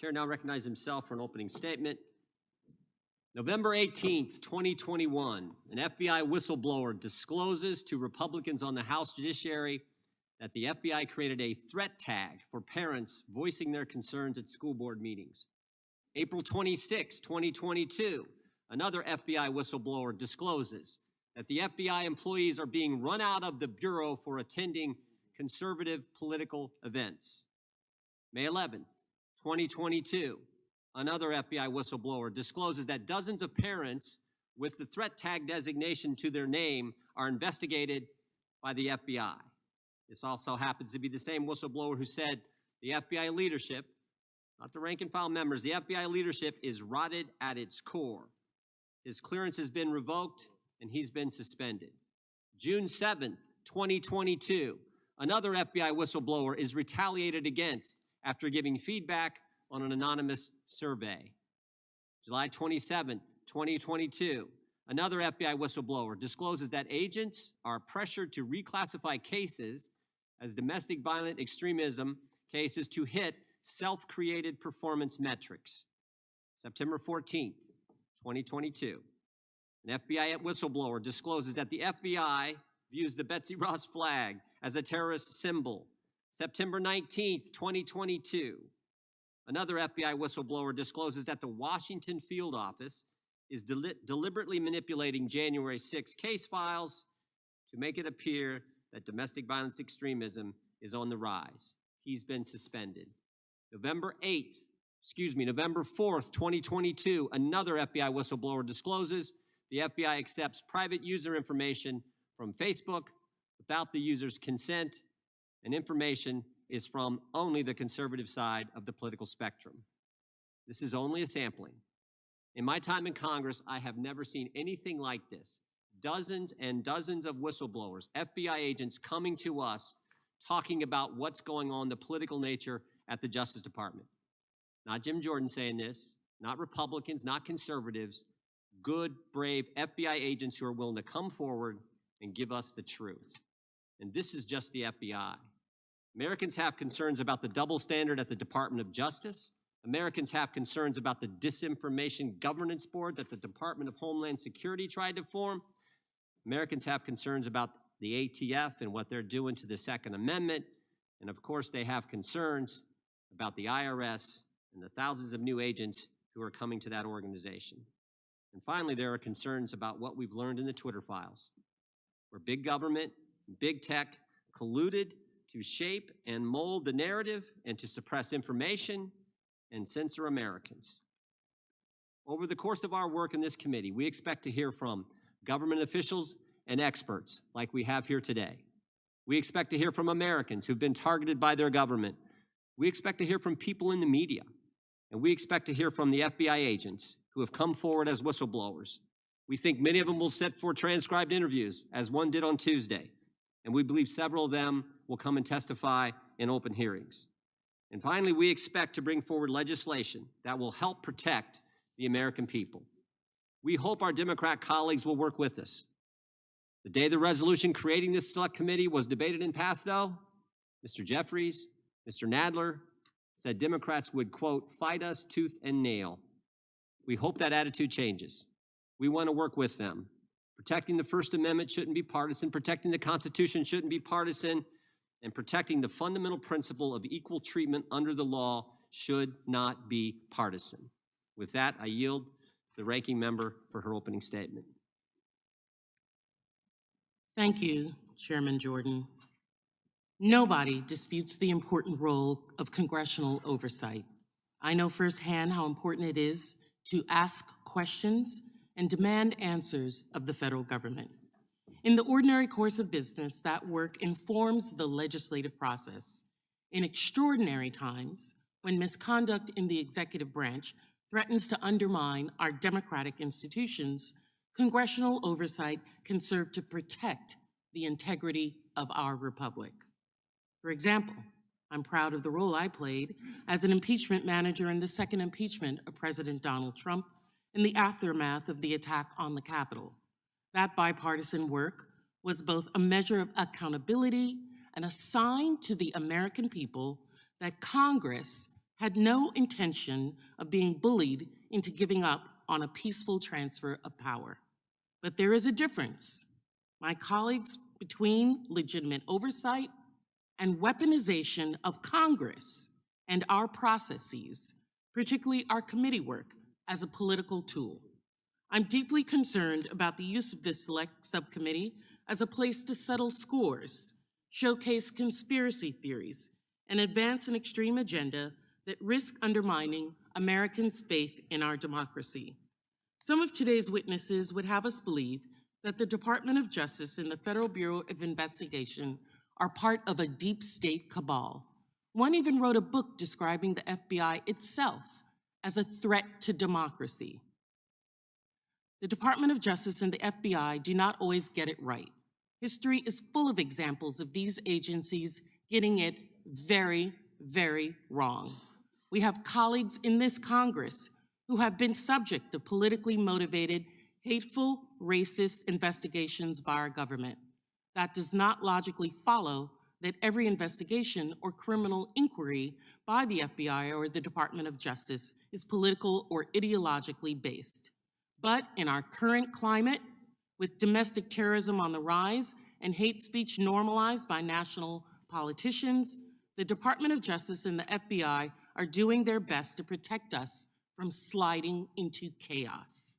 Chair now recognizes himself for an opening statement. November 18th, 2021, an FBI whistleblower discloses to Republicans on the House Judiciary that the FBI created a threat tag for parents voicing their concerns at school board meetings. April 26, 2022, another FBI whistleblower discloses that the FBI employees are being run out of the Bureau for attending conservative political events. May 11th, 2022, another FBI whistleblower discloses that dozens of parents with the threat tag designation to their name are investigated by the FBI. This also happens to be the same whistleblower who said the FBI leadership, not the rank and file members, the FBI leadership is rotted at its core. His clearance has been revoked and he's been suspended. June 7th, 2022, another FBI whistleblower is retaliated against after giving feedback on an anonymous survey. July 27th, 2022, another FBI whistleblower discloses that agents are pressured to reclassify cases as domestic violent extremism cases to hit self-created performance metrics. September 14th, 2022, an FBI whistleblower discloses that the FBI views the Betsy Ross flag as a terrorist symbol. September 19th, 2022, another FBI whistleblower discloses that the Washington field office is deliberately manipulating January 6 case files to make it appear that domestic violence extremism is on the rise. He's been suspended. November 4th, 2022, another FBI whistleblower discloses the FBI accepts private user information from Facebook without the user's consent, and information is from only the conservative side of the political spectrum. This is only a sampling. In my time in Congress, I have never seen anything like this. Dozens and dozens of whistleblowers, FBI agents coming to us talking about what's going on, the political nature at the Justice Department. Not Jim Jordan saying this, not Republicans, not conservatives, good, brave FBI agents who are willing to come forward and give us the truth. And this is just the FBI. Americans have concerns about the double standard at the Department of Justice. Americans have concerns about the Disinformation Governance Board that the Department of Homeland Security tried to form. Americans have concerns about the ATF and what they're doing to the Second Amendment. And of course, they have concerns about the IRS and the thousands of new agents who are coming to that organization. And finally, there are concerns about what we've learned in the Twitter files, where big government, big tech colluded to shape and mold the narrative and to suppress information and censor Americans. Over the course of our work in this committee, we expect to hear from government officials and experts like we have here today. We expect to hear from Americans who've been targeted by their government. We expect to hear from people in the media. And we expect to hear from the FBI agents who have come forward as whistleblowers. We think many of them will set for transcribed interviews, as one did on Tuesday. And we believe several of them will come and testify in open hearings. And finally, we expect to bring forward legislation that will help protect the American people. We hope our Democrat colleagues will work with us. The day the resolution creating this select committee was debated and passed, though, Mr. Jeffries, Mr. Nadler said Democrats would, quote, fight us tooth and nail. We hope that attitude changes. We want to work with them. Protecting the First Amendment shouldn't be partisan. Protecting the Constitution shouldn't be partisan. And protecting the fundamental principle of equal treatment under the law should not be partisan. With that, I yield to the ranking member for her opening statement. Thank you, Chairman Jordan. Nobody disputes the important role of congressional oversight. I know firsthand how important it is to ask questions and demand answers of the federal government. In the ordinary course of business, that work informs the legislative process. In extraordinary times, when misconduct in the executive branch threatens to undermine our democratic institutions, congressional oversight can serve to protect the integrity of our republic. For example, I'm proud of the role I played as an impeachment manager in the second impeachment of President Donald Trump in the aftermath of the attack on the Capitol. That bipartisan work was both a measure of accountability and a sign to the American people that Congress had no intention of being bullied into giving up on a peaceful transfer of power. But there is a difference, my colleagues, between legitimate oversight and weaponization of Congress and our processes, particularly our committee work, as a political tool. I'm deeply concerned about the use of this Select Subcommittee as a place to settle scores, showcase conspiracy theories, and advance an extreme agenda that risk undermining Americans' faith in our democracy. Some of today's witnesses would have us believe that the Department of Justice and the Federal Bureau of Investigation are part of a deep state cabal. One even wrote a book describing the FBI itself as a threat to democracy. The Department of Justice and the FBI do not always get it right. History is full of examples of these agencies getting it very, very wrong. We have colleagues in this Congress who have been subject to politically motivated, hateful, racist investigations by our government. That does not logically follow that every investigation or criminal inquiry by the FBI or the Department of Justice is political or ideologically based. But in our current climate, with domestic terrorism on the rise and hate speech normalized by national politicians, the Department of Justice and the FBI are doing their best to protect us from sliding into chaos.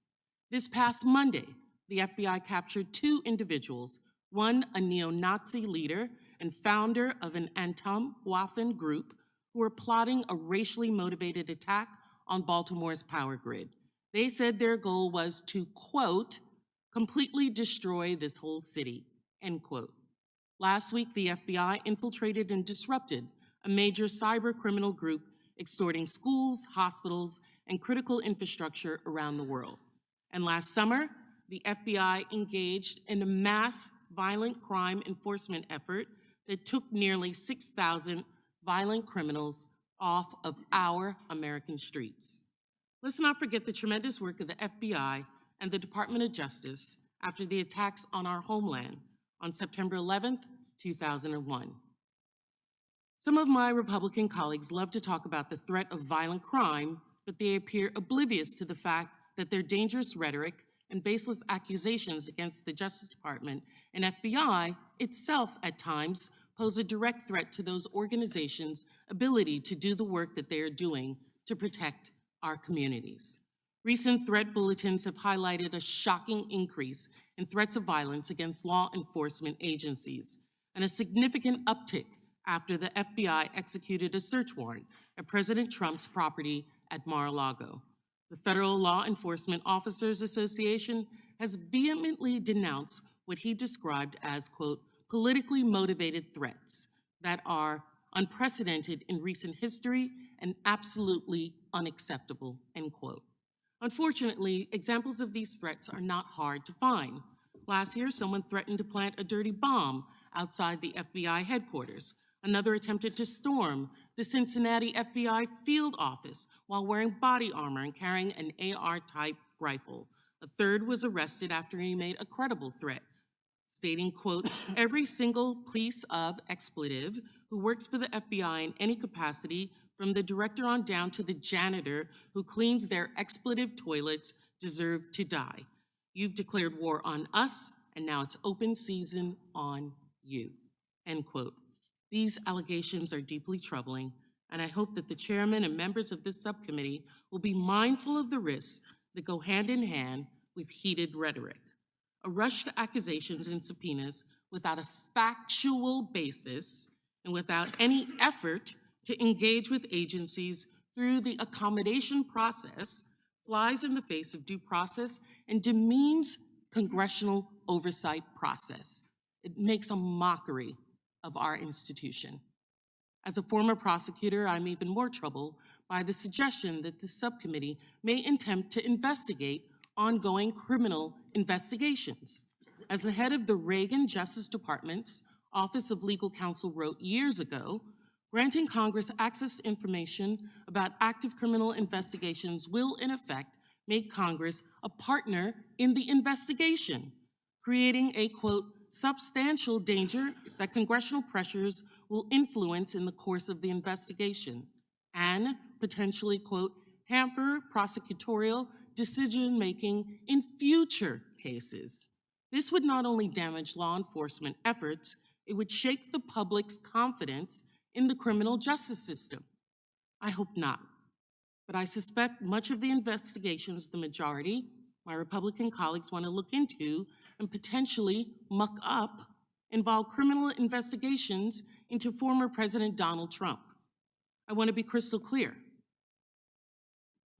This past Monday, the FBI captured 2 individuals, one a neo-Nazi leader and founder of an Anti-Waffen group who were plotting a racially motivated attack on Baltimore's power grid. They said their goal was to, quote, completely destroy this whole city, end quote. Last week, the FBI infiltrated and disrupted a major cyber criminal group extorting schools, hospitals, and critical infrastructure around the world. And last summer, the FBI engaged in a mass violent crime enforcement effort that took nearly 6,000 violent criminals off of our American streets. Let's not forget the tremendous work of the FBI and the Department of Justice after the attacks on our homeland on September 11th, 2001. Some of my Republican colleagues love to talk about the threat of violent crime, but they appear oblivious to the fact that their dangerous rhetoric and baseless accusations against the Justice Department and FBI itself at times pose a direct threat to those organizations' ability to do the work that they are doing to protect our communities. Recent threat bulletins have highlighted a shocking increase in threats of violence against law enforcement agencies and a significant uptick after the FBI executed a search warrant at President Trump's property at Mar-a-Lago. The Federal Law Enforcement Officers Association has vehemently denounced what he described as, quote, politically motivated threats that are unprecedented in recent history and absolutely unacceptable, end quote. Unfortunately, examples of these threats are not hard to find. Last year, someone threatened to plant a dirty bomb outside the FBI headquarters. Another attempted to storm the Cincinnati FBI field office while wearing body armor and carrying an AR-type rifle. A third was arrested after he made a credible threat, stating, quote, every single piece of expletive who works for the FBI in any capacity, from the director on down to the janitor who cleans their expletive toilets, deserve to die. You've declared war on us, and now it's open season on you, end quote. These allegations are deeply troubling, and I hope that the chairman and members of this subcommittee will be mindful of the risks that go hand in hand with heated rhetoric. A rush to accusations and subpoenas without a factual basis and without any effort to engage with agencies through the accommodation process flies in the face of due process and demeans congressional oversight process. It makes a mockery of our institution. As a former prosecutor, I'm even more troubled by the suggestion that the subcommittee may attempt to investigate ongoing criminal investigations. As the head of the Reagan Justice Department's Office of Legal Counsel wrote years ago, granting Congress access to information about active criminal investigations will, in effect, make Congress a partner in the investigation, creating a, quote, substantial danger that congressional pressures will influence in the course of the investigation, and potentially, quote, hamper prosecutorial decision-making in future cases. This would not only damage law enforcement efforts, it would shake the public's confidence in the criminal justice system. I hope not, but I suspect much of the investigations the majority, my Republican colleagues, want to look into and potentially muck up involve criminal investigations into former President Donald Trump. I want to be crystal clear.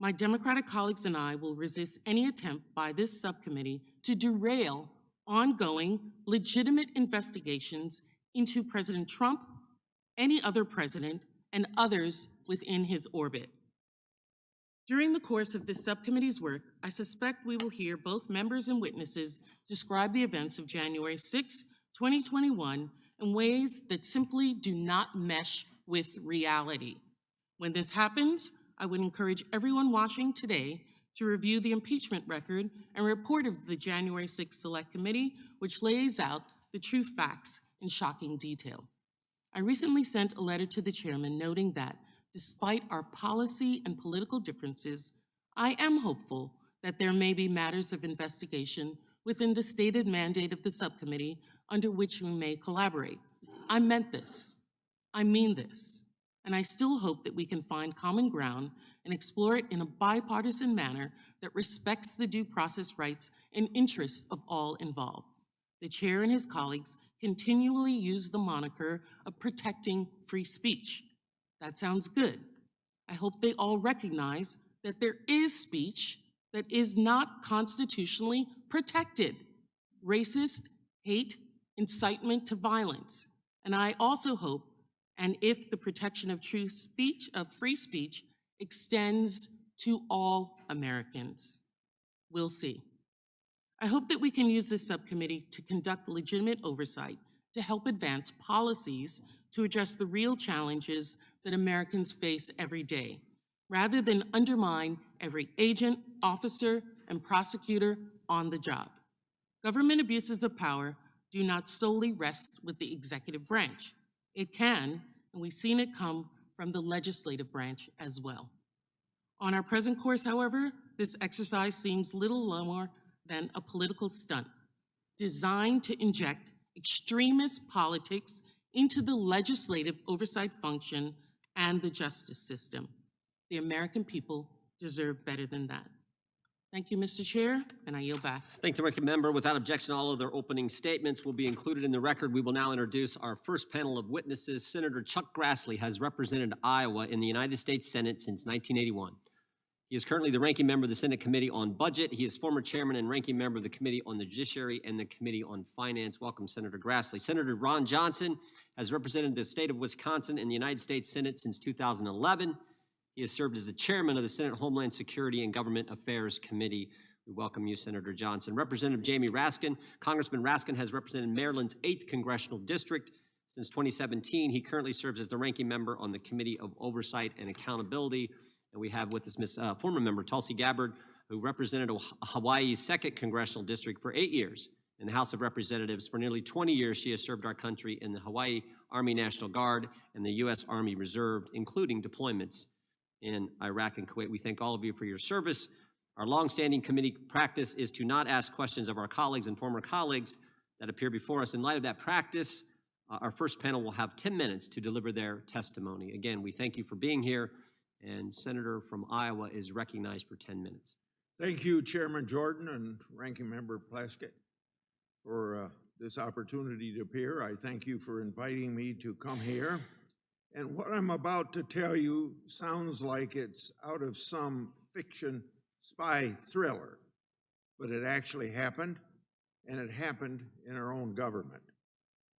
My Democratic colleagues and I will resist any attempt by this subcommittee to derail ongoing, legitimate investigations into President Trump, any other president, and others within his orbit. During the course of this subcommittee's work, I suspect we will hear both members and witnesses describe the events of January 6, 2021 in ways that simply do not mesh with reality. When this happens, I would encourage everyone watching today to review the impeachment record and report of the January 6 Select Committee, which lays out the true facts in shocking detail. I recently sent a letter to the chairman noting that, despite our policy and political differences, I am hopeful that there may be matters of investigation within the stated mandate of the subcommittee under which we may collaborate. I meant this. I mean this. And I still hope that we can find common ground and explore it in a bipartisan manner that respects the due process rights and interests of all involved. The chair and his colleagues continually use the moniker of protecting free speech. That sounds good. I hope they all recognize that there is speech that is not constitutionally protected. Racist, hate, incitement to violence. And I also hope, and if the protection of true speech, of free speech, extends to all Americans. We'll see. I hope that we can use this subcommittee to conduct legitimate oversight to help advance policies to address the real challenges that Americans face every day, rather than undermine every agent, officer, and prosecutor on the job. Government abuses of power do not solely rest with the executive branch. It can, and we've seen it come from the legislative branch as well. On our present course, however, this exercise seems little more than a political stunt designed to inject extremist politics into the legislative oversight function and the justice system. The American people deserve better than that. Thank you, Mr. Chair, and I yield back. Thank the ranking member. Without objection, all of their opening statements will be included in the record. We will now introduce our first panel of witnesses. Senator Chuck Grassley has represented Iowa in the United States Senate since 1981. He is currently the ranking member of the Senate Committee on Budget. He is former chairman and ranking member of the Committee on the Judiciary and the Committee on Finance. Welcome, Senator Grassley. Senator Ron Johnson has represented the state of Wisconsin in the United States Senate since 2011. He has served as the chairman of the Senate Homeland Security and Government Affairs Committee. We welcome you, Senator Johnson. Representative Jamie Raskin. Congressman Raskin has represented Maryland's 8th Congressional District since 2017. He currently serves as the ranking member on the Committee of Oversight and Accountability. And we have with us former member Tulsi Gabbard, who represented Hawaii's 2nd Congressional District for 8 years. In the House of Representatives for nearly 20 years, she has served our country in the Hawaii Army National Guard and the U.S. Army Reserve, including deployments in Iraq and Kuwait. We thank all of you for your service. Our longstanding committee practice is to not ask questions of our colleagues and former colleagues that appear before us. In light of that practice, our first panel will have 10 minutes to deliver their testimony. Again, we thank you for being here, and Senator from Iowa is recognized for 10 minutes. Thank you, Chairman Jordan and Ranking Member Plaskett, for this opportunity to appear. I thank you for inviting me to come here. And what I'm about to tell you sounds like it's out of some fiction spy thriller, but it actually happened, and it happened in our own government.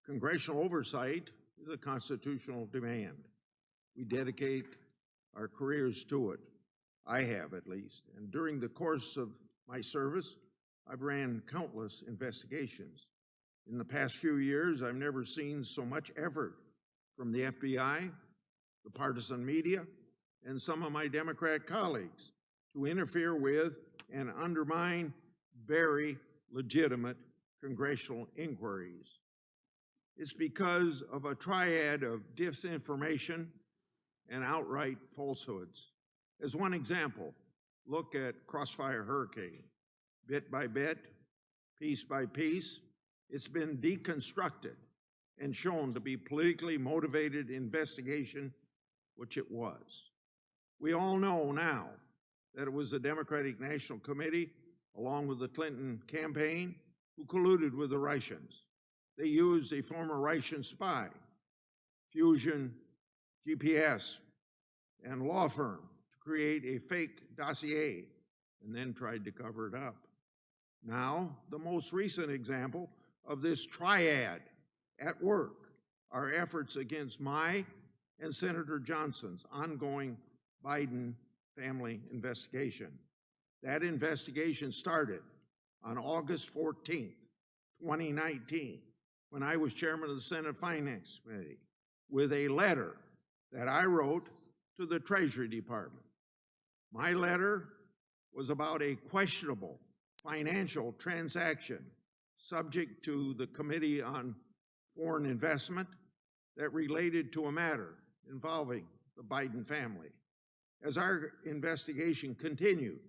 Congressional oversight is a constitutional demand. We dedicate our careers to it. I have, at least. And during the course of my service, I've ran countless investigations. In the past few years, I've never seen so much effort from the FBI, the partisan media, and some of my Democrat colleagues to interfere with and undermine very legitimate congressional inquiries. It's because of a triad of disinformation and outright falsehoods. As one example, look at Crossfire Hurricane. Bit by bit, piece by piece, it's been deconstructed and shown to be politically motivated investigation, which it was. We all know now that it was the Democratic National Committee, along with the Clinton campaign, who colluded with the Russians. They used a former Russian spy, Fusion GPS, and law firm to create a fake dossier and then tried to cover it up. Now, the most recent example of this triad at work are efforts against my and Senator Johnson's ongoing Biden family investigation. That investigation started on August 14th, 2019, when I was chairman of the Senate Finance Committee, with a letter that I wrote to the Treasury Department. My letter was about a questionable financial transaction subject to the Committee on Foreign Investment that related to a matter involving the Biden family. As our investigation continued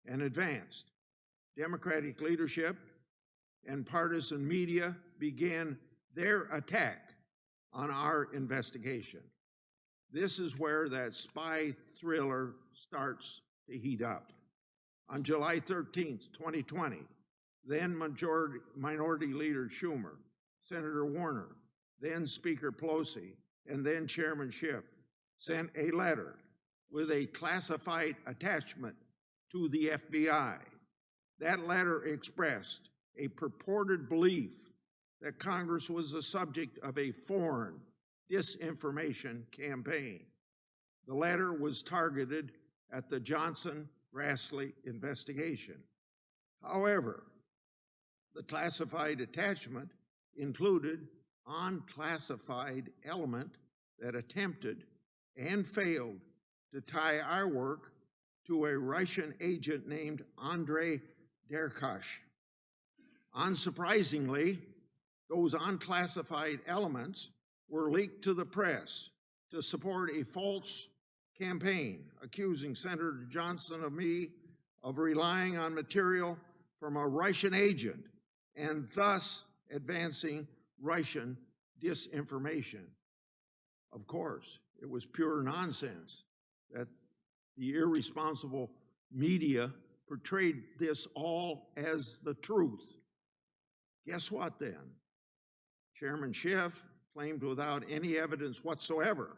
and advanced, Democratic leadership and partisan media began their attack on our investigation. This is where that spy thriller starts to heat up. On July 13th, 2020, then Minority Leader Schumer, Senator Warner, then Speaker Pelosi, and then Chairman Schiff sent a letter with a classified attachment to the FBI. That letter expressed a purported belief that Congress was the subject of a foreign disinformation campaign. The letter was targeted at the Johnson-Grassley investigation. However, the classified attachment included unclassified element that attempted and failed to tie our work to a Russian agent named Andrei Derkach. Unsurprisingly, those unclassified elements were leaked to the press to support a false campaign accusing Senator Johnson of me of relying on material from a Russian agent and thus advancing Russian disinformation. Of course, it was pure nonsense that the irresponsible media portrayed this all as the truth. Guess what then? Chairman Schiff claimed without any evidence whatsoever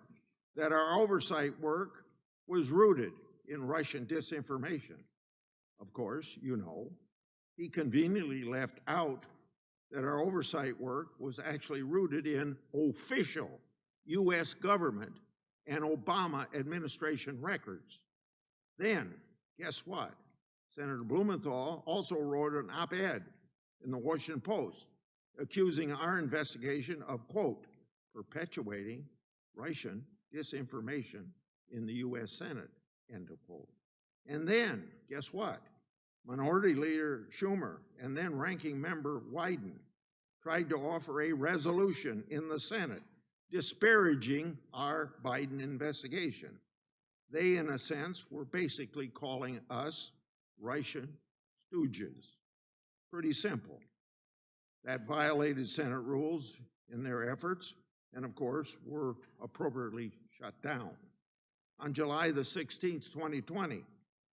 that our oversight work was rooted in Russian disinformation. Of course, you know, he conveniently left out that our oversight work was actually rooted in official U.S. government and Obama administration records. Then, guess what? Senator Blumenthal also wrote an op-ed in the Washington Post accusing our investigation of, quote, perpetuating Russian disinformation in the U.S. Senate, end of quote. And then, guess what? Minority Leader Schumer and then Ranking Member Wyden tried to offer a resolution in the Senate disparaging our Biden investigation. They, in a sense, were basically calling us Russian stooges. Pretty simple. That violated Senate rules in their efforts and, of course, were appropriately shut down. On July the 16th, 2020,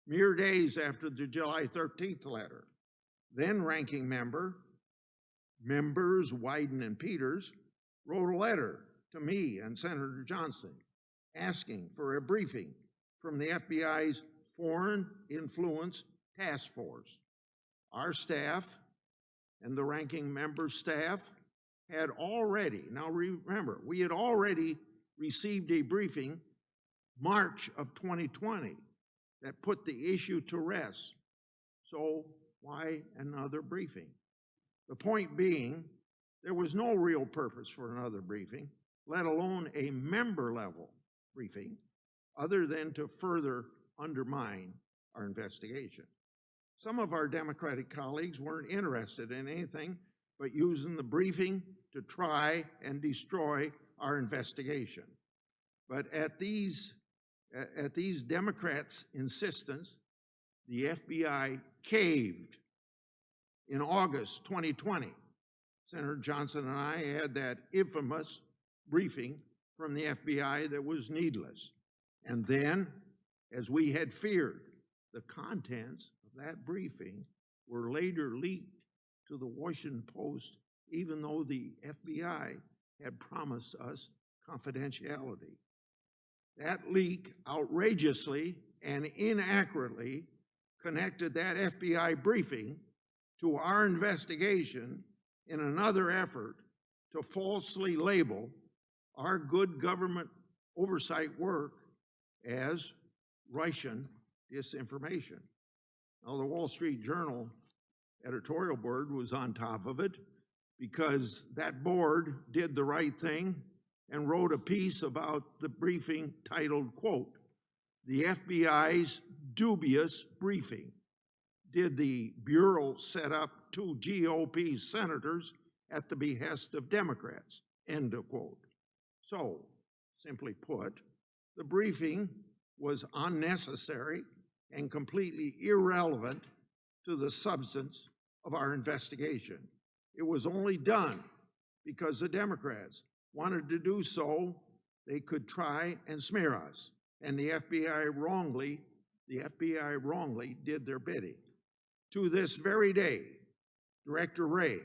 mere days after the July 13th letter, then ranking members Wyden and Peters wrote a letter to me and Senator Johnson asking for a briefing from the FBI's Foreign Influence Task Force. Our staff and the ranking member's staff had already, now remember, we had already received a briefing March of 2020 that put the issue to rest. So why another briefing? The point being, there was no real purpose for another briefing, let alone a member-level briefing, other than to further undermine our investigation. Some of our Democratic colleagues weren't interested in anything but using the briefing to try and destroy our investigation. But at these At these Democrats' insistence, the FBI caved. In August 2020, Senator Johnson and I had that infamous briefing from the FBI that was needless. And then, as we had feared, the contents of that briefing were later leaked to the Washington Post, even though the FBI had promised us confidentiality. That leak outrageously and inaccurately connected that FBI briefing to our investigation in another effort to falsely label our good government oversight work as Russian disinformation. Now, the Wall Street Journal editorial board was on top of it because that board did the right thing and wrote a piece about the briefing titled, quote, "The FBI's dubious briefing. Did the Bureau set up two GOP senators at the behest of Democrats?" End of quote. So, simply put, the briefing was unnecessary and completely irrelevant to the substance of our investigation. It was only done because the Democrats wanted to do so. They could try and smear us, and the FBI wrongly did their bidding. To this very day, Director Wray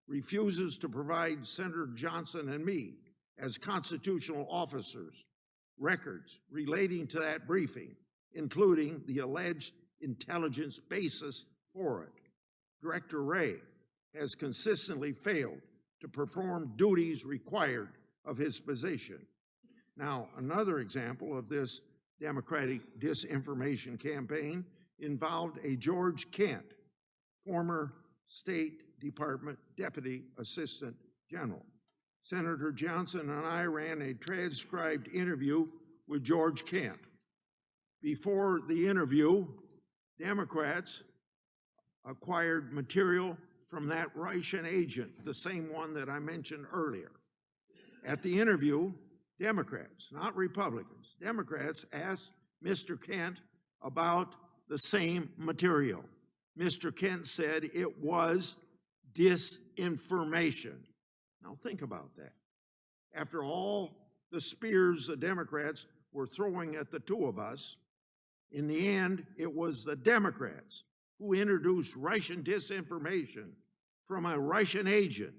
refuses to provide Senator Johnson and me, as constitutional officers, records relating to that briefing, including the alleged intelligence basis for it. Director Wray has consistently failed to perform duties required of his position. Now, another example of this Democratic disinformation campaign involved a George Kent, former State Department Deputy Assistant General. Senator Johnson and I ran a transcribed interview with George Kent. Before the interview, Democrats acquired material from that Russian agent, the same one that I mentioned earlier. At the interview, Democrats, not Republicans, Democrats asked Mr. Kent about the same material. Mr. Kent said it was disinformation. Now think about that. After all the spears the Democrats were throwing at the two of us, in the end, it was the Democrats who introduced Russian disinformation from a Russian agent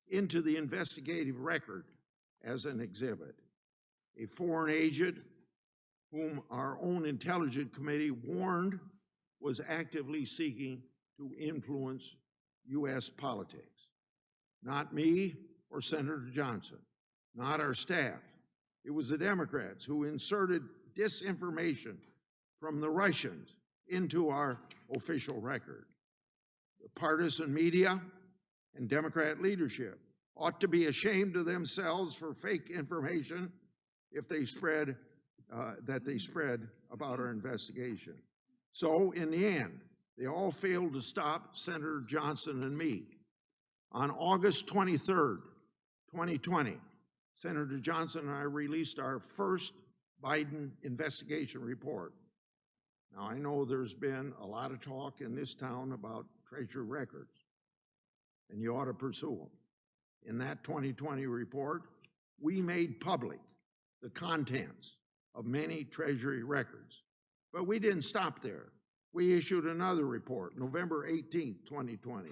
into the investigative record as an exhibit. A foreign agent whom our own intelligence committee warned was actively seeking to influence U.S. politics. Not me or Senator Johnson, not our staff. It was the Democrats who inserted disinformation from the Russians into our official record. The partisan media and Democrat leadership ought to be ashamed of themselves for fake information if they spread about our investigation. So in the end, they all failed to stop Senator Johnson and me. On August 23rd, 2020, Senator Johnson and I released our first Biden investigation report. Now, I know there's been a lot of talk in this town about Treasury records, and you ought to pursue them. In that 2020 report, we made public the contents of many Treasury records. But we didn't stop there. We issued another report, November 18th, 2020.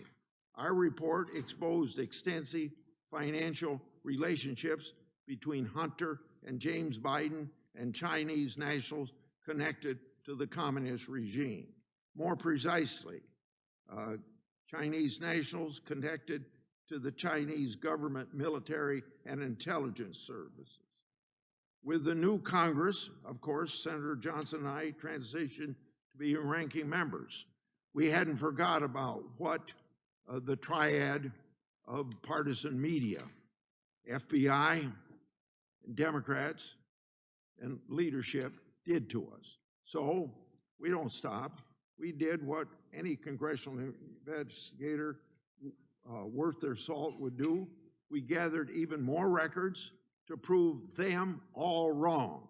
Our report exposed extensive financial relationships between Hunter and James Biden and Chinese nationals connected to the communist regime. More precisely, Chinese nationals connected to the Chinese government, military, and intelligence services. With the new Congress, of course, Senator Johnson and I transitioned to be ranking members. We hadn't forgot about what the triad of partisan media, FBI, Democrats, and leadership did to us. So we don't stop. We did what any congressional investigator worth their salt would do. We gathered even more records to prove them all wrong.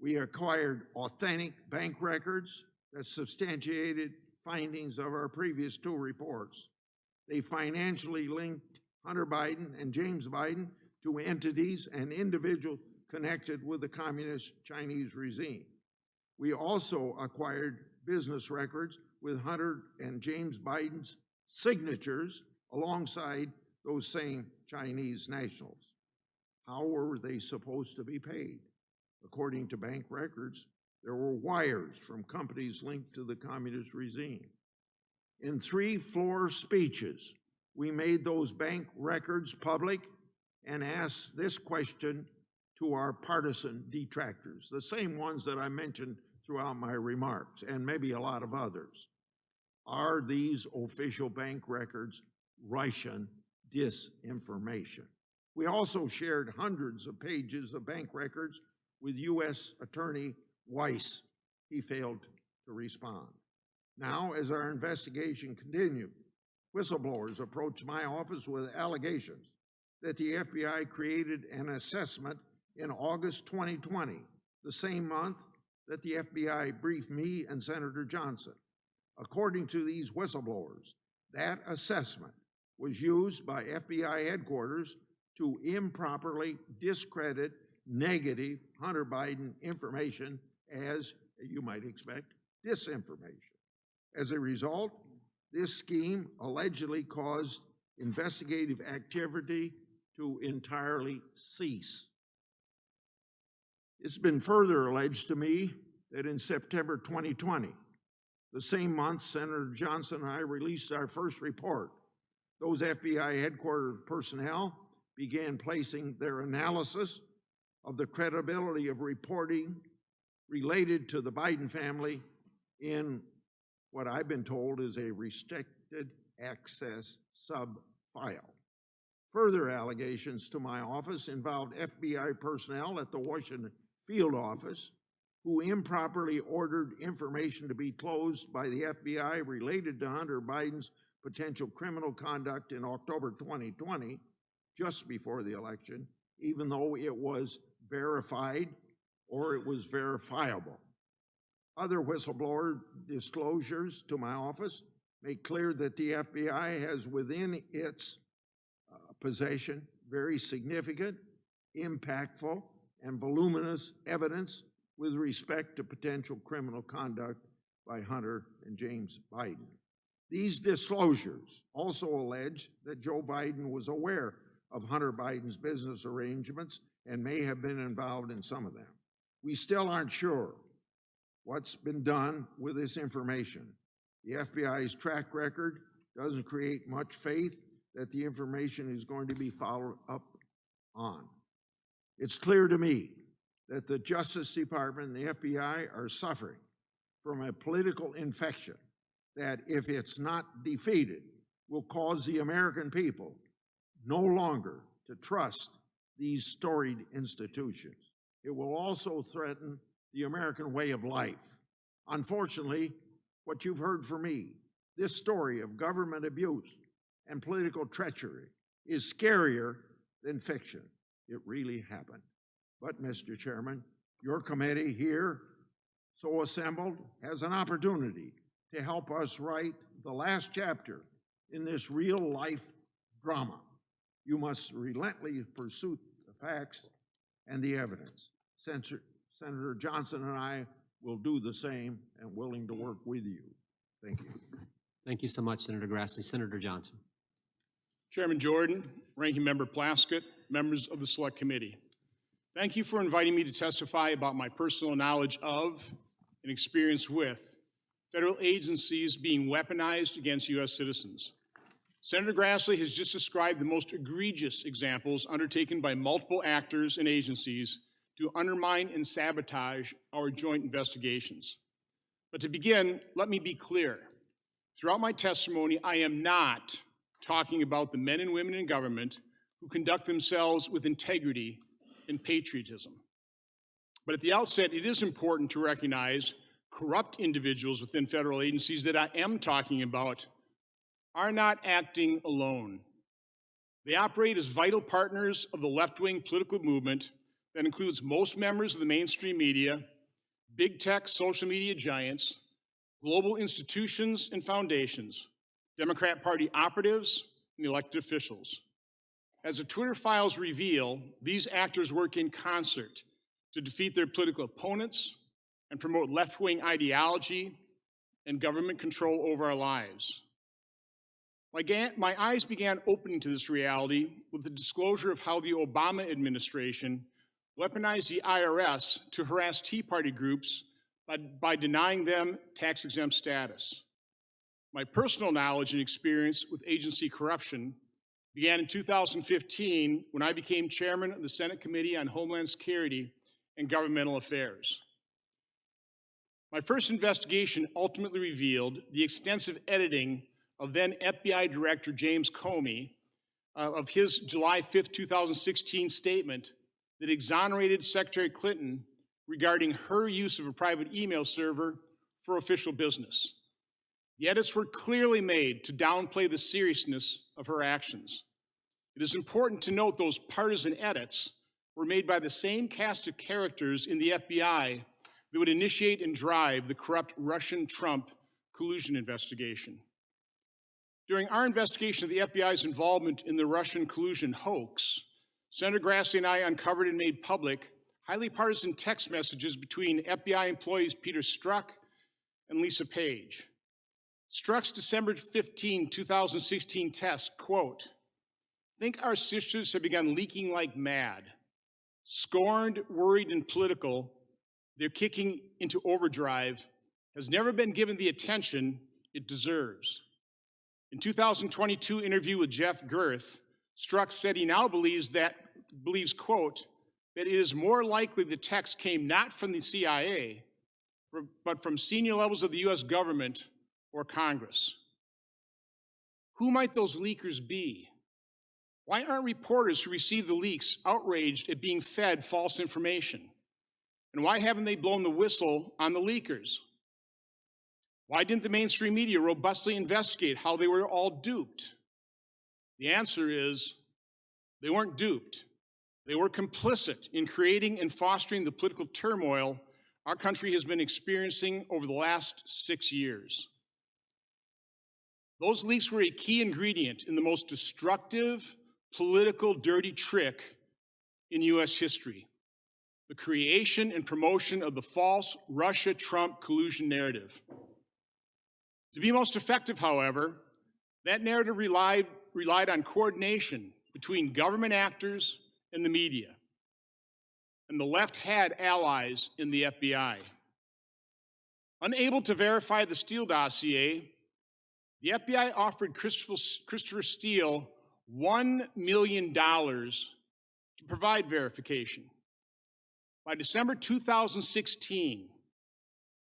We acquired authentic bank records that substantiated findings of our previous two reports. They financially linked Hunter Biden and James Biden to entities and individuals connected with the communist Chinese regime. We also acquired business records with Hunter and James Biden's signatures alongside those same Chinese nationals. How were they supposed to be paid? According to bank records, there were wires from companies linked to the communist regime. In 3 floor speeches, we made those bank records public and asked this question to our partisan detractors, the same ones that I mentioned throughout my remarks, and maybe a lot of others. Are these official bank records Russian disinformation? We also shared hundreds of pages of bank records with U.S. Attorney Weiss. He failed to respond. Now, as our investigation continued, whistleblowers approached my office with allegations that the FBI created an assessment in August 2020, the same month that the FBI briefed me and Senator Johnson. According to these whistleblowers, that assessment was used by FBI headquarters to improperly discredit negative Hunter Biden information as, you might expect, disinformation. As a result, this scheme allegedly caused investigative activity to entirely cease. It's been further alleged to me that in September 2020, the same month Senator Johnson and I released our first report, those FBI headquarters personnel began placing their analysis of the credibility of reporting related to the Biden family in what I've been told is a restricted access sub-file. Further allegations to my office involved FBI personnel at the Washington field office who improperly ordered information to be closed by the FBI related to Hunter Biden's potential criminal conduct in October 2020, just before the election, even though it was verified or it was verifiable. Other whistleblower disclosures to my office make clear that the FBI has within its possession very significant, impactful, and voluminous evidence with respect to potential criminal conduct by Hunter and James Biden. These disclosures also allege that Joe Biden was aware of Hunter Biden's business arrangements and may have been involved in some of them. We still aren't sure what's been done with this information. The FBI's track record doesn't create much faith that the information is going to be followed up on. It's clear to me that the Justice Department and the FBI are suffering from a political infection that, if it's not defeated, will cause the American people no longer to trust these storied institutions. It will also threaten the American way of life. Unfortunately, what you've heard from me, this story of government abuse and political treachery, is scarier than fiction. It really happened. But, Mr. Chairman, your committee here, so assembled, has an opportunity to help us write the last chapter in this real-life drama. You must relentlessly pursue the facts and the evidence. Senator Johnson and I will do the same and willing to work with you. Thank you. Thank you so much, Senator Grassley. Senator Johnson. Chairman Jordan, Ranking Member Plaskett, members of the Select Committee. Thank you for inviting me to testify about my personal knowledge of and experience with federal agencies being weaponized against U.S. citizens. Senator Grassley has just described the most egregious examples undertaken by multiple actors and agencies to undermine and sabotage our joint investigations. But to begin, let me be clear. Throughout my testimony, I am not talking about the men and women in government who conduct themselves with integrity and patriotism. But at the outset, it is important to recognize corrupt individuals within federal agencies that I am talking about are not acting alone. They operate as vital partners of the left-wing political movement that includes most members of the mainstream media big tech social media giants, global institutions and foundations, Democrat Party operatives, and elected officials. As the Twitter files reveal, these actors work in concert to defeat their political opponents and promote left-wing ideology and government control over our lives. My eyes began opening to this reality with the disclosure of how the Obama administration weaponized the IRS to harass Tea Party groups by denying them tax-exempt status. My personal knowledge and experience with agency corruption began in 2015 when I became chairman of the Senate Committee on Homeland Security and Governmental Affairs. My first investigation ultimately revealed the extensive editing of then FBI Director James Comey of his July 5th, 2016 statement that exonerated Secretary Clinton regarding her use of a private email server for official business. The edits were clearly made to downplay the seriousness of her actions. It is important to note those partisan edits were made by the same cast of characters in the FBI that would initiate and drive the corrupt Russian-Trump collusion investigation. During our investigation of the FBI's involvement in the Russian collusion hoax, Senator Grassley and I uncovered and made public highly partisan text messages between FBI employees Peter Strzok and Lisa Page. Strzok's December 15, 2016 test, quote, "Think our sisters have begun leaking like mad. Scorned, worried, and political, they're kicking into overdrive, has never been given the attention it deserves." In 2022 interview with Jeff Girth, Strzok said he now believes, quote, that it is more likely the text came not from the CIA, but from senior levels of the US government or Congress. Who might those leakers be? Why aren't reporters who receive the leaks outraged at being fed false information? And why haven't they blown the whistle on the leakers? Why didn't the mainstream media robustly investigate how they were all duped? The answer is they weren't duped. They were complicit in creating and fostering the political turmoil our country has been experiencing over the last 6 years. Those leaks were a key ingredient in the most destructive, political, dirty trick in US history: the creation and promotion of the false Russia-Trump collusion narrative. To be most effective, however, that narrative relied on coordination between government actors and the media. And the left had allies in the FBI. Unable to verify the Steele dossier, the FBI offered Christopher Steele $1 million to provide verification. By December 2016,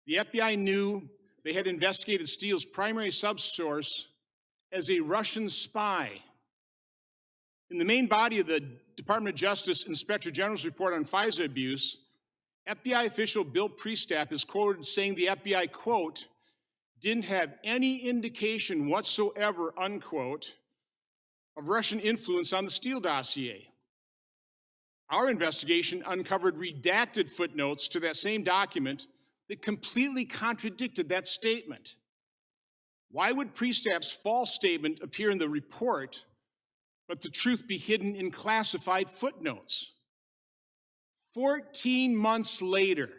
the FBI knew they had investigated Steele's primary subsource as a Russian spy. In the main body of the Department of Justice Inspector General's report on Fisa abuse, FBI official Bill Priestap is quoted saying the FBI, quote, didn't have any indication whatsoever, unquote, of Russian influence on the Steele dossier. Our investigation uncovered redacted footnotes to that same document that completely contradicted that statement. Why would Priestap's false statement appear in the report, but the truth be hidden in classified footnotes? 14 months later,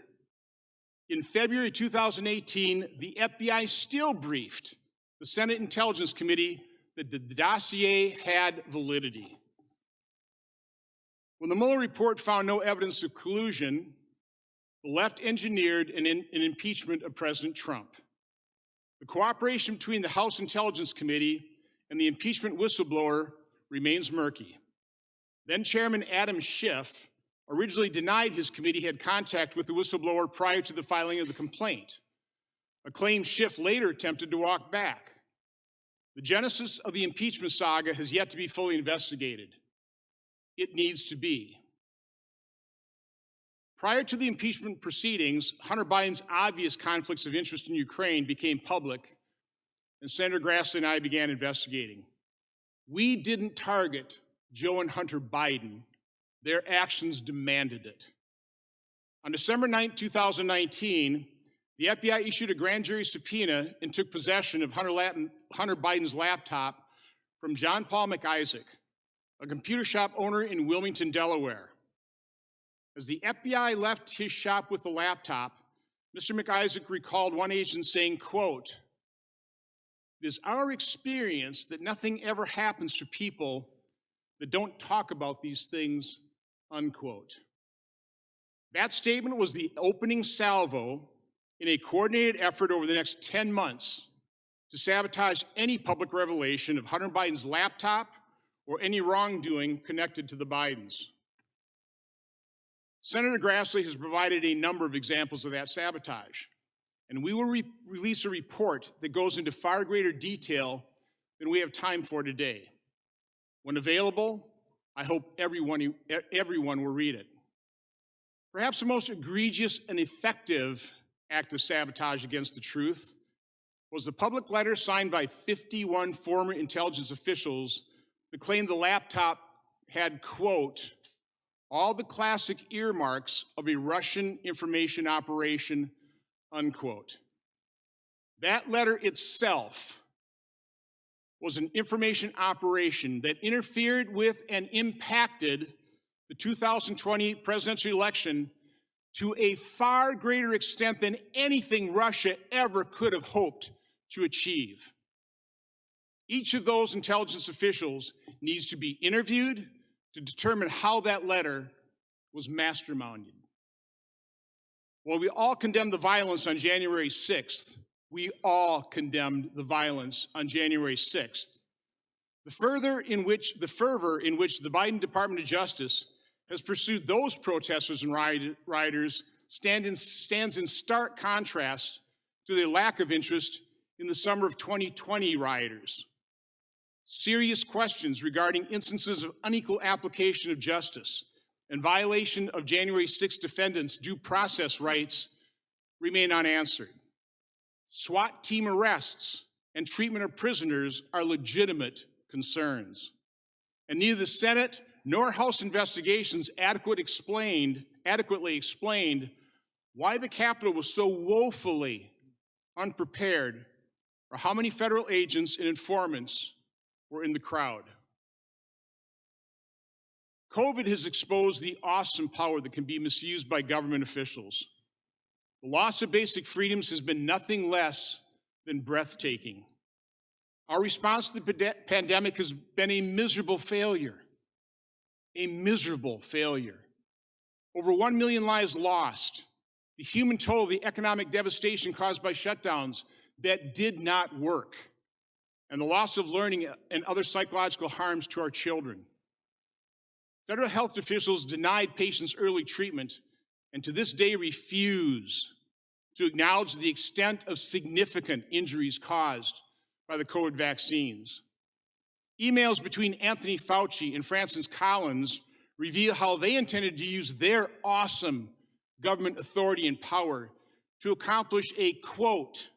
in February 2018, the FBI still briefed the Senate Intelligence Committee that the dossier had validity. When the Mueller report found no evidence of collusion, the left engineered an impeachment of President Trump. The cooperation between the House Intelligence Committee and the impeachment whistleblower remains murky. Then Chairman Adam Schiff originally denied his committee had contact with the whistleblower prior to the filing of the complaint, a claim Schiff later attempted to walk back. The genesis of the impeachment saga has yet to be fully investigated. It needs to be. Prior to the impeachment proceedings, Hunter Biden's obvious conflicts of interest in Ukraine became public, and Senator Grassley and I began investigating. We didn't target Joe and Hunter Biden. Their actions demanded it. On December 9, 2019, the FBI issued a grand jury subpoena and took possession of Hunter Biden's laptop from John Paul McIsaac, a computer shop owner in Wilmington, Delaware. As the FBI left his shop with the laptop, Mr. McIsaac recalled one agent saying, quote, "It is our experience that nothing ever happens to people that don't talk about these things," unquote. That statement was the opening salvo in a coordinated effort over the next 10 months to sabotage any public revelation of Hunter Biden's laptop or any wrongdoing connected to the Bidens. Senator Grassley has provided a number of examples of that sabotage, and we will release a report that goes into far greater detail than we have time for today. When available, I hope everyone will read it. Perhaps the most egregious and effective act of sabotage against the truth was the public letter signed by 51 former intelligence officials that claimed the laptop had, quote, "all the classic earmarks of a Russian information operation," unquote. That letter itself was an information operation that interfered with and impacted the 2020 presidential election to a far greater extent than anything Russia ever could have hoped to achieve. Each of those intelligence officials needs to be interviewed to determine how that letter was masterminded. While we all condemned the violence on January 6th, we all condemned the violence on January 6th. The fervor in which the Biden Department of Justice has pursued those protesters and rioters stands in stark contrast to their lack of interest in the summer of 2020 rioters. Serious questions regarding instances of unequal application of justice and violation of January 6 defendants' due process rights remain unanswered. SWAT team arrests and treatment of prisoners are legitimate concerns. And neither the Senate nor House investigations adequately explained why the Capitol was so woefully unprepared or how many federal agents and informants were in the crowd. COVID has exposed the awesome power that can be misused by government officials. The loss of basic freedoms has been nothing less than breathtaking. Our response to the pandemic has been a miserable failure. A miserable failure. Over 1 million lives lost. The human toll of the economic devastation caused by shutdowns that did not work. And the loss of learning and other psychological harms to our children. Federal health officials denied patients early treatment and to this day refuse to acknowledge the extent of significant injuries caused by the COVID vaccines. Emails between Anthony Fauci and Francis Collins reveal how they intended to use their awesome government authority and power to accomplish a, quote,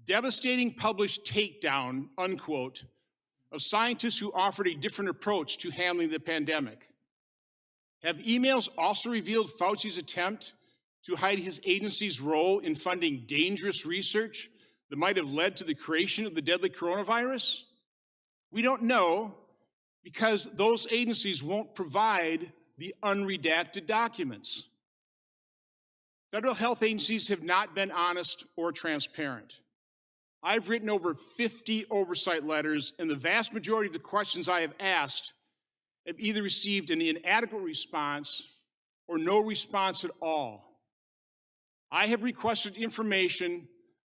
devastating published takedown, unquote, of scientists who offered a different approach to handling the pandemic. Have emails also revealed Fauci's attempt to hide his agency's role in funding dangerous research that might have led to the creation of the deadly coronavirus? We don't know because those agencies won't provide the unredacted documents. Federal health agencies have not been honest or transparent. I've written over 50 oversight letters, and the vast majority of the questions I have asked have either received an inadequate response or no response at all. I have requested information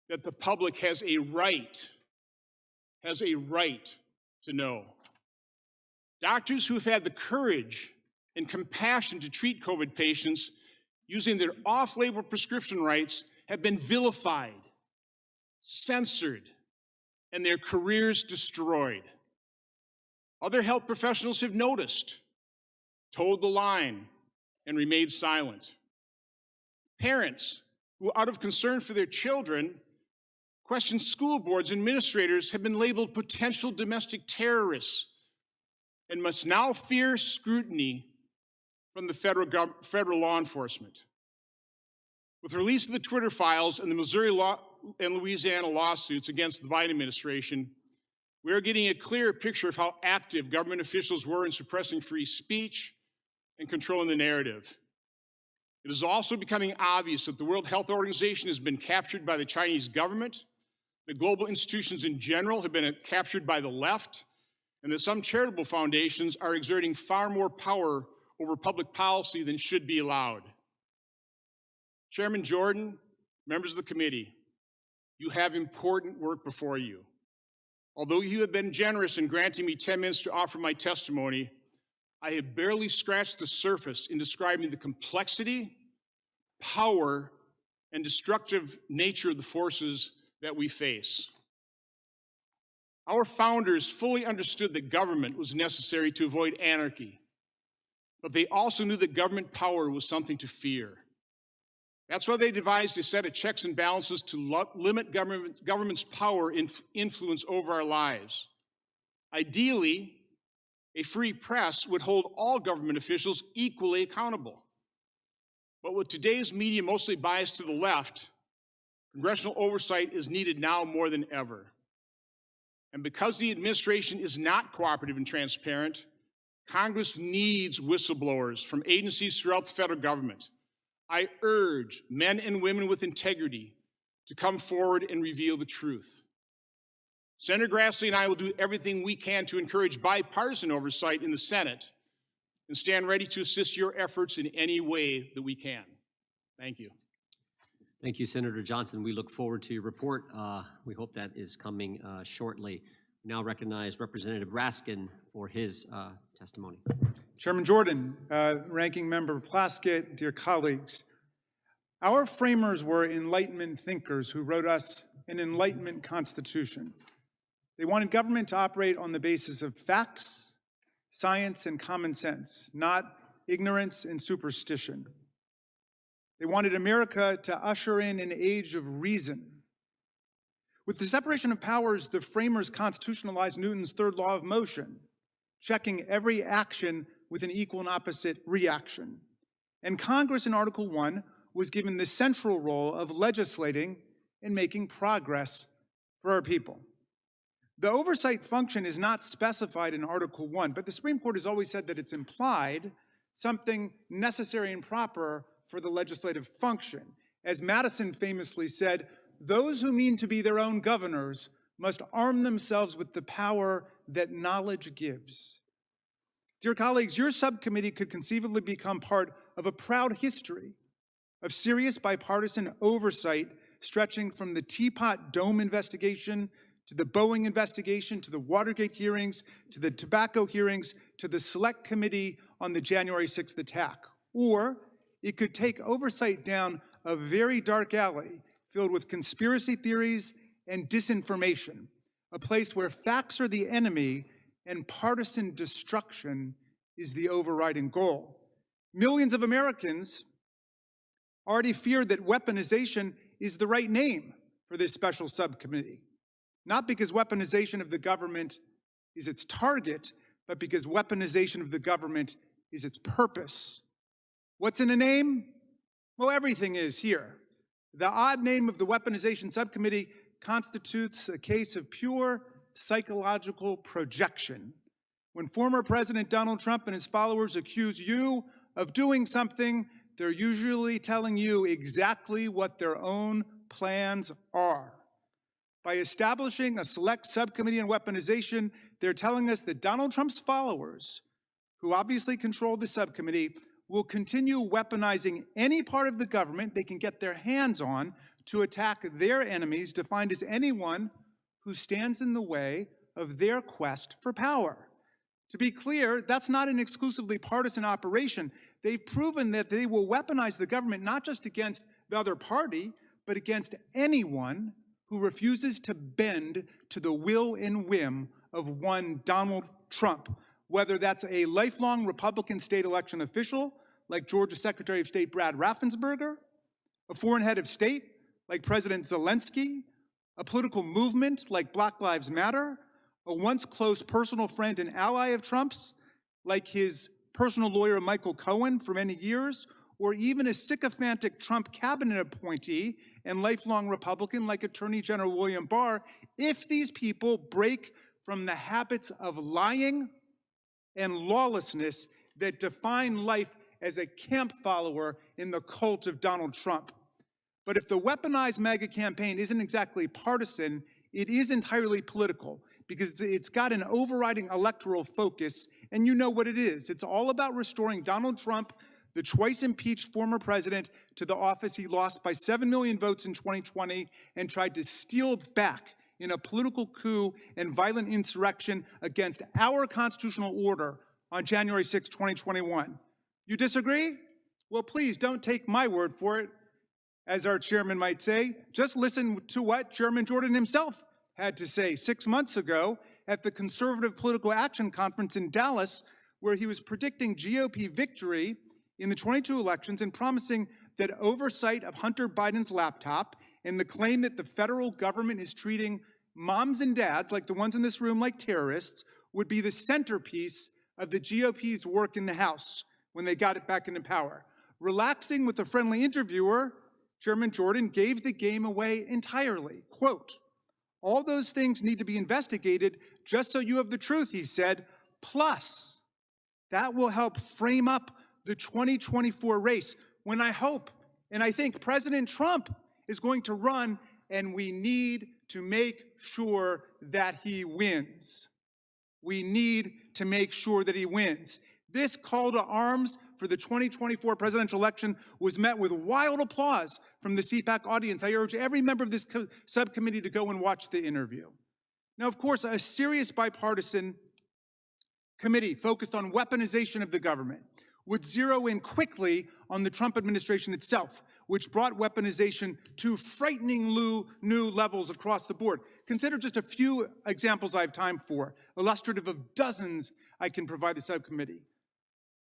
that the public has a right to know. Doctors who have had the courage and compassion to treat COVID patients using their off-label prescription rights have been vilified, censored, and their careers destroyed. Other health professionals have noticed, toed the line, and remained silent. Parents who, out of concern for their children, question school boards and administrators have been labeled potential domestic terrorists and must now fear scrutiny from the federal law enforcement. With the release of the Twitter files and the Missouri and Louisiana lawsuits against the Biden administration, we are getting a clearer picture of how active government officials were in suppressing free speech and controlling the narrative. It is also becoming obvious that the World Health Organization has been captured by the Chinese government, that global institutions in general have been captured by the left, and that some charitable foundations are exerting far more power over public policy than should be allowed. Chairman Jordan, members of the committee, you have important work before you. Although you have been generous in granting me 10 minutes to offer my testimony, I have barely scratched the surface in describing the complexity, power, and destructive nature of the forces that we face. Our founders fully understood that government was necessary to avoid anarchy, but they also knew that government power was something to fear. That's why they devised a set of checks and balances to limit government's power and influence over our lives. Ideally, a free press would hold all government officials equally accountable. But with today's media mostly biased to the left, congressional oversight is needed now more than ever. And because the administration is not cooperative and transparent, Congress needs whistleblowers from agencies throughout the federal government. I urge men and women with integrity to come forward and reveal the truth. Senator Grassley and I will do everything we can to encourage bipartisan oversight in the Senate and stand ready to assist your efforts in any way that we can. Thank you. Thank you, Senator Johnson. We look forward to your report. We hope that is coming shortly. We now recognize Representative Raskin for his testimony. Chairman Jordan, Ranking Member Plaskett, dear colleagues, our framers were Enlightenment thinkers who wrote us an Enlightenment Constitution. They wanted government to operate on the basis of facts, science, and common sense, not ignorance and superstition. They wanted America to usher in an age of reason. With the separation of powers, the framers constitutionalized Newton's third law of motion, checking every action with an equal and opposite reaction. And Congress in Article 1 was given the central role of legislating and making progress for our people. The oversight function is not specified in Article 1, but the Supreme Court has always said that it's implied, something necessary and proper for the legislative function. As Madison famously said, those who mean to be their own governors must arm themselves with the power that knowledge gives. Dear colleagues, your subcommittee could conceivably become part of a proud history of serious bipartisan oversight stretching from the Teapot Dome investigation to the Boeing investigation, to the Watergate hearings, to the tobacco hearings, to the Select Committee on the January 6th attack. Or it could take oversight down a very dark alley filled with conspiracy theories and disinformation, a place where facts are the enemy and partisan destruction is the overriding goal. Millions of Americans already fear that weaponization is the right name for this special subcommittee, not because weaponization of the government is its target, but because weaponization of the government is its purpose. What's in a name? Well, everything is here. The odd name of the Weaponization Subcommittee constitutes a case of pure psychological projection. When former President Donald Trump and his followers accuse you of doing something, they're usually telling you exactly what their own plans are. By establishing a select subcommittee on weaponization, they're telling us that Donald Trump's followers, who obviously control the subcommittee, will continue weaponizing any part of the government they can get their hands on to attack their enemies, defined as anyone who stands in the way of their quest for power. To be clear, that's not an exclusively partisan operation. They've proven that they will weaponize the government not just against the other party, but against anyone who refuses to bend to the will and whim of one Donald Trump, whether that's a lifelong Republican state election official like Georgia Secretary of State Brad Raffensperger, a foreign head of state like President Zelensky, a political movement like Black Lives Matter, a once close personal friend and ally of Trump's like his personal lawyer Michael Cohen for many years, or even a sycophantic Trump cabinet appointee and lifelong Republican like Attorney General William Barr, if these people break from the habits of lying and lawlessness that define life as a camp follower in the cult of Donald Trump. But if the weaponized MAGA campaign isn't exactly partisan, it is entirely political because it's got an overriding electoral focus, and you know what it is. It's all about restoring Donald Trump, the twice impeached former president, to the office he lost by 7 million votes in 2020 and tried to steal back in a political coup and violent insurrection against our constitutional order on January 6, 2021. You disagree? Well, please don't take my word for it. As our chairman might say, just listen to what Chairman Jordan himself had to say 6 months ago at the Conservative Political Action Conference in Dallas, where he was predicting GOP victory in the 22 elections and promising that oversight of Hunter Biden's laptop and the claim that the federal government is treating moms and dads, like the ones in this room, like terrorists, would be the centerpiece of the GOP's work in the House when they got it back into power. Relaxing with a friendly interviewer, Chairman Jordan gave the game away entirely. Quote, "All those things need to be investigated just so you have the truth," he said. Plus, that will help frame up the 2024 race when I hope and I think President Trump is going to run, and we need to make sure that he wins. We need to make sure that he wins. This call to arms for the 2024 presidential election was met with wild applause from the CPAC audience. I urge every member of this subcommittee to go and watch the interview. Now, of course, a serious bipartisan committee focused on weaponization of the government would zero in quickly on the Trump administration itself, which brought weaponization to frightening new levels across the board. Consider just a few examples I have time for, illustrative of dozens I can provide the subcommittee.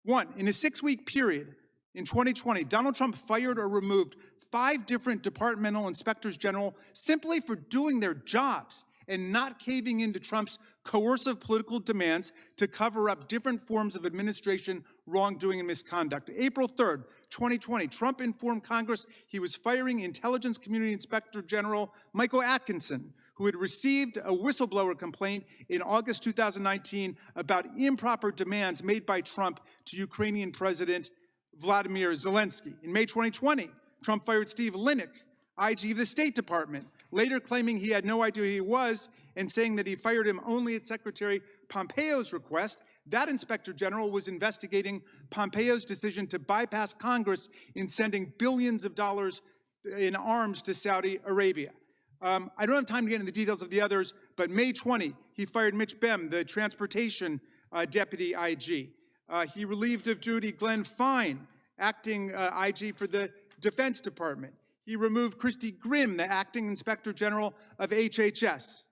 One, in a 6-week period in 2020, Donald Trump fired or removed 5 different departmental inspectors general simply for doing their jobs and not caving into Trump's coercive political demands to cover up different forms of administration wrongdoing and misconduct. April 3rd, 2020, Trump informed Congress he was firing Intelligence Community Inspector General Michael Atkinson, who had received a whistleblower complaint in August 2019 about improper demands made by Trump to Ukrainian President Vladimir Zelensky. In May 2020, Trump fired Steve Linick, IG of the State Department, later claiming he had no idea who he was and saying that he fired him only at Secretary Pompeo's request. That inspector general was investigating Pompeo's decision to bypass Congress in sending billions of dollars in arms to Saudi Arabia. I don't have time to get into the details of the others, but May 20, he fired Mitch Bem, the transportation deputy IG. He relieved of duty Glenn Fine, acting IG for the Defense Department. He removed Christy Grimm, the acting inspector general of HHS.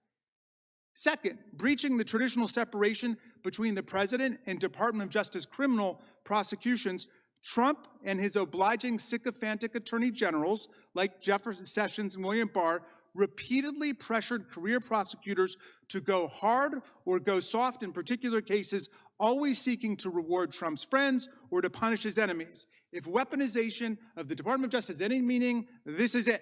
Second, breaching the traditional separation between the president and Department of Justice criminal prosecutions, Trump and his obliging sycophantic attorney generals, like Jeff Sessions and William Barr, repeatedly pressured career prosecutors to go hard or go soft in particular cases, always seeking to reward Trump's friends or to punish his enemies. If weaponization of the Department of Justice has any meaning, this is it.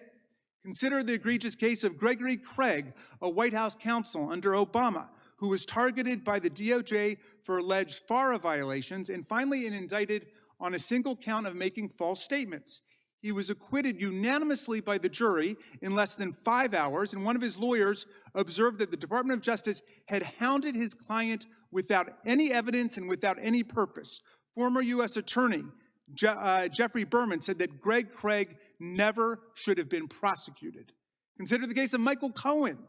Consider the egregious case of Gregory Craig, a White House counsel under Obama, who was targeted by the DOJ for alleged FARA violations and finally indicted on a single count of making false statements. He was acquitted unanimously by the jury in less than 5 hours, and one of his lawyers observed that the Department of Justice had hounded his client without any evidence and without any purpose. Former U.S. Attorney Jeffrey Berman said that Greg Craig never should have been prosecuted. Consider the case of Michael Cohen,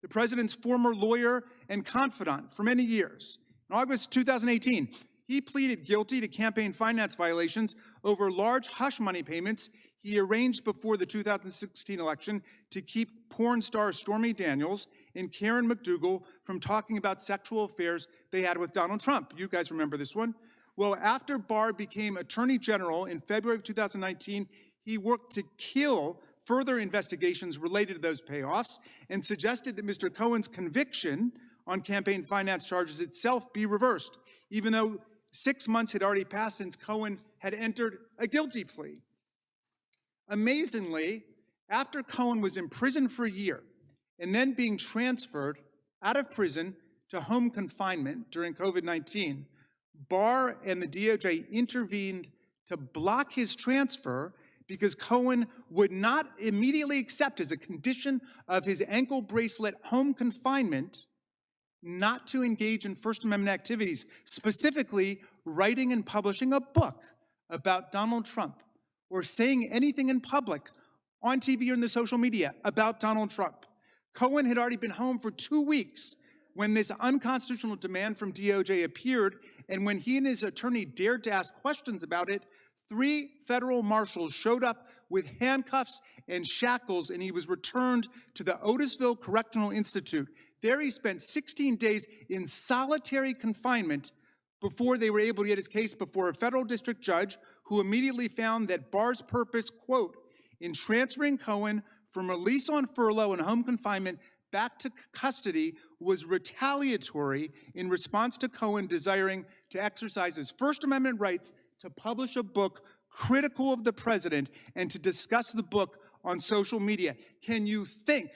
the president's former lawyer and confidant for many years. In August 2018, he pleaded guilty to campaign finance violations over large hush money payments he arranged before the 2016 election to keep porn star Stormy Daniels and Karen McDougal from talking about sexual affairs they had with Donald Trump. You guys remember this one? Well, after Barr became Attorney General in February of 2019, he worked to kill further investigations related to those payoffs and suggested that Mr. Cohen's conviction on campaign finance charges itself be reversed, even though 6 months had already passed since Cohen had entered a guilty plea. Amazingly, after Cohen was imprisoned for a year and then being transferred out of prison to home confinement during COVID-19, Barr and the DOJ intervened to block his transfer because Cohen would not immediately accept as a condition of his ankle bracelet home confinement not to engage in First Amendment activities, specifically writing and publishing a book about Donald Trump or saying anything in public on TV or in the social media about Donald Trump. Cohen had already been home for 2 weeks when this unconstitutional demand from DOJ appeared, and when he and his attorney dared to ask questions about it, 3 federal marshals showed up with handcuffs and shackles, and he was returned to the Otisville Correctional Institute. There he spent 16 days in solitary confinement before they were able to get his case before a federal district judge who immediately found that Barr's purpose, quote, in transferring Cohen from release on furlough and home confinement back to custody was retaliatory in response to Cohen desiring to exercise his First Amendment rights to publish a book critical of the president and to discuss the book on social media. Can you think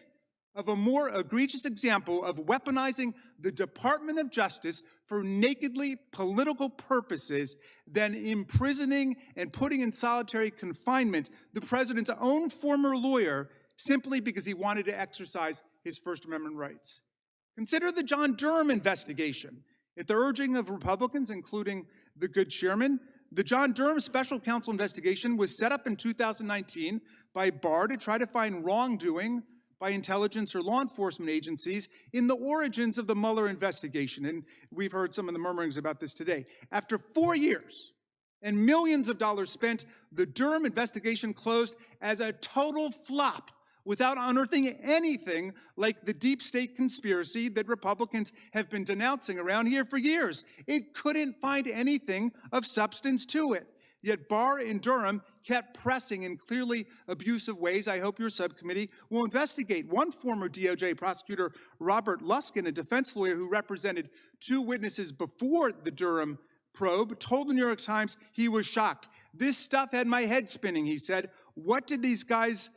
of a more egregious example of weaponizing the Department of Justice for nakedly political purposes than imprisoning and putting in solitary confinement the president's own former lawyer simply because he wanted to exercise his First Amendment rights? Consider the John Durham investigation. At the urging of Republicans, including the good chairman, the John Durham Special Counsel investigation was set up in 2019 by Barr to try to find wrongdoing by intelligence or law enforcement agencies in the origins of the Mueller investigation. And we've heard some of the murmurings about this today. After 4 years and millions of dollars spent, the Durham investigation closed as a total flop without unearthing anything like the deep state conspiracy that Republicans have been denouncing around here for years. It couldn't find anything of substance to it. Yet Barr and Durham kept pressing in clearly abusive ways. I hope your subcommittee will investigate. One former DOJ prosecutor, Robert Luskin, a defense lawyer who represented 2 witnesses before the Durham probe, told the New York Times he was shocked. This stuff had my head spinning, he said. When did these guys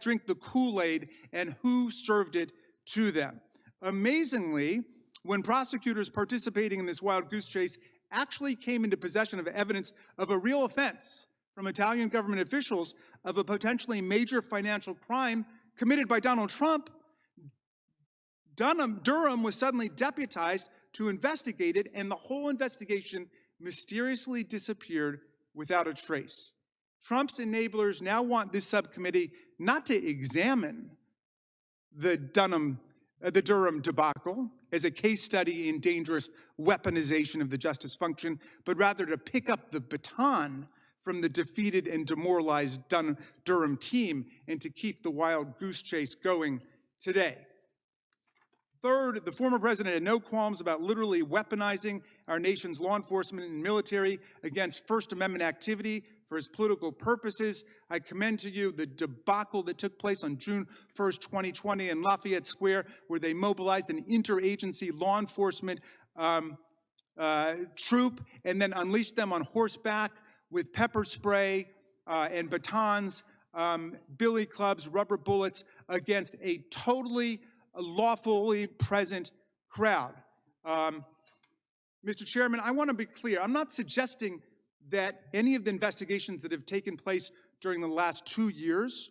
drink the Kool-Aid, and who served it to them? Amazingly, when prosecutors participating in this wild goose chase actually came into possession of evidence of a real offense from Italian government officials of a potentially major financial crime committed by Donald Trump, Durham was suddenly deputized to investigate it, and the whole investigation mysteriously disappeared without a trace. Trump's enablers now want this subcommittee not to examine the Durham debacle as a case study in dangerous weaponization of the justice function, but rather to pick up the baton from the defeated and demoralized Durham team and to keep the wild goose chase going today. Third, the former president had no qualms about literally weaponizing our nation's law enforcement and military against First Amendment activity for his political purposes. I commend to you the debacle that took place on June 1st, 2020 in Lafayette Square, where they mobilized an interagency law enforcement troop and then unleashed them on horseback with pepper spray and batons, billy clubs, rubber bullets against a totally lawfully present crowd. Mr. Chairman, I want to be clear. I'm not suggesting that any of the investigations that have taken place during the last 2 years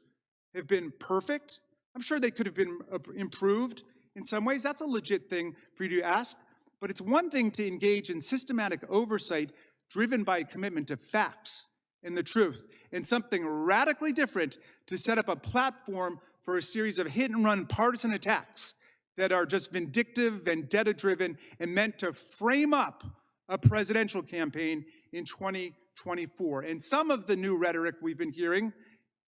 have been perfect. I'm sure they could have been improved in some ways. That's a legit thing for you to ask. But it's one thing to engage in systematic oversight driven by a commitment to facts and the truth, and something radically different to set up a platform for a series of hit-and-run partisan attacks that are just vindictive, vendetta-driven, and meant to frame up a presidential campaign in 2024. And some of the new rhetoric we've been hearing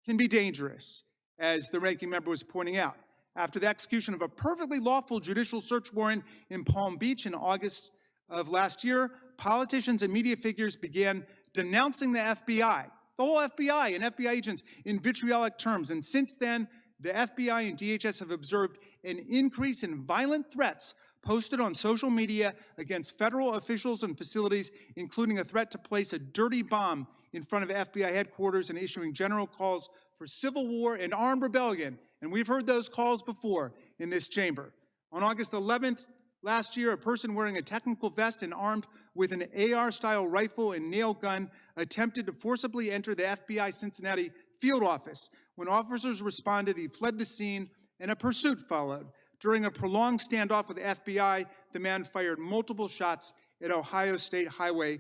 can be dangerous, as the ranking member was pointing out. After the execution of a perfectly lawful judicial search warrant in Palm Beach in August of last year, politicians and media figures began denouncing the FBI, the whole FBI and FBI agents in vitriolic terms. And since then, the FBI and DHS have observed an increase in violent threats posted on social media against federal officials and facilities, including a threat to place a dirty bomb in front of FBI headquarters and issuing general calls for civil war and armed rebellion. And we've heard those calls before in this chamber. On August 11th, last year, a person wearing a technical vest and armed with an AR-style rifle and nail gun attempted to forcibly enter the FBI Cincinnati field office. When officers responded, he fled the scene and a pursuit followed. During a prolonged standoff with the FBI, the man fired multiple shots at Ohio State Highway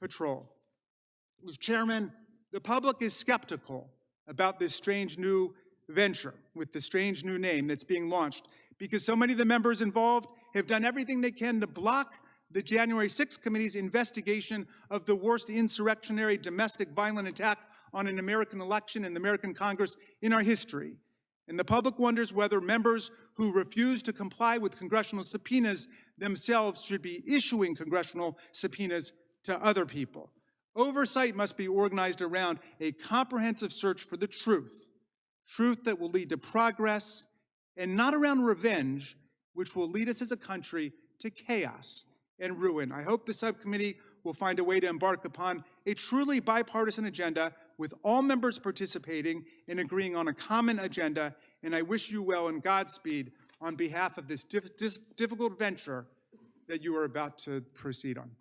Patrol. Mr. Chairman, the public is skeptical about this strange new venture with the strange new name that's being launched because so many of the members involved have done everything they can to block the January 6th committee's investigation of the worst insurrectionary domestic violent attack on an American election in the American Congress in our history. And the public wonders whether members who refuse to comply with congressional subpoenas themselves should be issuing congressional subpoenas to other people. Oversight must be organized around a comprehensive search for the truth that will lead to progress, and not around revenge, which will lead us as a country to chaos and ruin. I hope the subcommittee will find a way to embark upon a truly bipartisan agenda with all members participating and agreeing on a common agenda, and I wish you well and Godspeed on behalf of this difficult venture that you are about to proceed on.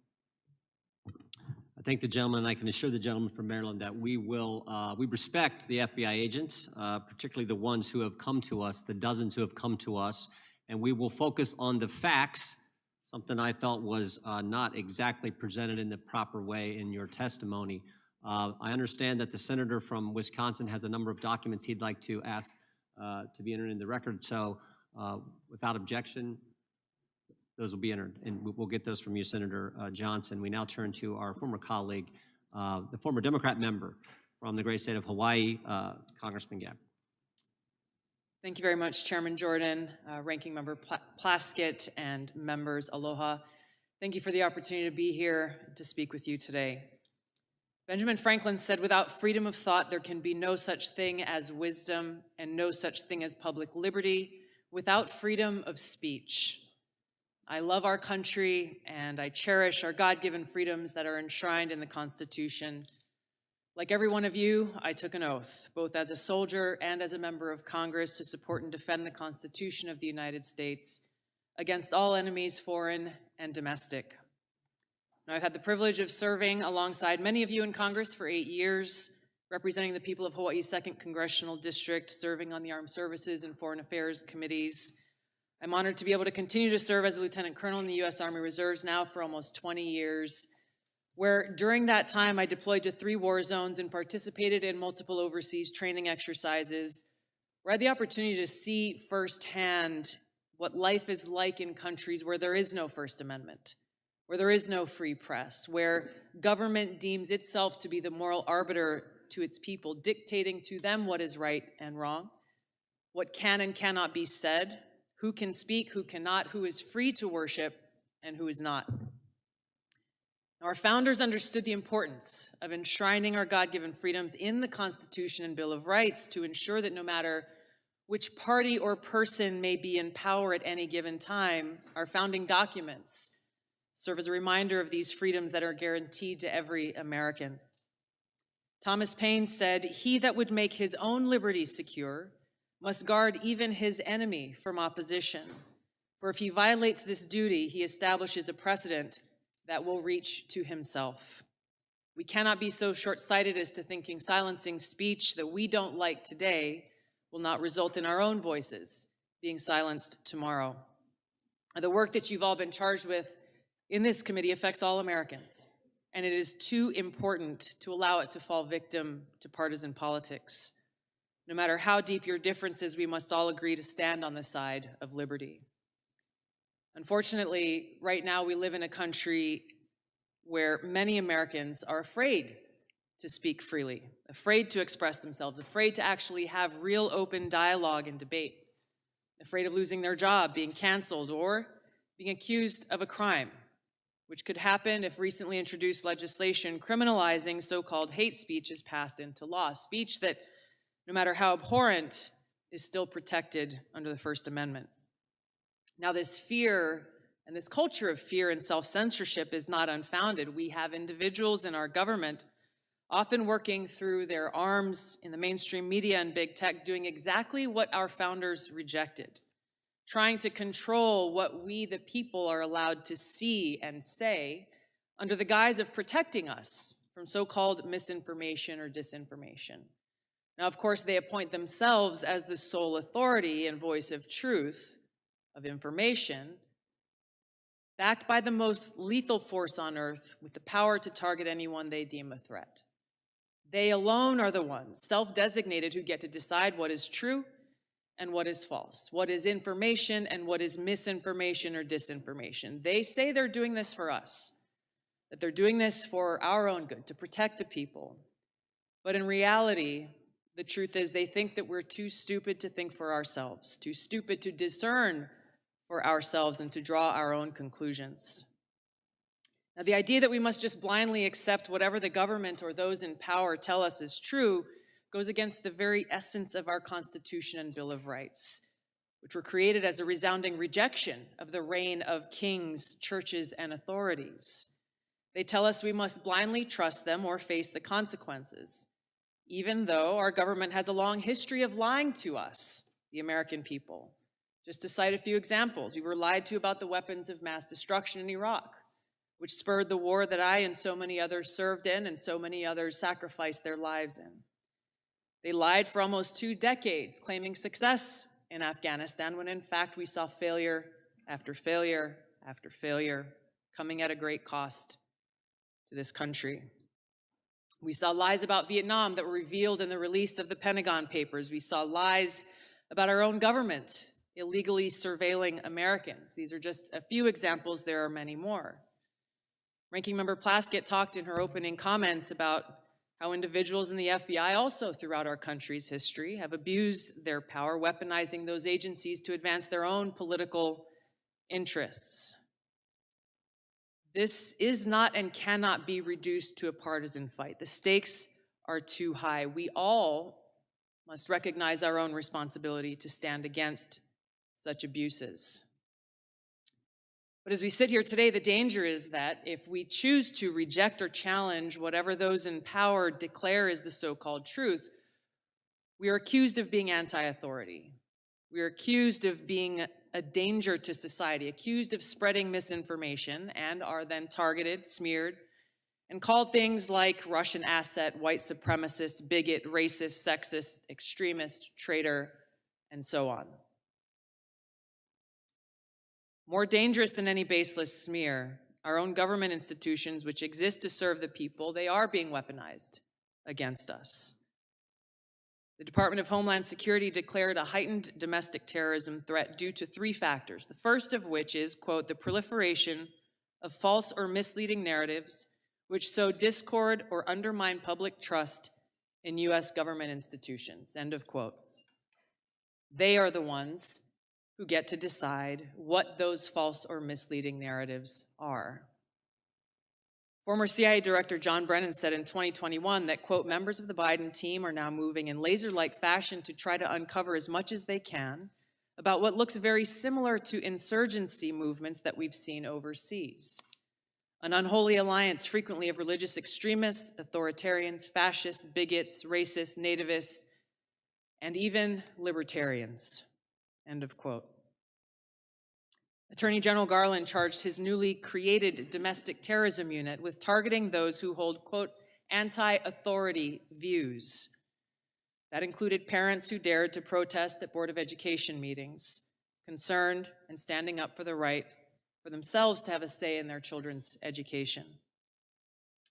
I thank the gentleman, and I can assure the gentleman from Maryland that we respect the FBI agents, particularly the ones who have come to us, the dozens who have come to us, and we will focus on the facts, something I felt was not exactly presented in the proper way in your testimony. I understand that the senator from Wisconsin has a number of documents he'd like to ask to be entered in the record, so without objection, those will be entered, and we'll get those from you, Senator Johnson. We now turn to our former colleague, the former Democrat member from the great state of Hawaii, Congressman Gabbard. Thank you very much, Chairman Jordan, Ranking Member Plaskett, and members, aloha. Thank you for the opportunity to be here to speak with you today. Benjamin Franklin said, "Without freedom of thought, there can be no such thing as wisdom and no such thing as public liberty without freedom of speech." I love our country and I cherish our God-given freedoms that are enshrined in the Constitution. Like every one of you, I took an oath, both as a soldier and as a member of Congress, to support and defend the Constitution of the United States against all enemies, foreign and domestic. Now, I've had the privilege of serving alongside many of you in Congress for 8 years, representing the people of Hawaii's 2nd Congressional District, serving on the Armed Services and Foreign Affairs Committees. I'm honored to be able to continue to serve as a Lieutenant Colonel in the U.S. Army Reserves now for almost 20 years, where during that time I deployed to 3 war zones and participated in multiple overseas training exercises, where I had the opportunity to see firsthand what life is like in countries where there is no First Amendment, where there is no free press, where government deems itself to be the moral arbiter to its people, dictating to them what is right and wrong, what can and cannot be said, who can speak, who cannot, who is free to worship, and who is not. Now, our founders understood the importance of enshrining our God-given freedoms in the Constitution and Bill of Rights to ensure that no matter which party or person may be in power at any given time, our founding documents serve as a reminder of these freedoms that are guaranteed to every American. Thomas Paine said, "He that would make his own liberty secure must guard even his enemy from opposition. For if he violates this duty, he establishes a precedent that will reach to himself." We cannot be so short-sighted as to thinking silencing speech that we don't like today will not result in our own voices being silenced tomorrow. The work that you've all been charged with in this committee affects all Americans, and it is too important to allow it to fall victim to partisan politics. No matter how deep your differences, we must all agree to stand on the side of liberty. Unfortunately, right now we live in a country where many Americans are afraid to speak freely, afraid to express themselves, afraid to actually have real open dialogue and debate, afraid of losing their job, being canceled, or being accused of a crime, which could happen if recently introduced legislation criminalizing so-called hate speech is passed into law, speech that, no matter how abhorrent, is still protected under the First Amendment. Now, this fear and this culture of fear and self-censorship is not unfounded. We have individuals in our government often working through their arms in the mainstream media and big tech, doing exactly what our founders rejected, trying to control what we, the people, are allowed to see and say under the guise of protecting us from so-called misinformation or disinformation. Now, of course, they appoint themselves as the sole authority and voice of truth, of information, backed by the most lethal force on earth with the power to target anyone they deem a threat. They alone are the ones, self-designated, who get to decide what is true and what is false, what is information and what is misinformation or disinformation. They say they're doing this for us, that they're doing this for our own good, to protect the people. But in reality, the truth is they think that we're too stupid to think for ourselves, too stupid to discern for ourselves and to draw our own conclusions. Now, the idea that we must just blindly accept whatever the government or those in power tell us is true goes against the very essence of our Constitution and Bill of Rights, which were created as a resounding rejection of the reign of kings, churches, and authorities. They tell us we must blindly trust them or face the consequences, even though our government has a long history of lying to us, the American people. Just to cite a few examples, we were lied to about the weapons of mass destruction in Iraq, which spurred the war that I and so many others served in and so many others sacrificed their lives in. They lied for almost 2 decades, claiming success in Afghanistan, when in fact we saw failure after failure after failure, coming at a great cost to this country. We saw lies about Vietnam that were revealed in the release of the Pentagon Papers. We saw lies about our own government illegally surveilling Americans. These are just a few examples. There are many more. Ranking Member Plaskett talked in her opening comments about how individuals in the FBI also throughout our country's history have abused their power, weaponizing those agencies to advance their own political interests. This is not and cannot be reduced to a partisan fight. The stakes are too high. We all must recognize our own responsibility to stand against such abuses. But as we sit here today, the danger is that if we choose to reject or challenge whatever those in power declare is the so-called truth, we are accused of being anti-authority. We are accused of being a danger to society, accused of spreading misinformation, and are then targeted, smeared, and called things like Russian asset, white supremacist, bigot, racist, sexist, extremist, traitor, and so on. More dangerous than any baseless smear, our own government institutions, which exist to serve the people, they are being weaponized against us. The Department of Homeland Security declared a heightened domestic terrorism threat due to 3 factors, the first of which is, quote, the proliferation of false or misleading narratives which sow discord or undermine public trust in U.S. government institutions, end of quote. They are the ones who get to decide what those false or misleading narratives are. Former CIA Director John Brennan said in 2021 that, quote, members of the Biden team are now moving in laser-like fashion to try to uncover as much as they can about what looks very similar to insurgency movements that we've seen overseas. An unholy alliance frequently of religious extremists, authoritarians, fascists, bigots, racists, nativists, and even libertarians. End of quote. Attorney General Garland charged his newly created domestic terrorism unit with targeting those who hold, quote, anti-authority views. That included parents who dared to protest at Board of Education meetings, concerned and standing up for the right for themselves to have a say in their children's education.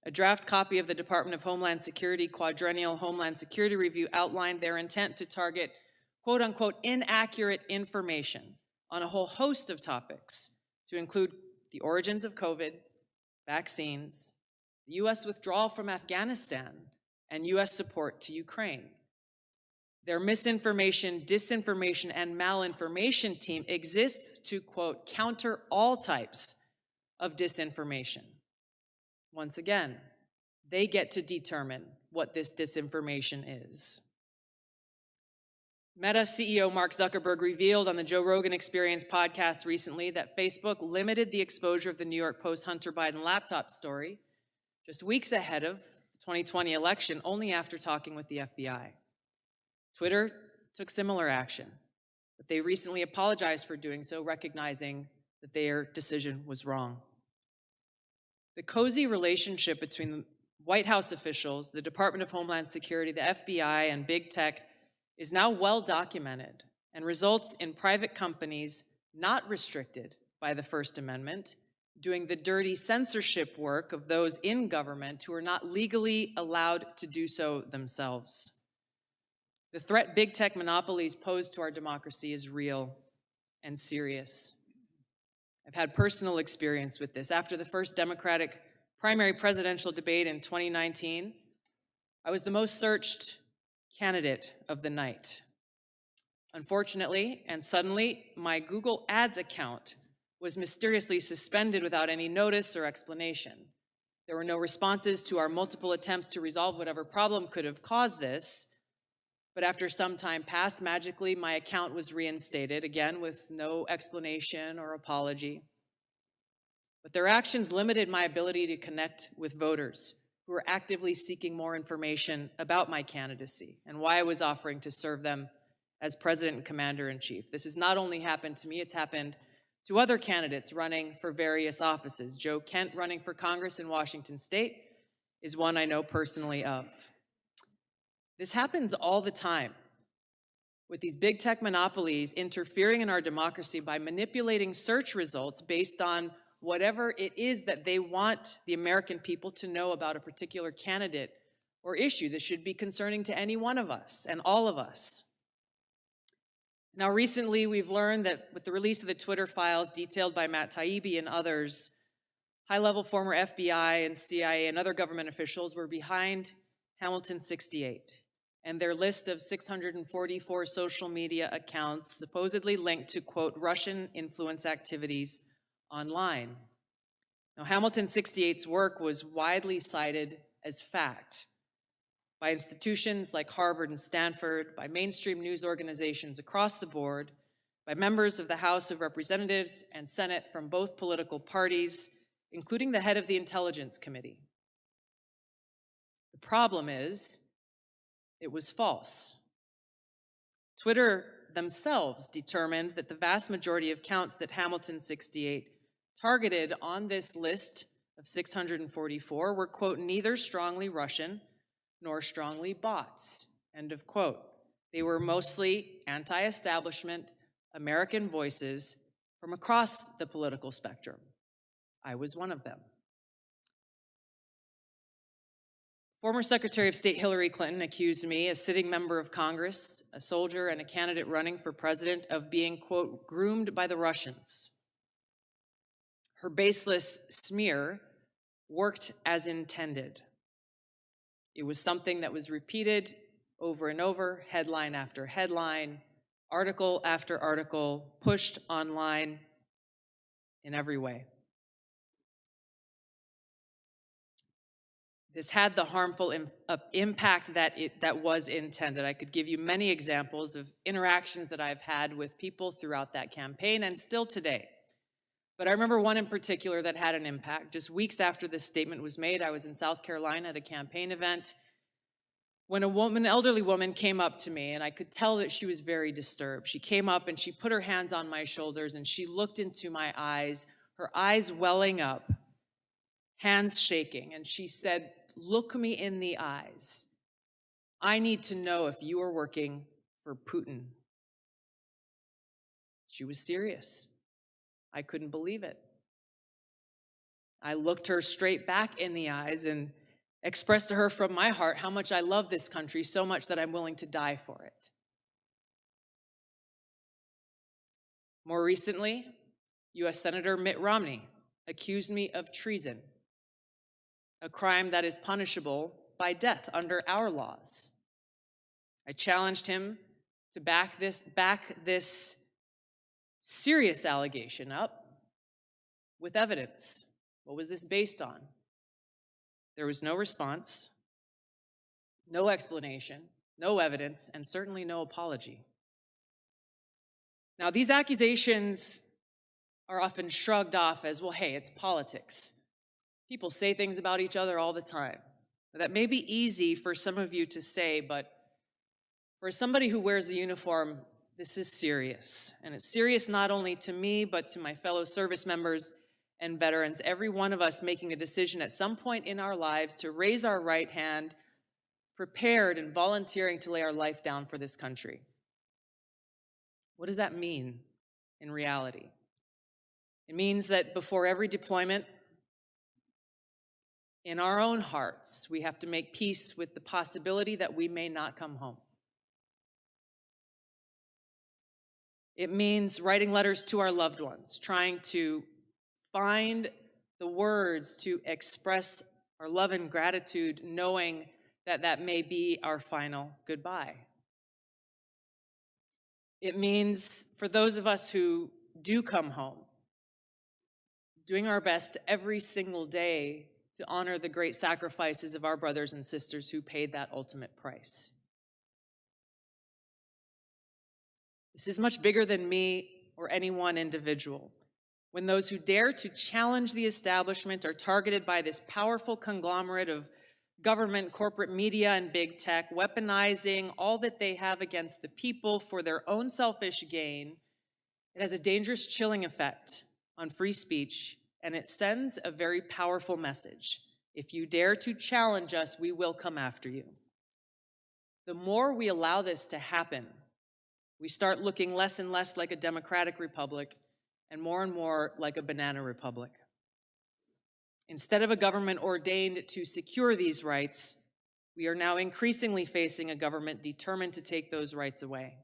A draft copy of the Department of Homeland Security Quadrennial Homeland Security Review outlined their intent to target quote unquote inaccurate information on a whole host of topics, to include the origins of COVID, vaccines, the U.S. withdrawal from Afghanistan, and U.S. support to Ukraine. Their misinformation, disinformation, and malinformation team exists to, quote, counter all types of disinformation. Once again, they get to determine what this disinformation is. Meta CEO Mark Zuckerberg revealed on the Joe Rogan Experience podcast recently that Facebook limited the exposure of the New York Post Hunter Biden laptop story just weeks ahead of the 2020 election, only after talking with the FBI. Twitter took similar action, but they recently apologized for doing so, recognizing that their decision was wrong. The cozy relationship between White House officials, the Department of Homeland Security, the FBI, and big tech is now well documented and results in private companies not restricted by the First Amendment doing the dirty censorship work of those in government who are not legally allowed to do so themselves. The threat big tech monopolies pose to our democracy is real and serious. I've had personal experience with this. After the first Democratic primary presidential debate in 2019, I was the most searched candidate of the night. Unfortunately, and suddenly, my Google Ads account was mysteriously suspended without any notice or explanation. There were no responses to our multiple attempts to resolve whatever problem could have caused this, but after some time passed, magically my account was reinstated, again with no explanation or apology. But their actions limited my ability to connect with voters who were actively seeking more information about my candidacy and why I was offering to serve them as President and Commander-in-Chief. This has not only happened to me, it's happened to other candidates running for various offices. Joe Kent, running for Congress in Washington State, is one I know personally of. This happens all the time with these big tech monopolies interfering in our democracy by manipulating search results based on whatever it is that they want the American people to know about a particular candidate or issue that should be concerning to any one of us and all of us. Now, recently, we've learned that with the release of the Twitter files detailed by Matt Taibbi and others, high-level former FBI and CIA and other government officials were behind Hamilton 68 and their list of 644 social media accounts supposedly linked to, quote, Russian influence activities online. Now, Hamilton 68's work was widely cited as fact by institutions like Harvard and Stanford, by mainstream news organizations across the board, by members of the House of Representatives and Senate from both political parties, including the head of the Intelligence Committee. The problem is, it was false. Twitter themselves determined that the vast majority of counts that Hamilton 68 targeted on this list of 644 were, quote, neither strongly Russian nor strongly bots, end of quote. They were mostly anti-establishment American voices from across the political spectrum. I was one of them. Former Secretary of State Hillary Clinton accused me, a sitting member of Congress, a soldier, and a candidate running for president, of being, quote, groomed by the Russians. Her baseless smear worked as intended. It was something that was repeated over and over, headline after headline, article after article, pushed online in every way. This had the harmful impact that was intended. I could give you many examples of interactions that I've had with people throughout that campaign and still today. But I remember one in particular that had an impact. Just weeks after this statement was made, I was in South Carolina at a campaign event when an elderly woman came up to me, and I could tell that she was very disturbed. She came up and she put her hands on my shoulders and she looked into my eyes, her eyes welling up, hands shaking, and she said, "Look me in the eyes. I need to know if you are working for Putin." She was serious. I couldn't believe it. I looked her straight back in the eyes and expressed to her from my heart how much I love this country, so much that I'm willing to die for it. More recently, U.S. Senator Mitt Romney accused me of treason, a crime that is punishable by death under our laws. I challenged him to back this serious allegation up with evidence. What was this based on? There was no response, no explanation, no evidence, and certainly no apology. Now, these accusations are often shrugged off as, well, hey, it's politics. People say things about each other all the time. That may be easy for some of you to say, but for somebody who wears the uniform, this is serious. And it's serious not only to me, but to my fellow service members and veterans, every one of us making a decision at some point in our lives to raise our right hand, prepared and volunteering to lay our life down for this country. What does that mean in reality? It means that before every deployment, in our own hearts, we have to make peace with the possibility that we may not come home. It means writing letters to our loved ones, trying to find the words to express our love and gratitude, knowing that that may be our final goodbye. It means for those of us who do come home, doing our best every single day to honor the great sacrifices of our brothers and sisters who paid that ultimate price. This is much bigger than me or any one individual. When those who dare to challenge the establishment are targeted by this powerful conglomerate of government, corporate media, and big tech, weaponizing all that they have against the people for their own selfish gain, it has a dangerous chilling effect on free speech, and it sends a very powerful message. If you dare to challenge us, we will come after you. The more we allow this to happen, we start looking less and less like a democratic republic and more like a banana republic. Instead of a government ordained to secure these rights, we are now increasingly facing a government determined to take those rights away.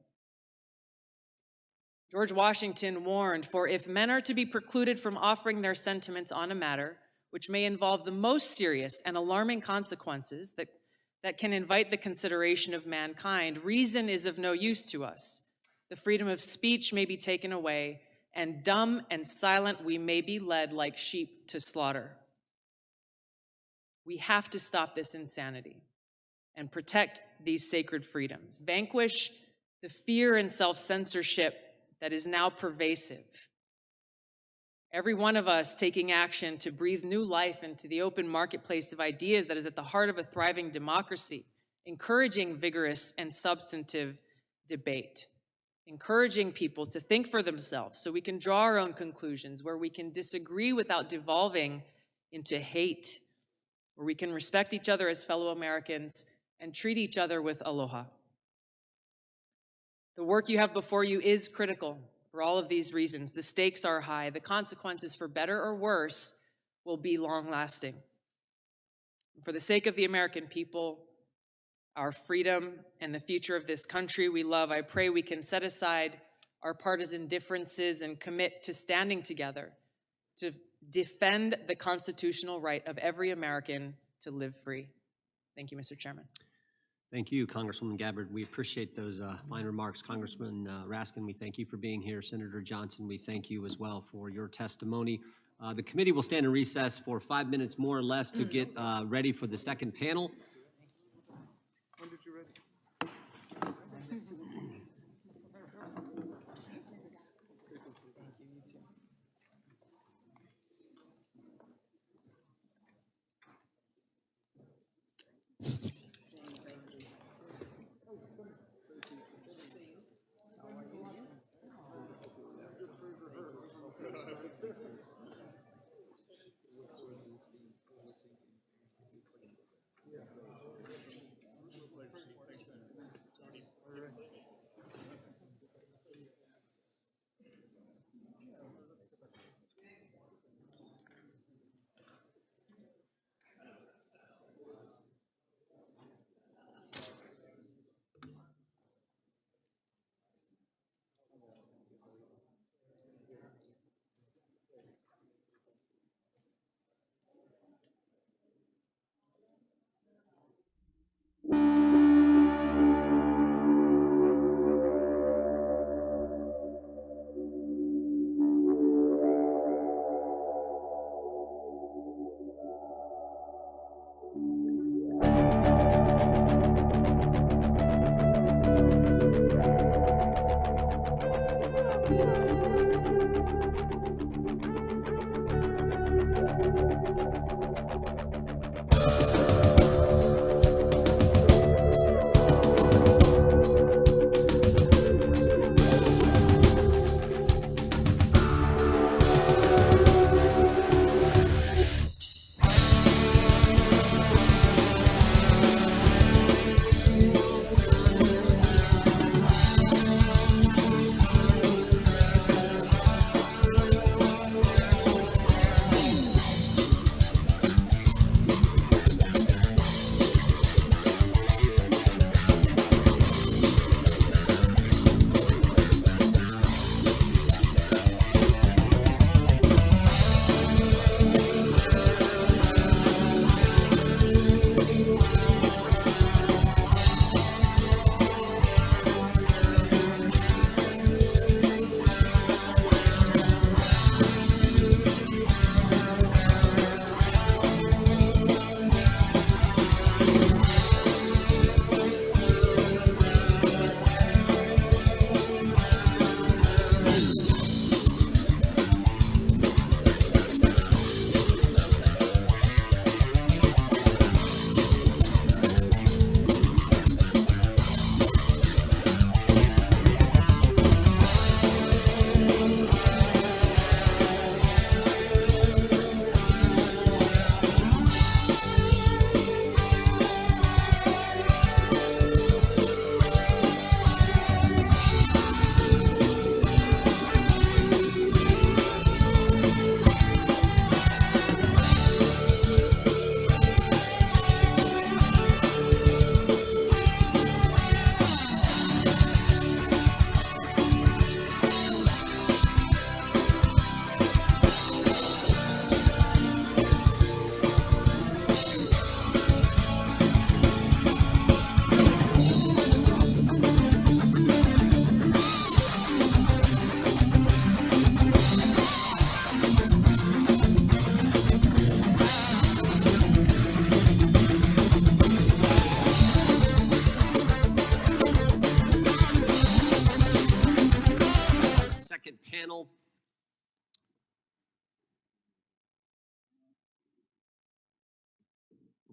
George Washington warned, "For if men are to be precluded from offering their sentiments on a matter which may involve the most serious and alarming consequences that can invite the consideration of mankind, reason is of no use to us. The freedom of speech may be taken away, and dumb and silent we may be led like sheep to slaughter." We have to stop this insanity and protect these sacred freedoms. Vanquish the fear and self-censorship that is now pervasive. Every one of us taking action to breathe new life into the open marketplace of ideas that is at the heart of a thriving democracy, encouraging vigorous and substantive debate, encouraging people to think for themselves so we can draw our own conclusions, where we can disagree without devolving into hate, where we can respect each other as fellow Americans and treat each other with aloha. The work you have before you is critical for all of these reasons. The stakes are high. The consequences, for better or worse, will be long-lasting. For the sake of the American people, our freedom, and the future of this country we love, I pray we can set aside our partisan differences and commit to standing together to defend the constitutional right of every American to live free. Thank you, Mr. Chairman. Thank you, Congresswoman Gabbard. We appreciate those fine remarks. Congressman Raskin, we thank you for being here. Senator Johnson, we thank you as well for your testimony. The committee will stand in recess for 5 minutes more or less to get ready for the second panel. When did you ready?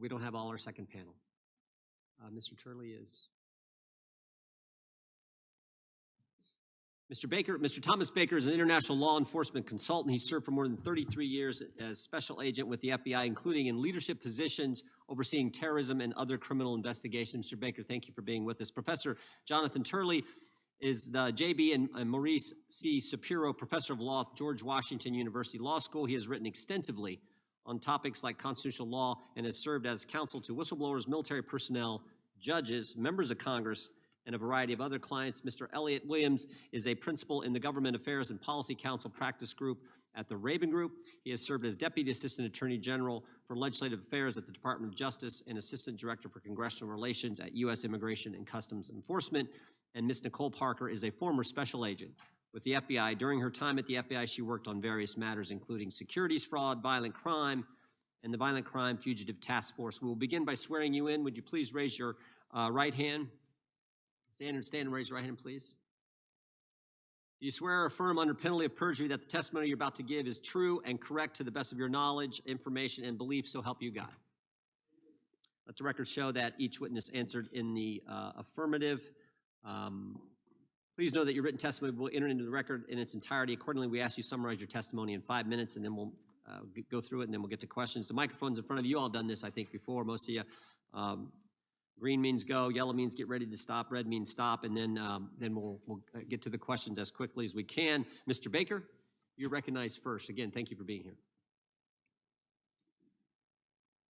We don't have all our second panel. Mr. Turley is. Mr. Baker, Mr. Thomas Baker is an international law enforcement consultant. He served for more than 33 years as special agent with the FBI, including in leadership positions overseeing terrorism and other criminal investigations. Mr. Baker, thank you for being with us. Professor Jonathan Turley is the J.B. and Maurice C. Shapiro Professor of Law at George Washington University Law School. He has written extensively on topics like constitutional law and has served as counsel to whistleblowers, military personnel, judges, members of Congress, and a variety of other clients. Mr. Elliott Williams is a principal in the Government Affairs and Policy Council Practice Group at the Raven Group. He has served as Deputy Assistant Attorney General for Legislative Affairs at the Department of Justice and Assistant Director for Congressional Relations at U.S. Immigration and Customs Enforcement. And Ms. Nicole Parker is a former special agent with the FBI. During her time at the FBI, she worked on various matters, including securities fraud, violent crime, and the Violent Crime Fugitive Task Force. We will begin by swearing you in. Would you please raise your right hand? Stand and raise your right hand, please. Do you swear or affirm under penalty of perjury that the testimony you're about to give is true and correct to the best of your knowledge, information, and belief, so help you God? Let the record show that each witness answered in the affirmative. Please know that your written testimony will enter into the record in its entirety. Accordingly, we ask you to summarize your testimony in 5 minutes, and then we'll go through it, and then we'll get to questions. The microphone's in front of you. All done this, I think, before, most of you. Green means go, yellow means get ready to stop, red means stop, and then we'll get to the questions as quickly as we can. Mr. Baker, you're recognized first. Again, thank you for being here.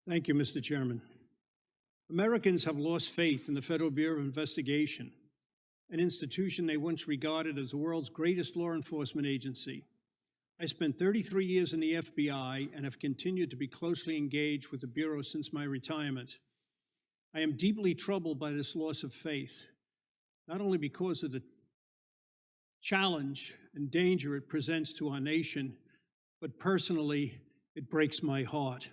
Thank you, Mr. Chairman. Americans have lost faith in the Federal Bureau of Investigation, an institution they once regarded as the world's greatest law enforcement agency. I spent 33 years in the FBI and have continued to be closely engaged with the Bureau since my retirement. I am deeply troubled by this loss of faith, not only because of the challenge and danger it presents to our nation, but personally, it breaks my heart.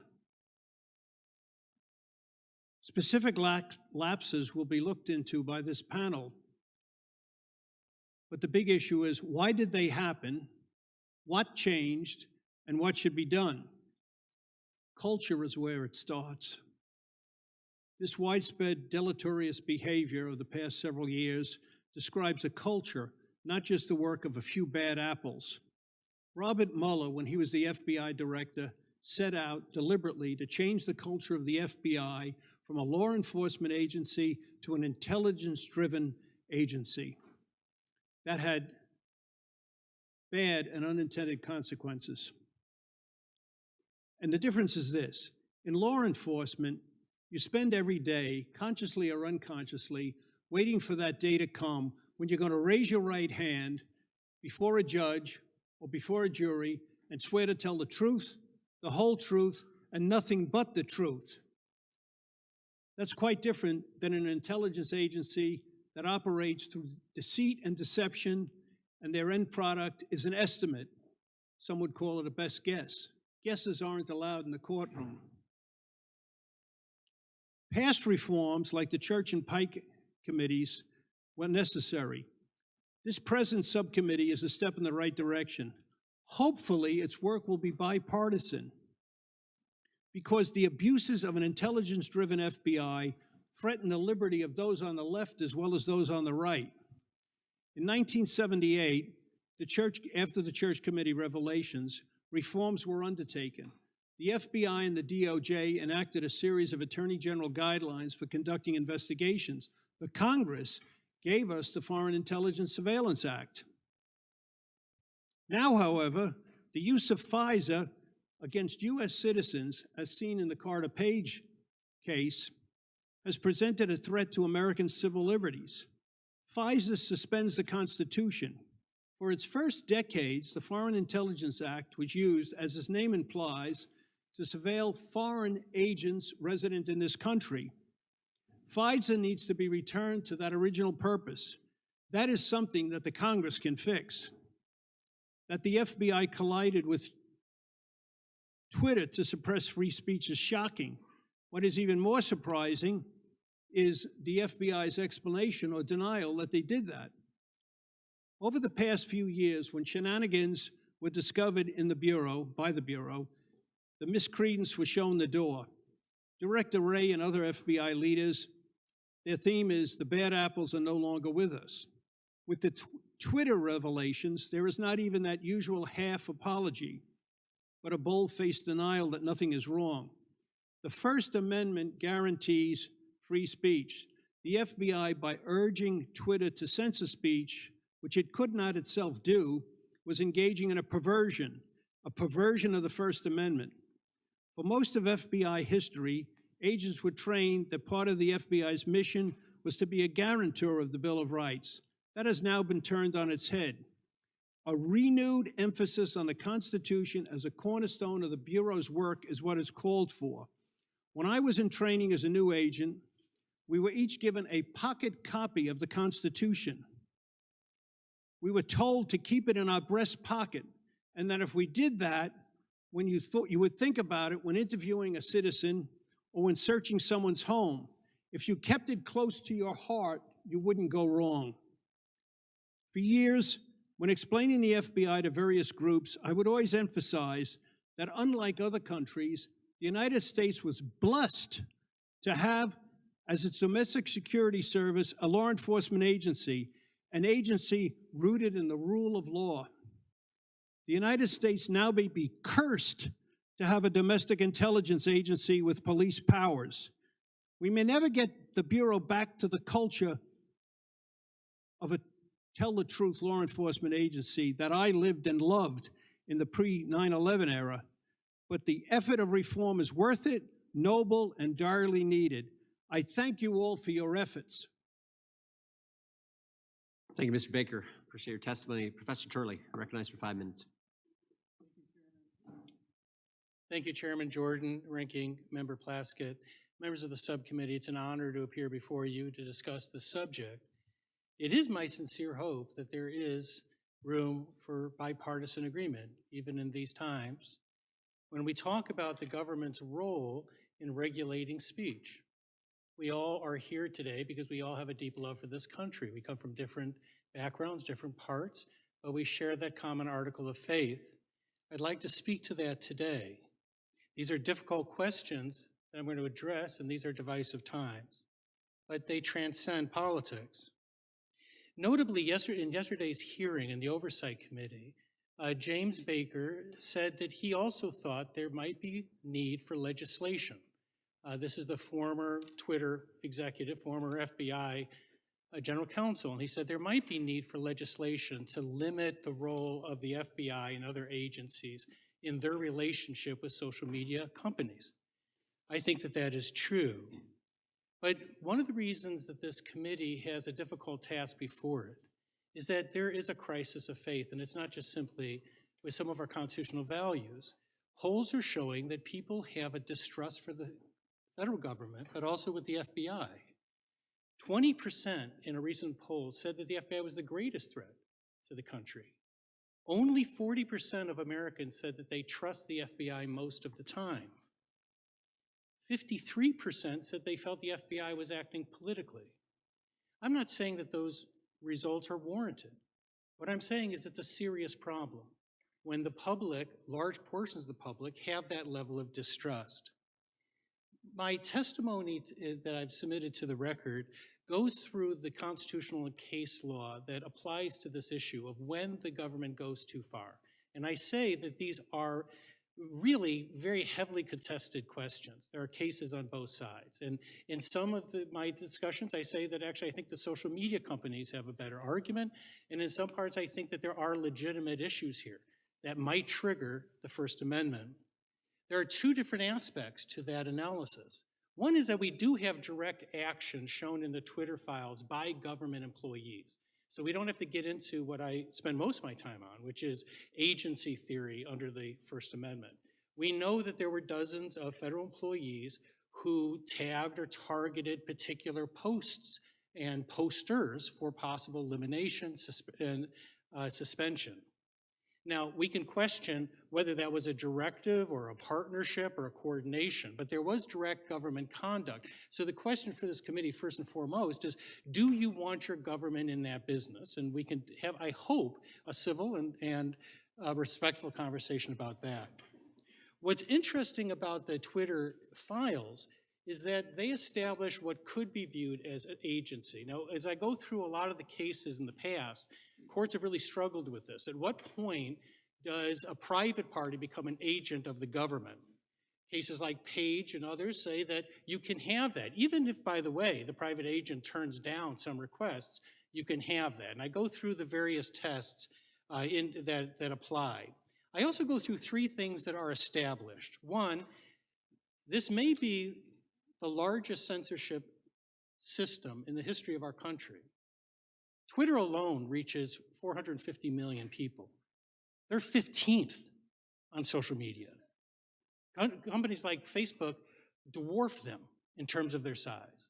Specific lapses will be looked into by this panel, but the big issue is, why did they happen, what changed, and what should be done? Culture is where it starts. This widespread deleterious behavior of the past several years describes a culture, not just the work of a few bad apples. Robert Mueller, when he was the FBI director, set out deliberately to change the culture of the FBI from a law enforcement agency to an intelligence-driven agency. That had bad and unintended consequences. And the difference is this: in law enforcement, you spend every day, consciously or unconsciously, waiting for that day to come when you're going to raise your right hand before a judge or before a jury and swear to tell the truth, the whole truth, and nothing but the truth. That's quite different than an intelligence agency that operates through deceit and deception, and their end product is an estimate. Some would call it a best guess. Guesses aren't allowed in the courtroom. Past reforms, like the Church and Pike committees, were necessary. This present subcommittee is a step in the right direction. Hopefully, its work will be bipartisan, because the abuses of an intelligence-driven FBI threaten the liberty of those on the left as well as those on the right. In 1978, after the Church Committee revelations, reforms were undertaken. The FBI and the DOJ enacted a series of Attorney General guidelines for conducting investigations. The Congress gave us the Foreign Intelligence Surveillance Act. Now, however, the use of Fisa against U.S. citizens, as seen in the Carter Page case, has presented a threat to American civil liberties. Fisa suspends the Constitution. For its first decades, the Foreign Intelligence Act was used, as its name implies, to surveil foreign agents resident in this country. FISA needs to be returned to that original purpose. That is something that the Congress can fix. That the FBI collided with Twitter to suppress free speech is shocking. What is even more surprising is the FBI's explanation or denial that they did that. Over the past few years, when shenanigans were discovered in the Bureau, by the Bureau, the miscreants were shown the door. Director Wray and other FBI leaders, their theme is the bad apples are no longer with us. With the Twitter revelations, there is not even that usual half apology, but a bold-faced denial that nothing is wrong. The First Amendment guarantees free speech. The FBI, by urging Twitter to censor speech, which it could not itself do, was engaging in a perversion of the First Amendment. For most of FBI history, agents were trained that part of the FBI's mission was to be a guarantor of the Bill of Rights. That has now been turned on its head. A renewed emphasis on the Constitution as a cornerstone of the Bureau's work is what is called for. When I was in training as a new agent, we were each given a pocket copy of the Constitution. We were told to keep it in our breast pocket, and that if we did that, when you would think about it when interviewing a citizen or when searching someone's home, if you kept it close to your heart, you wouldn't go wrong. For years, when explaining the FBI to various groups, I would always emphasize that unlike other countries, the United States was blessed to have as its domestic security service a law enforcement agency, an agency rooted in the rule of law. The United States now may be cursed to have a domestic intelligence agency with police powers. We may never get the Bureau back to the culture of a tell-the-truth law enforcement agency that I lived and loved in the pre-9/11 era, but the effort of reform is worth it, noble, and direly needed. I thank you all for your efforts. Thank you, Mr. Baker. Appreciate your testimony. Professor Turley, recognized for 5 minutes. Thank you, Chairman Jordan, Ranking Member Plaskett, members of the subcommittee. It's an honor to appear before you to discuss this subject. It is my sincere hope that there is room for bipartisan agreement, even in these times, when we talk about the government's role in regulating speech. We all are here today because we all have a deep love for this country. We come from different backgrounds, different parts, but we share that common article of faith. I'd like to speak to that today. These are difficult questions that I'm going to address, and these are divisive times, but they transcend politics. Notably, in yesterday's hearing in the Oversight Committee, James Baker said that he also thought there might be need for legislation. This is the former Twitter executive, former FBI general counsel, and he said there might be need for legislation to limit the role of the FBI and other agencies in their relationship with social media companies. I think that that is true. But one of the reasons that this committee has a difficult task before it is that there is a crisis of faith, and it's not just simply with some of our constitutional values. Polls are showing that people have a distrust for the federal government, but also with the FBI. 20% in a recent poll said that the FBI was the greatest threat to the country. Only 40% of Americans said that they trust the FBI most of the time. 53% said they felt the FBI was acting politically. I'm not saying that those results are warranted. What I'm saying is it's a serious problem when the public, large portions of the public, have that level of distrust. My testimony that I've submitted to the record goes through the constitutional and case law that applies to this issue of when the government goes too far. And I say that these are really very heavily contested questions. There are cases on both sides. And in some of my discussions, I say that actually I think the social media companies have a better argument. And in some parts, I think that there are legitimate issues here that might trigger the First Amendment. There are two different aspects to that analysis. One is that we do have direct action shown in the Twitter files by government employees. So we don't have to get into what I spend most of my time on, which is agency theory under the First Amendment. We know that there were dozens of federal employees who tagged or targeted particular posts and posters for possible elimination and suspension. Now, we can question whether that was a directive or a partnership or a coordination, but there was direct government conduct. So the question for this committee, first and foremost, is do you want your government in that business? And we can have, I hope, a civil and respectful conversation about that. What's interesting about the Twitter files is that they establish what could be viewed as an agency. Now, as I go through a lot of the cases in the past, courts have really struggled with this. At what point does a private party become an agent of the government? Cases like Page and others say that you can have that. Even if, by the way, the private agent turns down some requests, you can have that. And I go through the various tests that apply. I also go through three things that are established. One, this may be the largest censorship system in the history of our country. Twitter alone reaches 450 million people. They're 15th on social media. Companies like Facebook dwarf them in terms of their size.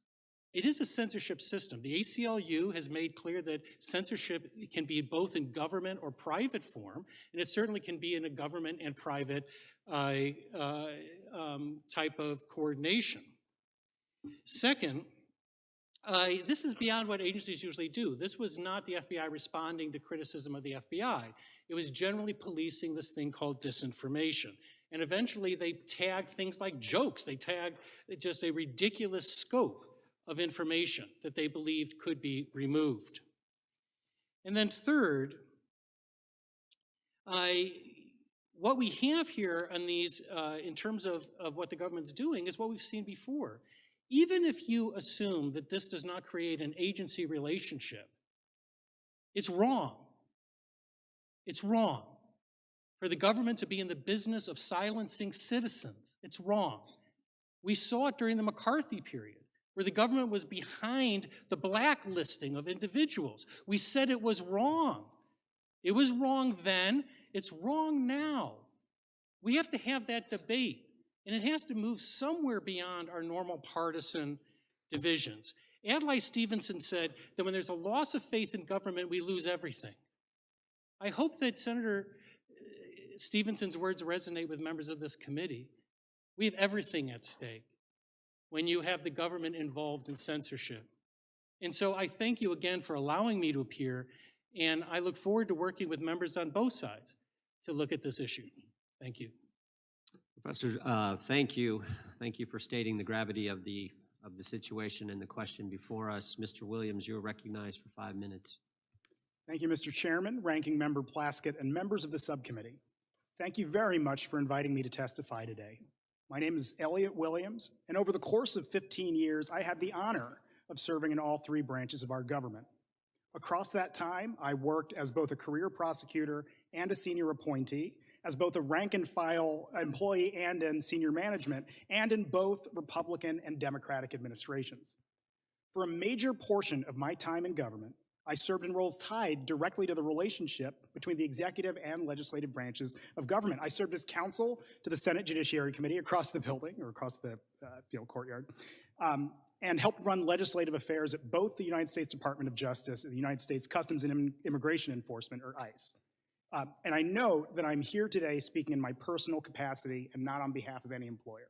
It is a censorship system. The ACLU has made clear that censorship can be both in government or private form, and it certainly can be in a government and private type of coordination. Second, this is beyond what agencies usually do. This was not the FBI responding to criticism of the FBI. It was generally policing this thing called disinformation. And eventually they tagged things like jokes. They tagged just a ridiculous scope of information that they believed could be removed. And then third, what we have here on these, in terms of what the government's doing, is what we've seen before. Even if you assume that this does not create an agency relationship, it's wrong. It's wrong for the government to be in the business of silencing citizens. It's wrong. We saw it during the McCarthy period, where the government was behind the blacklisting of individuals. We said it was wrong. It was wrong then. It's wrong now. We have to have that debate. And it has to move somewhere beyond our normal partisan divisions. Adlai Stevenson said that when there's a loss of faith in government, we lose everything. I hope that Senator Stevenson's words resonate with members of this committee. We have everything at stake when you have the government involved in censorship. And so I thank you again for allowing me to appear, and I look forward to working with members on both sides to look at this issue. Thank you. Professor, thank you. Thank you for stating the gravity of the situation and the question before us. Mr. Williams, you're recognized for 5 minutes. Thank you, Mr. Chairman, Ranking Member Plaskett, and members of the subcommittee. Thank you very much for inviting me to testify today. My name is Elliot Williams, and over the course of 15 years, I had the honor of serving in all three branches of our government. Across that time, I worked as both a career prosecutor and a senior appointee, as both a rank-and-file employee and in senior management, and in both Republican and Democratic administrations. For a major portion of my time in government, I served in roles tied directly to the relationship between the executive and legislative branches of government. I served as counsel to the Senate Judiciary Committee across the building, or across the courtyard, and helped run legislative affairs at both the United States Department of Justice and the United States Customs and Immigration Enforcement, or ICE. And I know that I'm here today speaking in my personal capacity and not on behalf of any employer.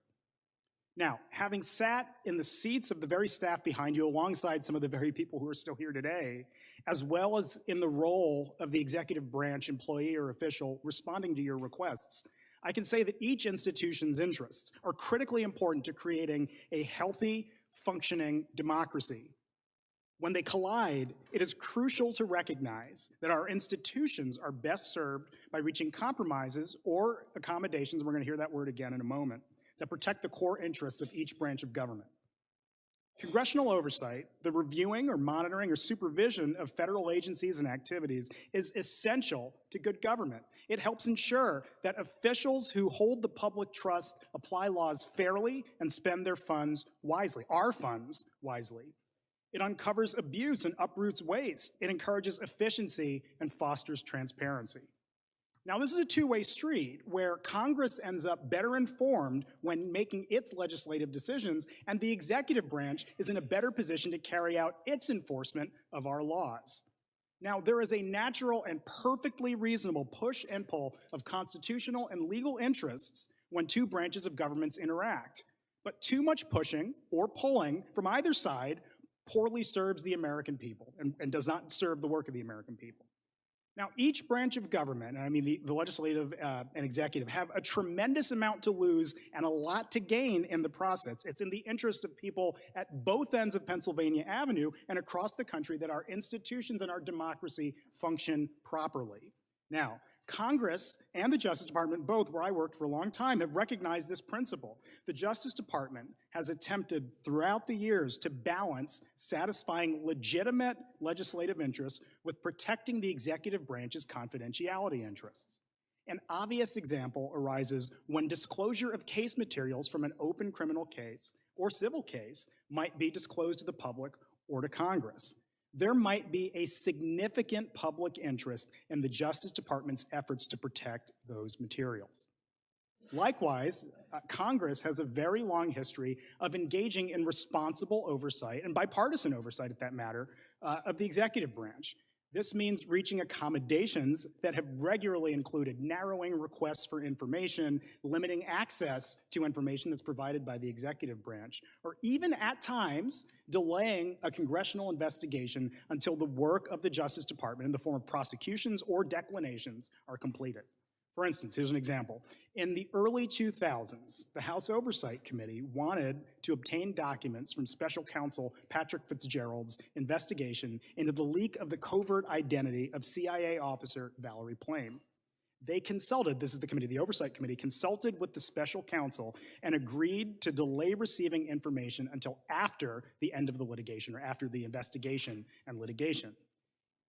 Now, having sat in the seats of the very staff behind you alongside some of the very people who are still here today, as well as in the role of the executive branch employee or official responding to your requests, I can say that each institution's interests are critically important to creating a healthy, functioning democracy. When they collide, it is crucial to recognize that our institutions are best served by reaching compromises or accommodations, and we're going to hear that word again in a moment, that protect the core interests of each branch of government. Congressional oversight, the reviewing or monitoring or supervision of federal agencies and activities, is essential to good government. It helps ensure that officials who hold the public trust apply laws fairly and spend their funds wisely, our funds wisely. It uncovers abuse and uproots waste. It encourages efficiency and fosters transparency. Now, this is a two-way street where Congress ends up better informed when making its legislative decisions, and the executive branch is in a better position to carry out its enforcement of our laws. Now, there is a natural and perfectly reasonable push and pull of constitutional and legal interests when two branches of governments interact. But too much pushing or pulling from either side poorly serves the American people and does not serve the work of the American people. Now, each branch of government, and I mean the legislative and executive, have a tremendous amount to lose and a lot to gain in the process. It's in the interest of people at both ends of Pennsylvania Avenue and across the country that our institutions and our democracy function properly. Now, Congress and the Justice Department, both where I worked for a long time, have recognized this principle. The Justice Department has attempted throughout the years to balance satisfying legitimate legislative interests with protecting the executive branch's confidentiality interests. An obvious example arises when disclosure of case materials from an open criminal case or civil case might be disclosed to the public or to Congress. There might be a significant public interest in the Justice Department's efforts to protect those materials. Likewise, Congress has a very long history of engaging in responsible oversight, and bipartisan oversight at that matter, of the executive branch. This means reaching accommodations that have regularly included narrowing requests for information, limiting access to information that's provided by the executive branch, or even at times delaying a congressional investigation until the work of the Justice Department in the form of prosecutions or declinations are completed. For instance, here's an example. In the early 2000s, the House Oversight Committee wanted to obtain documents from Special Counsel Patrick Fitzgerald's investigation into the leak of the covert identity of CIA officer Valerie Plame. They consulted, this is the committee, the Oversight Committee, consulted with the Special Counsel and agreed to delay receiving information until after the end of the litigation or after the investigation and litigation.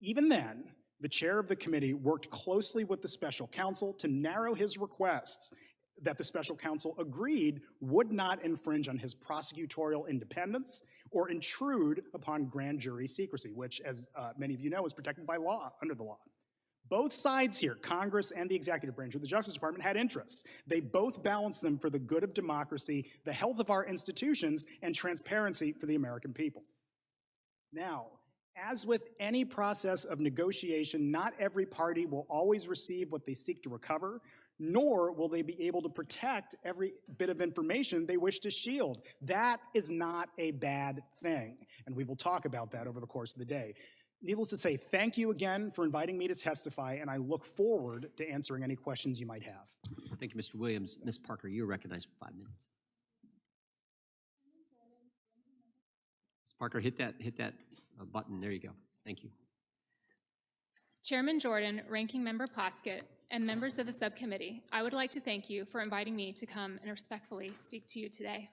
Even then, the chair of the committee worked closely with the special counsel to narrow his requests that the special counsel agreed would not infringe on his prosecutorial independence or intrude upon grand jury secrecy, which, as many of you know, is protected by law, under the law. Both sides here, Congress and the executive branch of the Justice Department, had interests. They both balanced them for the good of democracy, the health of our institutions, and transparency for the American people. Now, as with any process of negotiation, not every party will always receive what they seek to recover, nor will they be able to protect every bit of information they wish to shield. That is not a bad thing, and we will talk about that over the course of the day. Needless to say, thank you again for inviting me to testify, and I look forward to answering any questions you might have. Thank you, Mr. Williams. Ms. Parker, you are recognized for 5 minutes. Ms. Parker, hit that button. There you go. Thank you. Chairman Jordan, Ranking Member Plaskett, and members of the subcommittee, I would like to thank you for inviting me to come and respectfully speak to you today.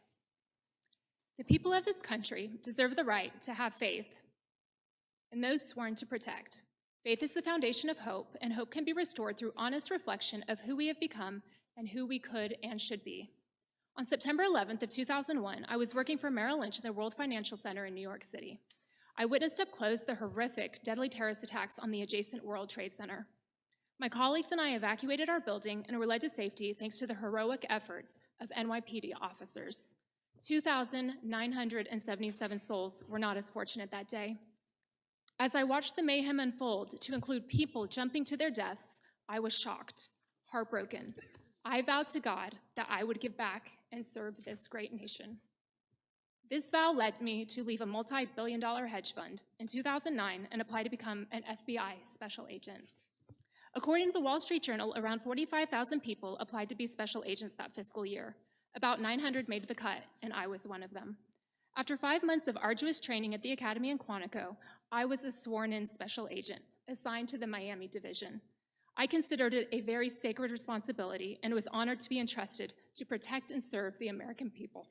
The people of this country deserve the right to have faith in those sworn to protect. Faith is the foundation of hope, and hope can be restored through honest reflection of who we have become and who we could and should be. On September 11th of 2001, I was working for Merrill Lynch in the World Financial Center in New York City. I witnessed up close the horrific, deadly terrorist attacks on the adjacent World Trade Center. My colleagues and I evacuated our building and were led to safety thanks to the heroic efforts of NYPD officers. 2,977 souls were not as fortunate that day. As I watched the mayhem unfold to include people jumping to their deaths, I was shocked, heartbroken. I vowed to God that I would give back and serve this great nation. This vow led me to leave a multi-billion-dollar hedge fund in 2009 and apply to become an FBI special agent. According to the Wall Street Journal, around 45,000 people applied to be special agents that fiscal year. About 900 made the cut, and I was one of them. After 5 months of arduous training at the Academy in Quantico, I was a sworn-in special agent assigned to the Miami division. I considered it a very sacred responsibility and was honored to be entrusted to protect and serve the American people.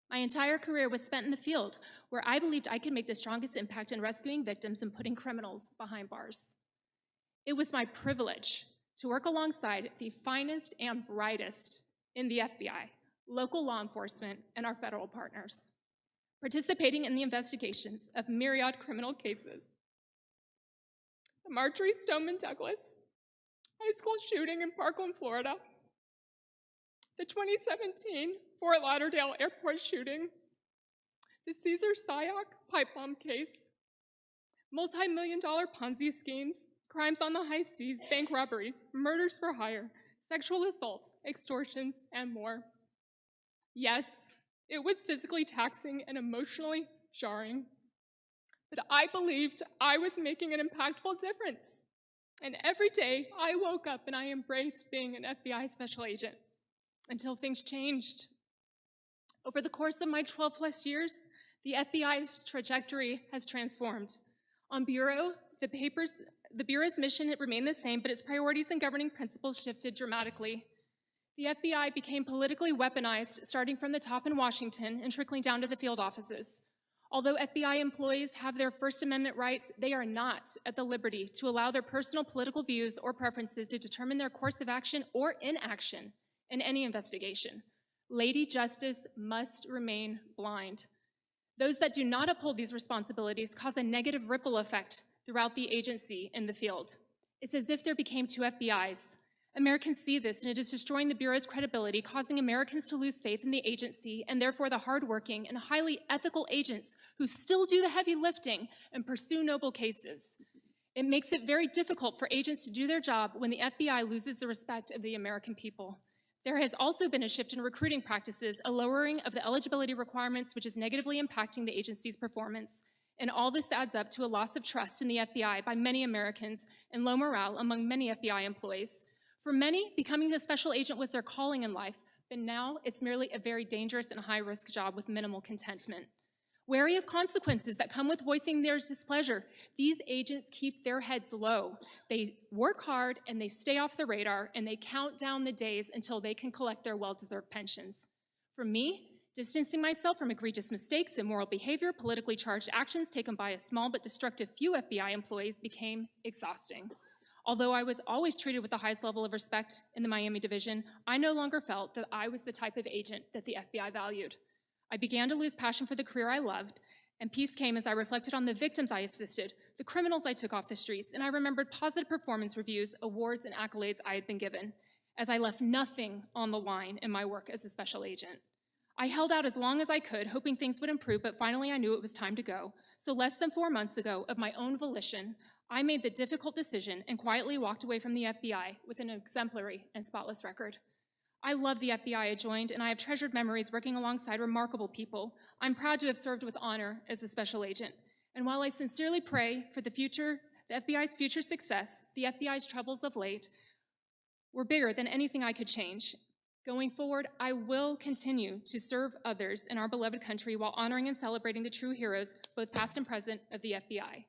My entire career was spent in the field, where I believed I could make the strongest impact in rescuing victims and putting criminals behind bars. It was my privilege to work alongside the finest and brightest in the FBI, local law enforcement, and our federal partners, participating in the investigations of myriad criminal cases. The Marjorie Stoneman Douglas High School shooting in Parkland, Florida, the 2017 Fort Lauderdale Airport shooting, the Cesar Sayoc pipe bomb case, multi-million-dollar Ponzi schemes, crimes on the high seas, bank robberies, murders for hire, sexual assaults, extortions, and more. Yes, it was physically taxing and emotionally jarring, but I believed I was making an impactful difference And every day I woke up and I embraced being an FBI special agent until things changed. Over the course of my 12 plus years, the FBI's trajectory has transformed. On Bureau, the Bureau's mission had remained the same, but its priorities and governing principles shifted dramatically. The FBI became politically weaponized, starting from the top in Washington and trickling down to the field offices. Although FBI employees have their First Amendment rights, they are not at the liberty to allow their personal political views or preferences to determine their course of action or inaction in any investigation. Lady Justice must remain blind. Those that do not uphold these responsibilities cause a negative ripple effect throughout the agency in the field. It's as if there became two FBIs. Americans see this, and it is destroying the Bureau's credibility, causing Americans to lose faith in the agency and therefore the hardworking and highly ethical agents who still do the heavy lifting and pursue noble cases. It makes it very difficult for agents to do their job when the FBI loses the respect of the American people. There has also been a shift in recruiting practices, a lowering of the eligibility requirements, which is negatively impacting the agency's performance. And all this adds up to a loss of trust in the FBI by many Americans and low morale among many FBI employees. For many, becoming a special agent was their calling in life, but now it's merely a very dangerous and high-risk job with minimal contentment. Wary of consequences that come with voicing their displeasure, these agents keep their heads low. They work hard and they stay off the radar, and they count down the days until they can collect their well-deserved pensions. For me, distancing myself from egregious mistakes, immoral behavior, politically charged actions taken by a small but destructive few FBI employees became exhausting. Although I was always treated with the highest level of respect in the Miami division, I no longer felt that I was the type of agent that the FBI valued. I began to lose passion for the career I loved, and peace came as I reflected on the victims I assisted, the criminals I took off the streets, and I remembered positive performance reviews, awards, and accolades I had been given, as I left nothing on the line in my work as a special agent. I held out as long as I could, hoping things would improve, but finally I knew it was time to go. So less than 4 months ago, of my own volition, I made the difficult decision and quietly walked away from the FBI with an exemplary and spotless record. I love the FBI I joined, and I have treasured memories working alongside remarkable people. I'm proud to have served with honor as a special agent. And while I sincerely pray for the FBI's future success, the FBI's troubles of late were bigger than anything I could change. Going forward, I will continue to serve others in our beloved country while honoring and celebrating the true heroes, both past and present, of the FBI.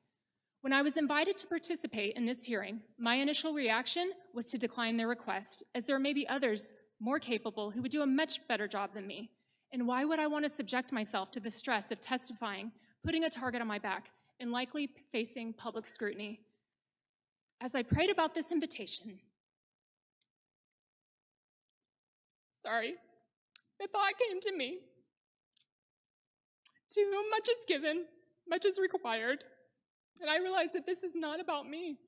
When I was invited to participate in this hearing, my initial reaction was to decline their request, as there may be others more capable who would do a much better job than me. And why would I want to subject myself to the stress of testifying, putting a target on my back, and likely facing public scrutiny? As I prayed about this invitation, the thought came to me: to whom much is given, much is required. And I realized that this is not about me.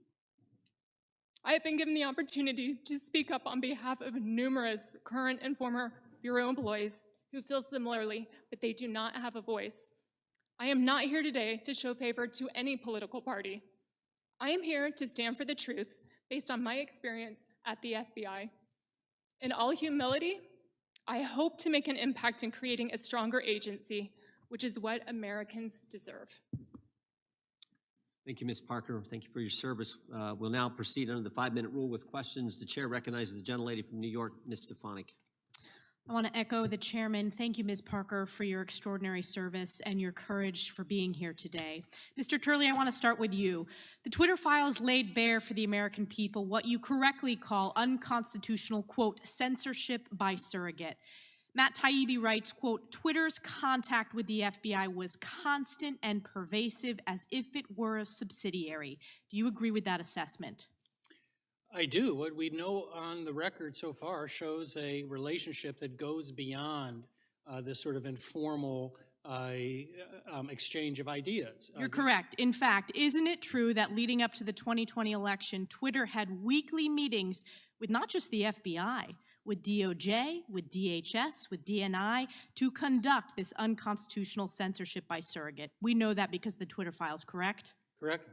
I have been given the opportunity to speak up on behalf of numerous current and former Bureau employees who feel similarly, but they do not have a voice. I am not here today to show favor to any political party. I am here to stand for the truth based on my experience at the FBI. In all humility, I hope to make an impact in creating a stronger agency, which is what Americans deserve. Thank you, Ms. Parker. Thank you for your service. We'll now proceed under the 5-minute rule with questions. The chair recognizes the gentlelady from New York, Ms. Stefanik. I want to echo the chairman. Thank you, Ms. Parker, for your extraordinary service and your courage for being here today. Mr. Turley, I want to start with you. The Twitter files laid bare for the American people what you correctly call unconstitutional, quote, censorship by surrogate. Matt Taibbi writes, quote, Twitter's contact with the FBI was constant and pervasive as if it were a subsidiary. Do you agree with that assessment? I do. What we know on the record so far shows a relationship that goes beyond this sort of informal exchange of ideas. You're correct. In fact, isn't it true that leading up to the 2020 election, Twitter had weekly meetings with not just the FBI, with DOJ, with DHS, with DNI, to conduct this unconstitutional censorship by surrogate? We know that because of the Twitter files, correct? Correct.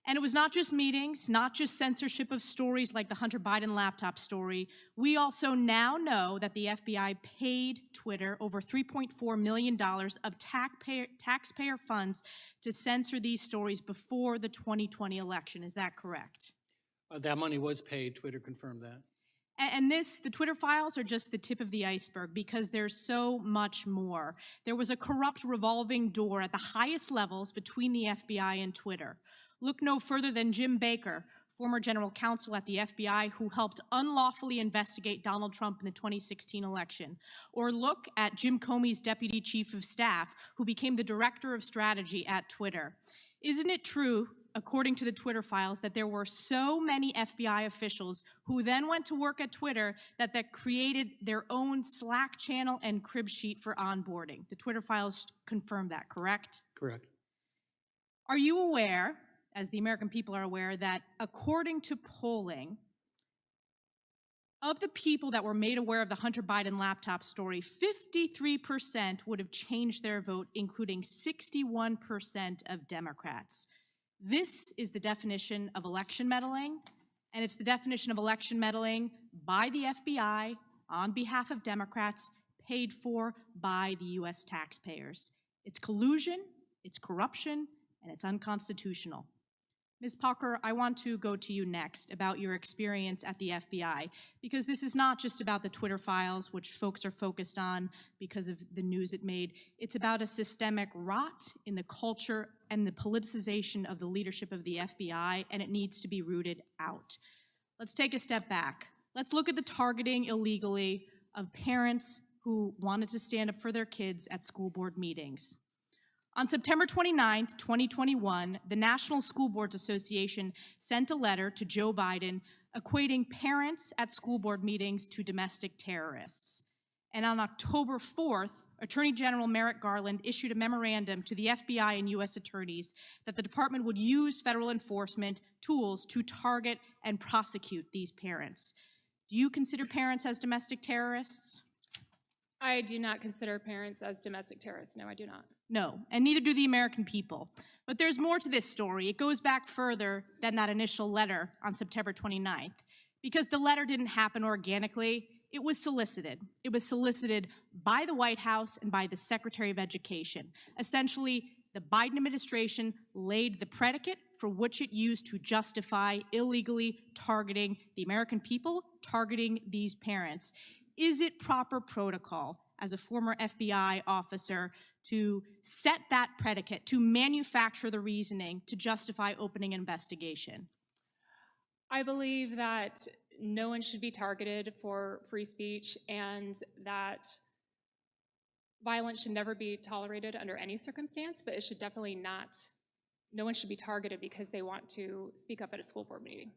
And it was not just meetings, not just censorship of stories like the Hunter Biden laptop story. We also now know that the FBI paid Twitter over $3.4 million of taxpayer funds to censor these stories before the 2020 election. Is that correct? That money was paid, Twitter confirmed that. And the Twitter files are just the tip of the iceberg because there's so much more. There was a corrupt revolving door at the highest levels between the FBI and Twitter. Look no further than Jim Baker, former general counsel at the FBI who helped unlawfully investigate Donald Trump in the 2016 election. Or look at Jim Comey's deputy chief of staff, who became the director of strategy at Twitter. Isn't it true, according to the Twitter files, that there were so many FBI officials who then went to work at Twitter that created their own Slack channel and crib sheet for onboarding? The Twitter files confirm that, correct? Correct. Are you aware, as the American people are aware, that according to polling, of the people that were made aware of the Hunter Biden laptop story, 53% would have changed their vote, including 61% of Democrats. This is the definition of election meddling, and it's the definition of election meddling by the FBI on behalf of Democrats, paid for by the U.S. taxpayers. It's collusion, it's corruption, and it's unconstitutional. Ms. Parker, I want to go to you next about your experience at the FBI, because this is not just about the Twitter files, which folks are focused on because of the news it made. It's about a systemic rot in the culture and the politicization of the leadership of the FBI, and it needs to be rooted out. Let's take a step back. Let's look at the targeting illegally of parents who wanted to stand up for their kids at school board meetings. On September 29, 2021, the National School Boards Association sent a letter to Joe Biden equating parents at school board meetings to domestic terrorists. And on October 4th, Attorney General Merrick Garland issued a memorandum to the FBI and U.S. attorneys that the department would use federal enforcement tools to target and prosecute these parents. Do you consider parents as domestic terrorists? I do not consider parents as domestic terrorists. No, I do not. No, and neither do the American people. But there's more to this story. It goes back further than that initial letter on September 29th, because the letter didn't happen organically. It was solicited. It was solicited by the White House and by the Secretary of Education. Essentially, the Biden administration laid the predicate for which it used to justify illegally targeting the American people, targeting these parents. Is it proper protocol as a former FBI officer to set that predicate, to manufacture the reasoning to justify opening an investigation? I believe that no one should be targeted for free speech and that violence should never be tolerated under any circumstance, but it should definitely not, no one should be targeted because they want to speak up at a school board meeting.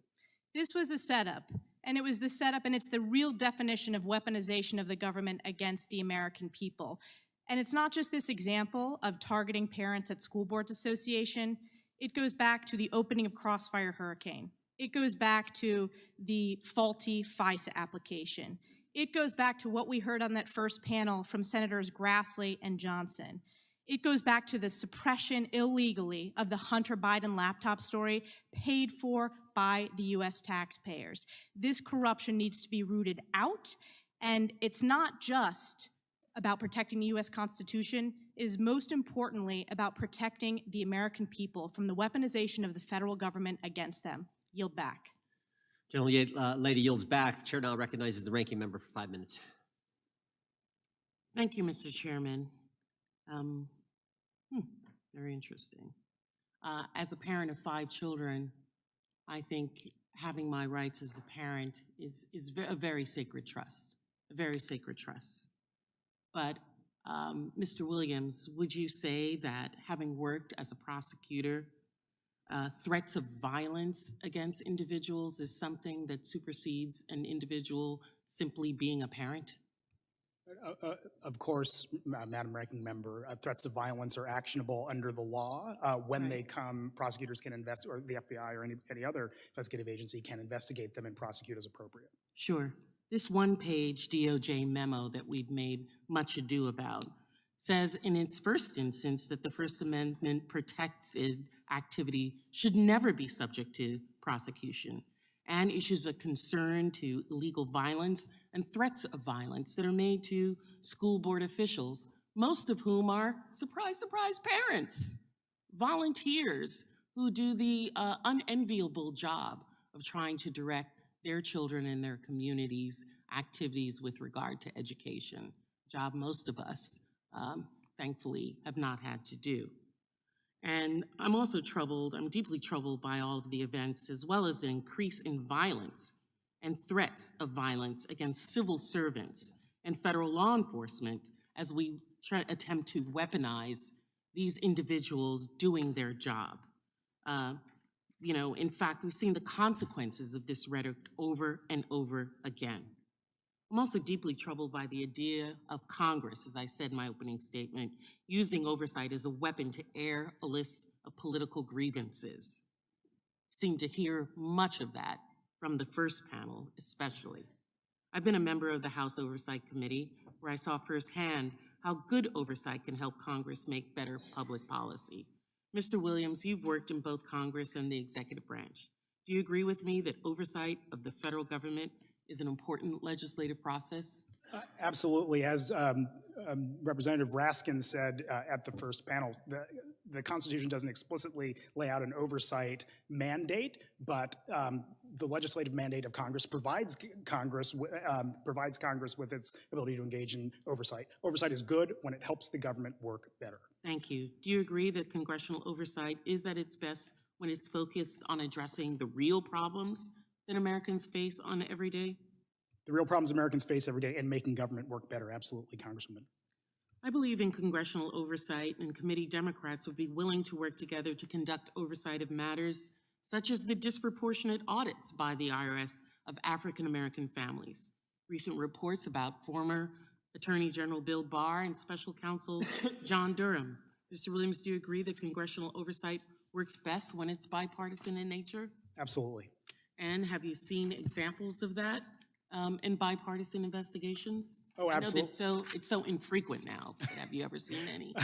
This was a setup, and it was the setup, and it's the real definition of weaponization of the government against the American people. And it's not just this example of targeting parents at School Boards Association. It goes back to the opening of Crossfire Hurricane. It goes back to the faulty Fisa application. It goes back to what we heard on that first panel from Senators Grassley and Johnson. It goes back to the suppression illegally of the Hunter Biden laptop story paid for by the U.S. taxpayers. This corruption needs to be rooted out, and it's not just about protecting the U.S. Constitution. It is most importantly about protecting the American people from the weaponization of the federal government against them. Yield back. Lady yields back. The chair now recognizes the ranking member for 5 minutes. Thank you, Mr. Chairman. Very interesting. As a parent of 5 children, I think having my rights as a parent is a very sacred trust, a very sacred trust. But Mr. Williams, would you say that having worked as a prosecutor, threats of violence against individuals is something that supersedes an individual simply being a parent? Of course, Madam Ranking Member, threats of violence are actionable under the law. When they come, prosecutors can investigate, or the FBI or any other investigative agency can investigate them and prosecute as appropriate. Sure. This one-page DOJ memo that we've made much ado about says in its first instance that the First Amendment protected activity should never be subject to prosecution, and issues a concern to illegal violence and threats of violence that are made to school board officials, most of whom are, surprise, surprise, parents, volunteers who do the unenviable job of trying to direct their children and their communities' activities with regard to education, a job most of us, thankfully, have not had to do. And I'm also I'm deeply troubled by all of the events, as well as the increase in violence and threats of violence against civil servants and federal law enforcement as we attempt to weaponize these individuals doing their job. In fact, we've seen the consequences of this rhetoric over and over again. I'm also deeply troubled by the idea of Congress, as I said in my opening statement, using oversight as a weapon to air a list of political grievances. Seem to hear much of that from the first panel, especially. I've been a member of the House Oversight Committee, where I saw firsthand how good oversight can help Congress make better public policy. Mr. Williams, you've worked in both Congress and the executive branch. Do you agree with me that oversight of the federal government is an important legislative process? Absolutely. As Representative Raskin said at the first panel, the Constitution doesn't explicitly lay out an oversight mandate, but the legislative mandate of Congress provides Congress with its ability to engage in oversight. Oversight is good when it helps the government work better. Thank you. Do you agree that congressional oversight is at its best when it's focused on addressing the real problems that Americans face on every day? The real problems Americans face every day and making government work better, absolutely, Congresswoman. I believe in congressional oversight, and committee Democrats would be willing to work together to conduct oversight of matters such as the disproportionate audits by the IRS of African American families. Recent reports about former Attorney General Bill Barr and Special Counsel John Durham. Mr. Williams, do you agree that congressional oversight works best when it's bipartisan in nature? Absolutely. And have you seen examples of that in bipartisan investigations? Oh, absolutely. I know that it's so infrequent now, but have you ever seen any?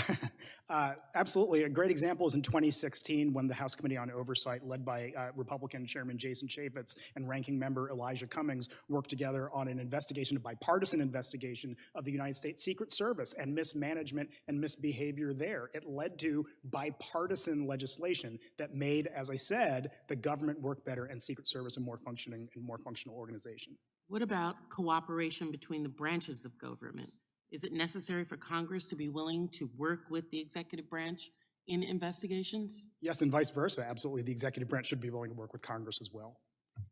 Absolutely. A great example is in 2016 when the House Committee on Oversight, led by Republican Chairman Jason Chaffetz and Ranking Member Elijah Cummings, worked together on an investigation, a bipartisan investigation of the United States Secret Service and mismanagement and misbehavior there. It led to bipartisan legislation that made, as I said, the government work better and Secret Service a more functional organization. What about cooperation between the branches of government? Is it necessary for Congress to be willing to work with the executive branch in investigations? Yes, and vice versa. Absolutely. The executive branch should be willing to work with Congress as well.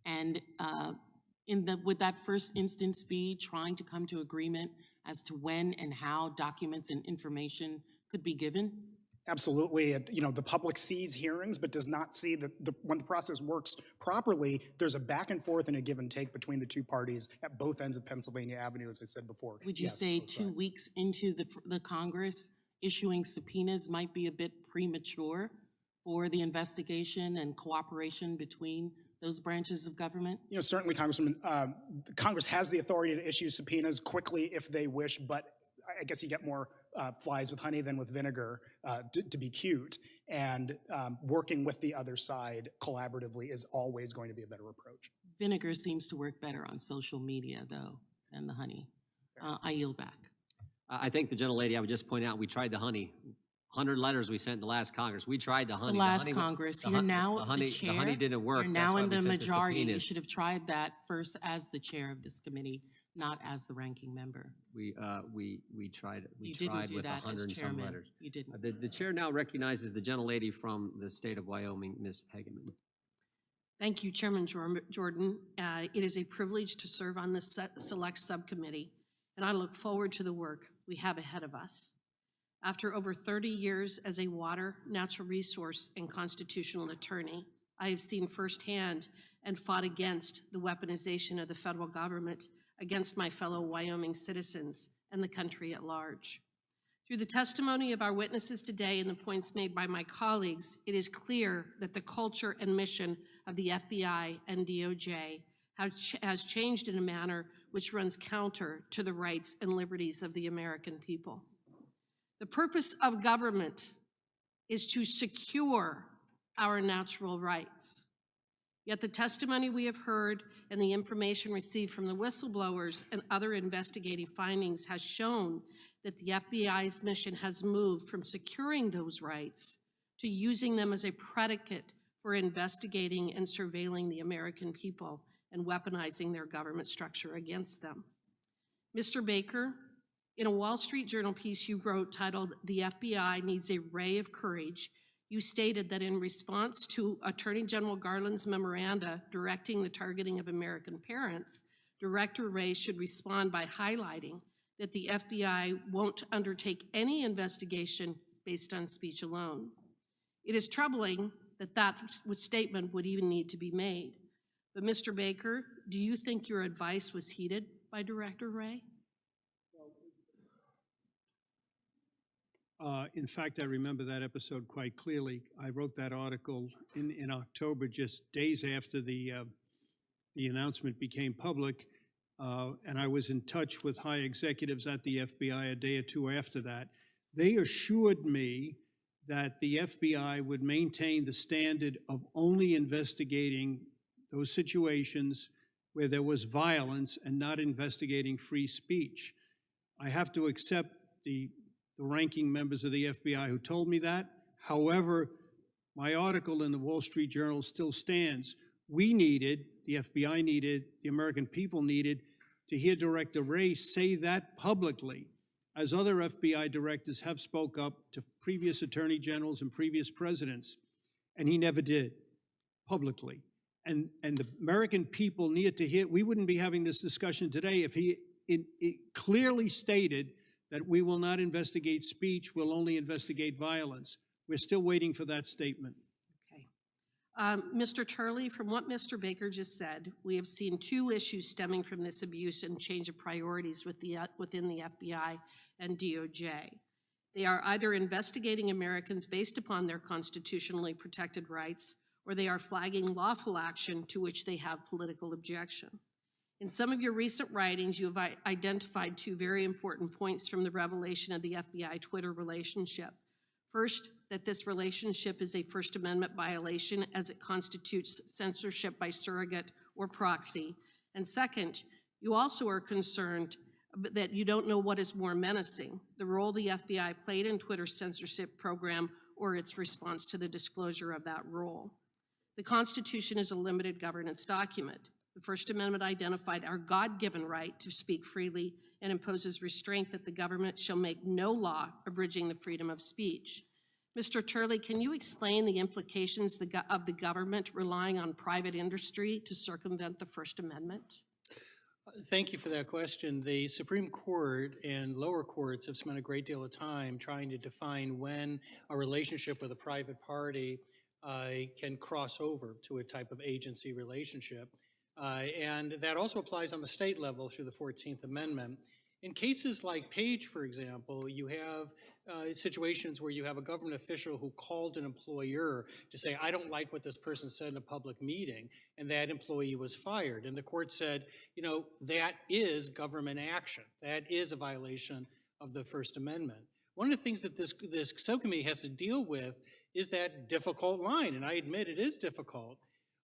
And would that first instance be trying to come to agreement as to when and how documents and information could be given? Absolutely. The public sees hearings, but does not see that when the process works properly, there's a back and forth and a give and take between the two parties at both ends of Pennsylvania Avenue, as I said before. Would you say 2 weeks into the Congress issuing subpoenas might be a bit premature for the investigation and cooperation between those branches of government? Certainly, Congressman, Congress has the authority to issue subpoenas quickly if they wish, but I guess you get more flies with honey than with vinegar, to be cute. And working with the other side collaboratively is always going to be a better approach. Vinegar seems to work better on social media, though, than the honey. I yield back. I think the gentlelady, I would just point out, we tried the honey. 100 letters we sent in the last Congress. We tried the honey. The last Congress, you're now the chair. The honey didn't work. You're That's now why in we the sent majority. You subpoenas. should have tried that first as the chair of this committee, not as the ranking member. We tried. We You didn't tried do with that as 100 and some chairman. letters. You didn't. The chair now recognizes the gentlelady from the state of Wyoming, Ms. Hageman. Thank you, Chairman Jordan. It is a privilege to serve on this Select Subcommittee, and I look forward to the work we have ahead of us. After over 30 years as a water, natural resource, and constitutional attorney, I have seen firsthand and fought against the weaponization of the federal government against my fellow Wyoming citizens and the country at large. Through the testimony of our witnesses today and the points made by my colleagues, it is clear that the culture and mission of the FBI and DOJ has changed in a manner which runs counter to the rights and liberties of the American people. The purpose of government is to secure our natural rights. Yet the testimony we have heard and the information received from the whistleblowers and other investigative findings has shown that the FBI's mission has moved from securing those rights to using them as a predicate for investigating and surveilling the American people and weaponizing their government structure against them. Mr. Baker, in a Wall Street Journal piece you wrote titled, "The FBI Needs a Ray of Courage," you stated that in response to Attorney General Garland's memoranda directing the targeting of American parents, Director Ray should respond by highlighting that the FBI won't undertake any investigation based on speech alone. It is troubling that that statement would even need to be made. But Mr. Baker, do you think your advice was heeded by Director Ray? In fact, I remember that episode quite clearly. I wrote that article in October, just days after the announcement became public, and I was in touch with high executives at the FBI a day or two after that. They assured me that the FBI would maintain the standard of only investigating those situations where there was violence and not investigating free speech. I have to accept the ranking members of the FBI who told me that. However, my article in the Wall Street Journal still stands. We needed, the FBI needed, the American people needed to hear Director Ray say that publicly, as other FBI directors have spoke up to previous attorney generals and previous presidents, and he never did publicly. And the American people needed to hear, we wouldn't be having this discussion today if he clearly stated that we will not investigate speech, we'll only investigate violence. We're still waiting for that statement. Okay. Mr. Turley, from what Mr. Baker just said, we have seen two issues stemming from this abuse and change of priorities within the FBI and DOJ. They are either investigating Americans based upon their constitutionally protected rights, or they are flagging lawful action to which they have political objection. In some of your recent writings, you have identified two very important points from the revelation of the FBI Twitter relationship. First, that this relationship is a First Amendment violation as it constitutes censorship by surrogate or proxy. And second, you also are concerned that you don't know what is more menacing, the role the FBI played in Twitter's censorship program or its response to the disclosure of that role. The Constitution is a limited governance document. The First Amendment identified our God-given right to speak freely and imposes restraint that the government shall make no law abridging the freedom of speech. Mr. Turley, can you explain the implications of the government relying on private industry to circumvent the First Amendment? Thank you for that question. The Supreme Court and lower courts have spent a great deal of time trying to define when a relationship with a private party can cross over to a type of agency relationship. And that also applies on the state level through the 14th Amendment. In cases like Page, for example, you have situations where you have a government official who called an employer to say, I don't like what this person said in a public meeting, and that employee was fired. And the court said, you know, that is government action. That is a violation of the First Amendment. One of the things that this subcommittee has to deal with is that difficult line, and I admit it is difficult.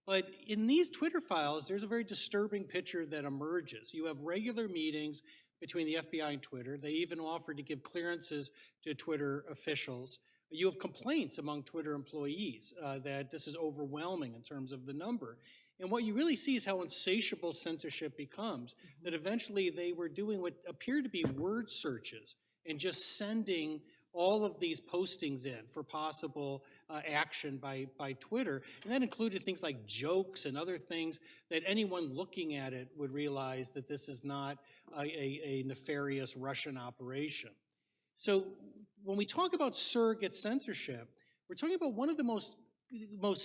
But in these Twitter files, there's a very disturbing picture that emerges. You have regular meetings between the FBI and Twitter. They even offered to give clearances to Twitter officials. You have complaints among Twitter employees that this is overwhelming in terms of the number. And what you really see is how insatiable censorship becomes, that eventually they were doing what appeared to be word searches and just sending all of these postings in for possible action by Twitter. And that included things like jokes and other things that anyone looking at it would realize that this is not a nefarious Russian operation. So when we talk about surrogate censorship, we're talking about one of the most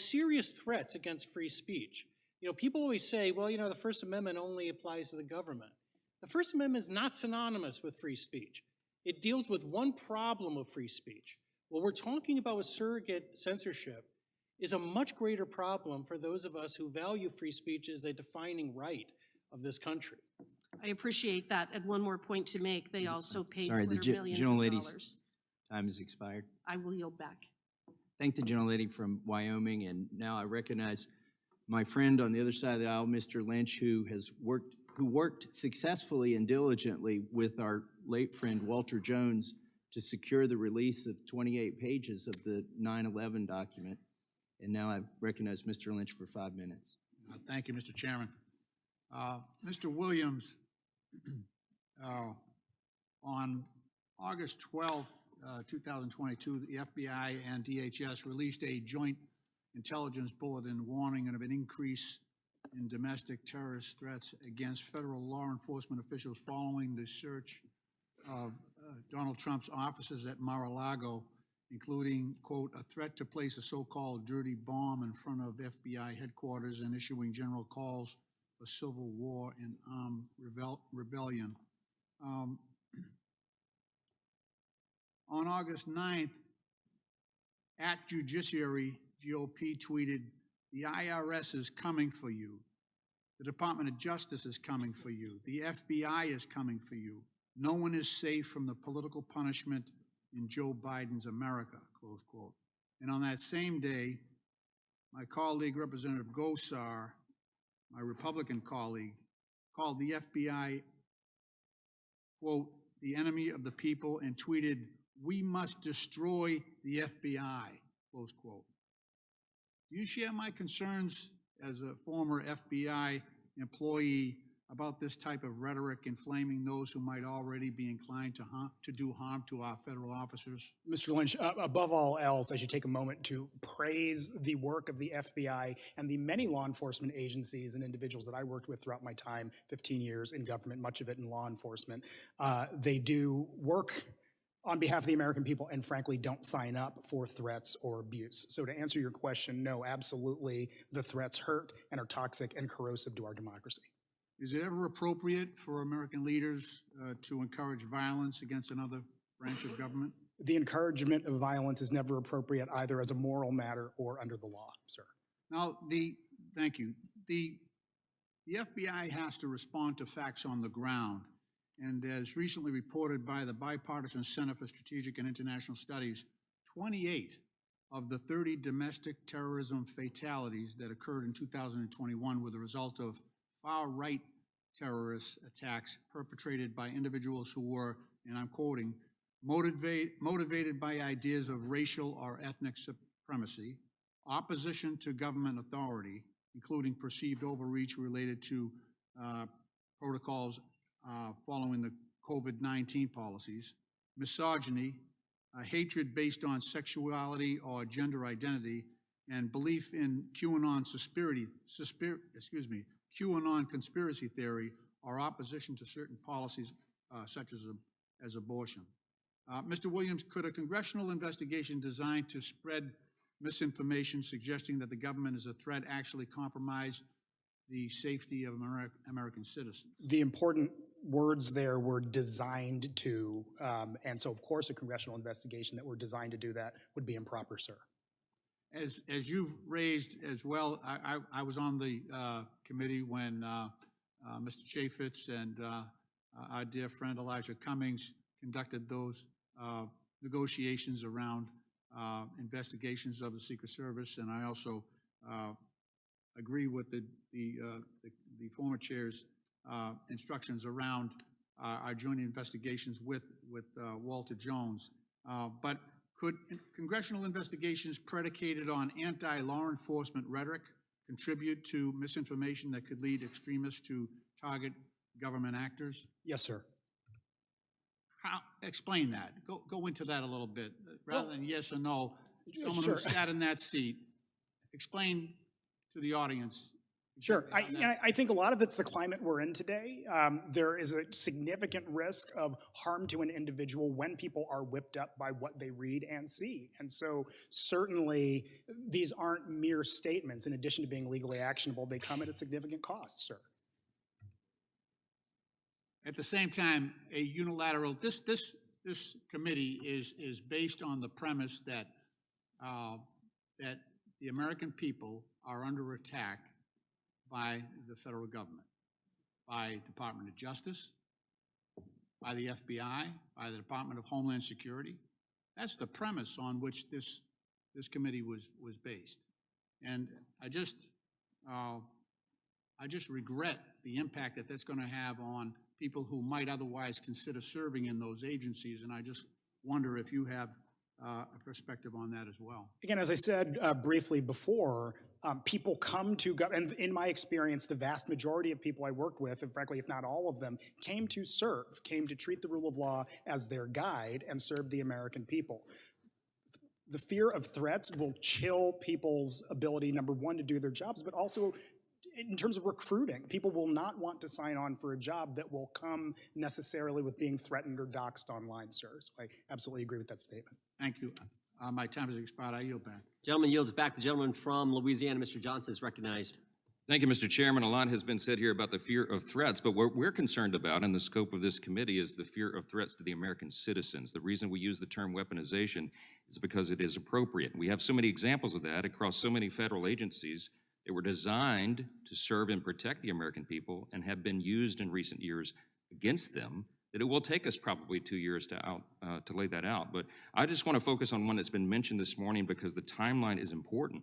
serious threats against free speech. You know, people always say, well, you know, the First Amendment only applies to the government. The First Amendment is not synonymous with free speech. It deals with one problem of free speech. What we're talking about with surrogate censorship is a much greater problem for those of us who value free speech as a defining right of this country. I appreciate that. And one more point to make, they also paid Sorry, the Twitter millions of gentlelady's dollars. time has expired. I will yield back. Thank the gentlelady from Wyoming, and now I recognize my friend on the other side of the aisle, Mr. Lynch, who worked successfully and diligently with our late friend Walter Jones to secure the release of 28 pages of the 9/11 document. And now I recognize Mr. Lynch for 5 minutes. Thank you, Mr. Chairman. Mr. Williams, on August 12th, 2022, the FBI and DHS released a joint intelligence bulletin warning of an increase in domestic terrorist threats against federal law enforcement officials following the search of Donald Trump's offices at Mar-a-Lago, including, quote, a threat to place a so-called dirty bomb in front of FBI headquarters and issuing general calls for civil war and armed rebellion. On August 9th, at Judiciary, GOP tweeted, the IRS is coming for you. The Department of Justice is coming for you. The FBI is coming for you. No one is safe from the political punishment in Joe Biden's America, close quote. And on that same day, my colleague, Representative Gosar, my Republican colleague, called the FBI, quote, the enemy of the people, and tweeted, we must destroy the FBI, close quote. Do you share my concerns as a former FBI employee about this type of rhetoric inflaming those who might already be inclined to do harm to our federal officers? Mr. Lynch, above all else, I should take a moment to praise the work of the FBI and the many law enforcement agencies and individuals that I worked with throughout my time, 15 years in government, much of it in law enforcement. They do work on behalf of the American people and frankly don't sign up for threats or abuse. So to answer your question, no, absolutely, the threats hurt and are toxic and corrosive to our democracy. Is it ever appropriate for American leaders to encourage violence against another branch of government? The encouragement of violence is never appropriate either as a moral matter or under the law, sir. Now, thank you. The FBI has to respond to facts on the ground. And as recently reported by the Bipartisan Center for Strategic and International Studies, 28 of the 30 domestic terrorism fatalities that occurred in 2021 were the result of far-right terrorist attacks perpetrated by individuals who were, and I'm quoting, motivated by ideas of racial or ethnic supremacy, opposition to government authority, including perceived overreach related to protocols following the COVID-19 policies, misogyny, hatred based on sexuality or gender identity, and belief in QAnon conspiracy theory or opposition to certain policies such as abortion. Mr. Williams, could a congressional investigation designed to spread misinformation suggesting that the government is a threat actually compromise the safety of American citizens? The important words there were designed to, and so of course a congressional investigation that were designed to do that would be improper, sir. As you've raised as well, I was on the committee when Mr. Chaffetz and our dear friend Elijah Cummings conducted those negotiations around investigations of the Secret Service, and I also agree with the former chair's instructions around our joint investigations with Walter Jones. But could congressional investigations predicated on anti-law enforcement rhetoric contribute to misinformation that could lead extremists to target government actors? Yes, sir. Explain that. Go into that a little bit. Rather than yes or no, someone sure. who sat in that seat, explain to the audience. Sure. I think a lot of it's the climate we're in today. There is a significant risk of harm to an individual when people are whipped up by what they read and see. And so certainly these aren't mere statements. In addition to being legally actionable, they come at a significant cost, sir. At the same time, a unilateral, this committee is based on the premise that that the American people are under attack by the federal government, by Department of Justice, by the FBI, by the Department of Homeland Security. That's the premise on which this committee was based. And I just regret the impact that that's going to have on people who might otherwise consider serving in those agencies. And I just wonder if you have a perspective on that as well. Again, as I said briefly before, people come to, and in my experience, the vast majority of people I worked with, and frankly, if not all of them, came to serve, came to treat the rule of law as their guide and serve the American people. The fear of threats will chill people's ability, number one, to do their jobs, but also in terms of recruiting. People will not want to sign on for a job that will come necessarily with being threatened or doxxed online, sir. So I absolutely agree with that statement. Thank you. My time has expired. I yield back. Gentleman yields back. The gentleman from Louisiana, Mr. Johnson, is recognized. Thank you, Mr. Chairman. A lot has been said here about the fear of threats, but what we're concerned about in the scope of this committee is the fear of threats to the American citizens. The reason we use the term weaponization is because it is appropriate. We have so many examples of that across so many federal agencies that were designed to serve and protect the American people and have been used in recent years against them, that it will take us probably 2 years to lay that out. But I just want to focus on one that's been mentioned this morning because the timeline is important.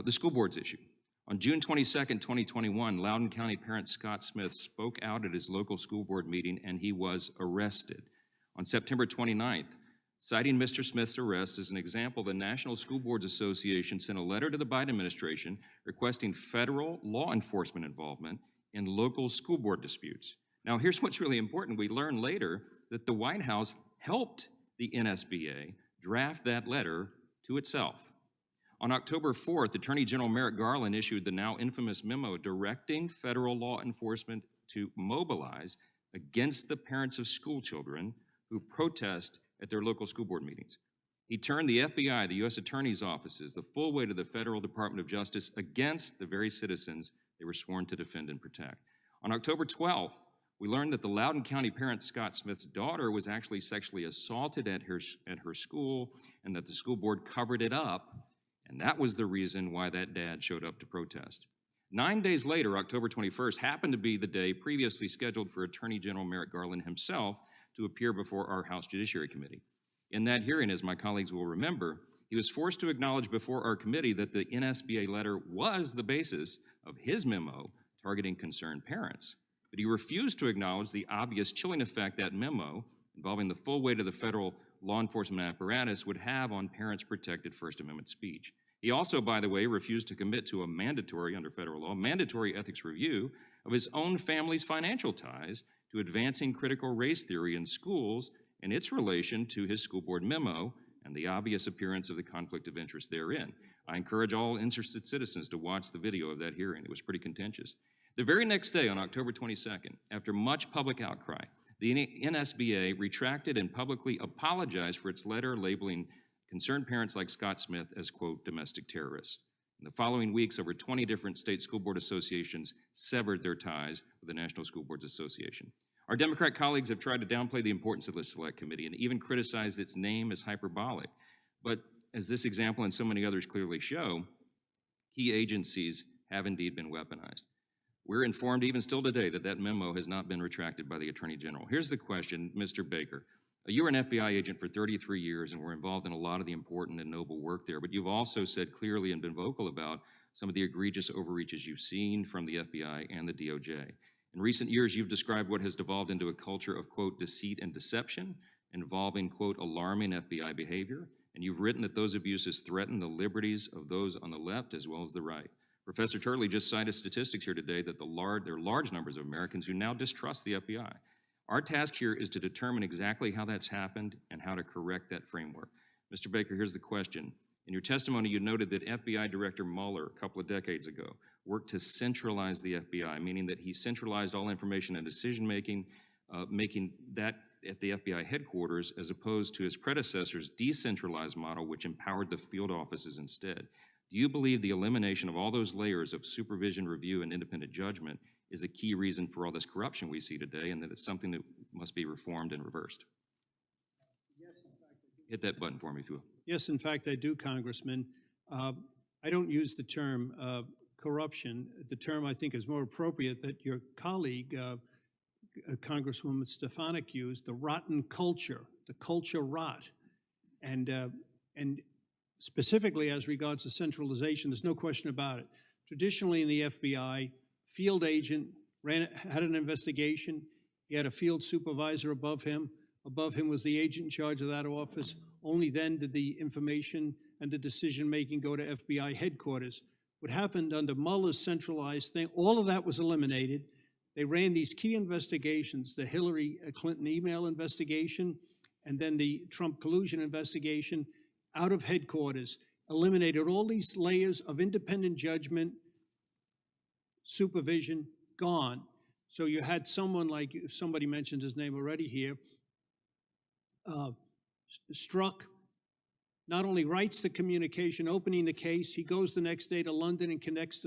The school boards issue. On June 22nd, 2021, Loudoun County parent Scott Smith spoke out at his local school board meeting and he was arrested. On September 29th, citing Mr. Smith's arrest as an example, the National School Boards Association sent a letter to the Biden administration requesting federal law enforcement involvement in local school board disputes. Now, here's what's really important. We learned later that the White House helped the NSBA draft that letter to itself. On October 4th, Attorney General Merrick Garland issued the now infamous memo directing federal law enforcement to mobilize against the parents of school children who protest at their local school board meetings. He turned the FBI, the U.S. Attorney's offices, the full weight of the Federal Department of Justice against the very citizens they were sworn to defend and protect. On October 12th, we learned that the Loudoun County parent Scott Smith's daughter was actually sexually assaulted at her school and that the school board covered it up, and that was the reason why that dad showed up to protest. 9 days later, October 21st, happened to be the day previously scheduled for Attorney General Merrick Garland himself to appear before our House Judiciary Committee. In that hearing, as my colleagues will remember, he was forced to acknowledge before our committee that the NSBA letter was the basis of his memo targeting concerned parents. But he refused to acknowledge the obvious chilling effect that memo, involving the full weight of the federal law enforcement apparatus, would have on parents' protected First Amendment speech. He also, by the way, refused to commit to a mandatory, under federal law, mandatory ethics review of his own family's financial ties to advancing critical race theory in schools and its relation to his school board memo and the obvious appearance of the conflict of interest therein. I encourage all interested citizens to watch the video of that hearing. It was pretty contentious. The very next day, on October 22nd, after much public outcry, the NSBA retracted and publicly apologized for its letter labeling concerned parents like Scott Smith as, quote, domestic terrorists. In the following weeks, over 20 different state school board associations severed their ties with the National School Boards Association. Our Democrat colleagues have tried to downplay the importance of the Select Committee and even criticized its name as hyperbolic. But as this example and so many others clearly show, key agencies have indeed been weaponized. We're informed even still today that that memo has not been retracted by the Attorney General. Here's the question, Mr. Baker. You were an FBI agent for 33 years and were involved in a lot of the important and noble work there, but you've also said clearly and been vocal about some of the egregious overreaches you've seen from the FBI and the DOJ. In recent years, you've described what has devolved into a culture of, quote, deceit and deception involving, quote, alarming FBI behavior, and you've written that those abuses threaten the liberties of those on the left as well as the right. Professor Turley just cited statistics here today that there are large numbers of Americans who now distrust the FBI. Our task here is to determine exactly how that's happened and how to correct that framework. Mr. Baker, here's the question. In your testimony, you noted that FBI Director Mueller, a couple of decades ago, worked to centralize the FBI, meaning that he centralized all information and decision-making, making that at the FBI headquarters, as opposed to his predecessor's decentralized model, which empowered the field offices instead. Do you believe the elimination of all those layers of supervision, review, and independent judgment is a key reason for all this corruption we see today, and that it's something that must be reformed and reversed? Yes, in fact, I do. Hit that button for me, if you will. Yes, in fact, I do, Congressman. I don't use the term corruption. The term I think is more appropriate that your colleague, Congresswoman Stefanik, used, the rotten culture, the culture rot. And specifically as regards to centralization, there's no question about it. Traditionally in the FBI, field agent had an investigation. He had a field supervisor above him. Above him was the agent in charge of that office. Only then did the information and the decision-making go to FBI headquarters. What happened under Mueller's centralized thing, all of that was eliminated. They ran these key investigations, the Hillary Clinton email investigation, and then the Trump collusion investigation, out of headquarters, eliminated all these layers of independent judgment, supervision, gone. So you had someone like, somebody mentioned his name already here, Strzok not only writes the communication opening the case, he goes the next day to London and conducts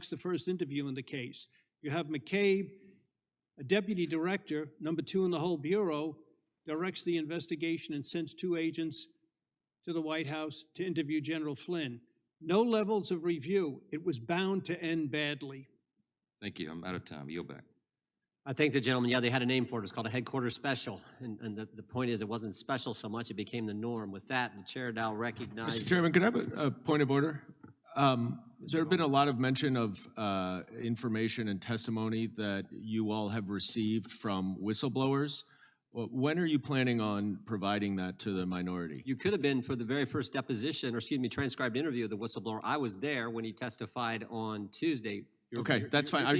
the first interview in the case. You have McCabe, a deputy director, number 2 in the whole Bureau, directs the investigation and sends 2 agents to the White House to interview General Flynn. No levels of review. It was bound to end badly. Thank you. I'm out of time. Yield back. I thank the gentleman. Yeah, they had a name for it. It's called a headquarters special. And the point is, it wasn't special so much, it became the norm. With that, the chair now recognizes. Mr. Chairman, could I have a point of order? There have been a lot of mention of information and testimony that you all have received from whistleblowers. When are you planning on providing that to the minority? You could have been for the very first deposition, or excuse me, transcribed interview of the whistleblower. I was there when he testified on Tuesday. Okay, that's fine. I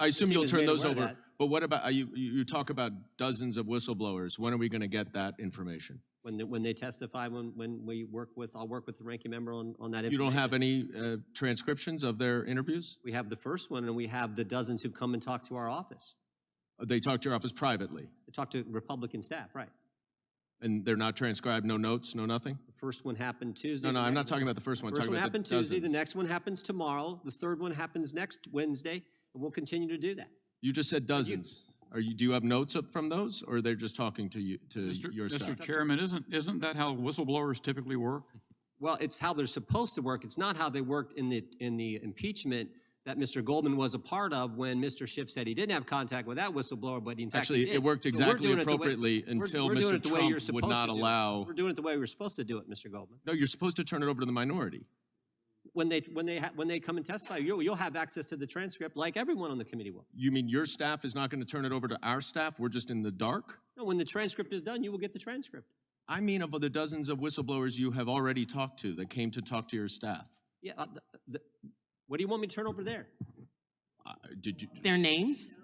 assume you'll turn those over. But what about, you talk about dozens of whistleblowers. When are we going to get that information? When they testify, when we work with, I'll work with the ranking member on that information. You don't have any transcriptions of their interviews? We have the first one, and we have the dozens who come and talk to our office. They talk to your office privately? They talk to Republican staff, right. And they're not transcribed, no notes, no nothing? The first one happened Tuesday. No, I'm not talking about the first one. The first one happened Tuesday, the dozens. next one happens tomorrow, the third one happens next Wednesday, and we'll continue to do that. You just said dozens. Do you have notes up from those, or they're just talking to you, your staff? Mr. Chairman, isn't that how whistleblowers typically work? Well, it's how they're supposed to work. It's not how they worked in the impeachment that Mr. Goldman was a part of when Mr. Schiff said he didn't have contact with that whistleblower, but in fact Actually, he did. it worked exactly appropriately until we're doing Mr. it the way Trump you're would supposed not to do it. allow. We're doing it the way we're supposed to do it, Mr. Goldman. No, you're supposed to turn it over to the minority. When they come and testify, you'll have access to the transcript like everyone on the committee will. You mean your staff is not going to turn it over to our staff? We're just in the dark? No, when the transcript is done, you will get the transcript. I mean of the dozens of whistleblowers you have already talked to that came to talk to your staff. Yeah, what do you want me to turn over there? Did you? Their names?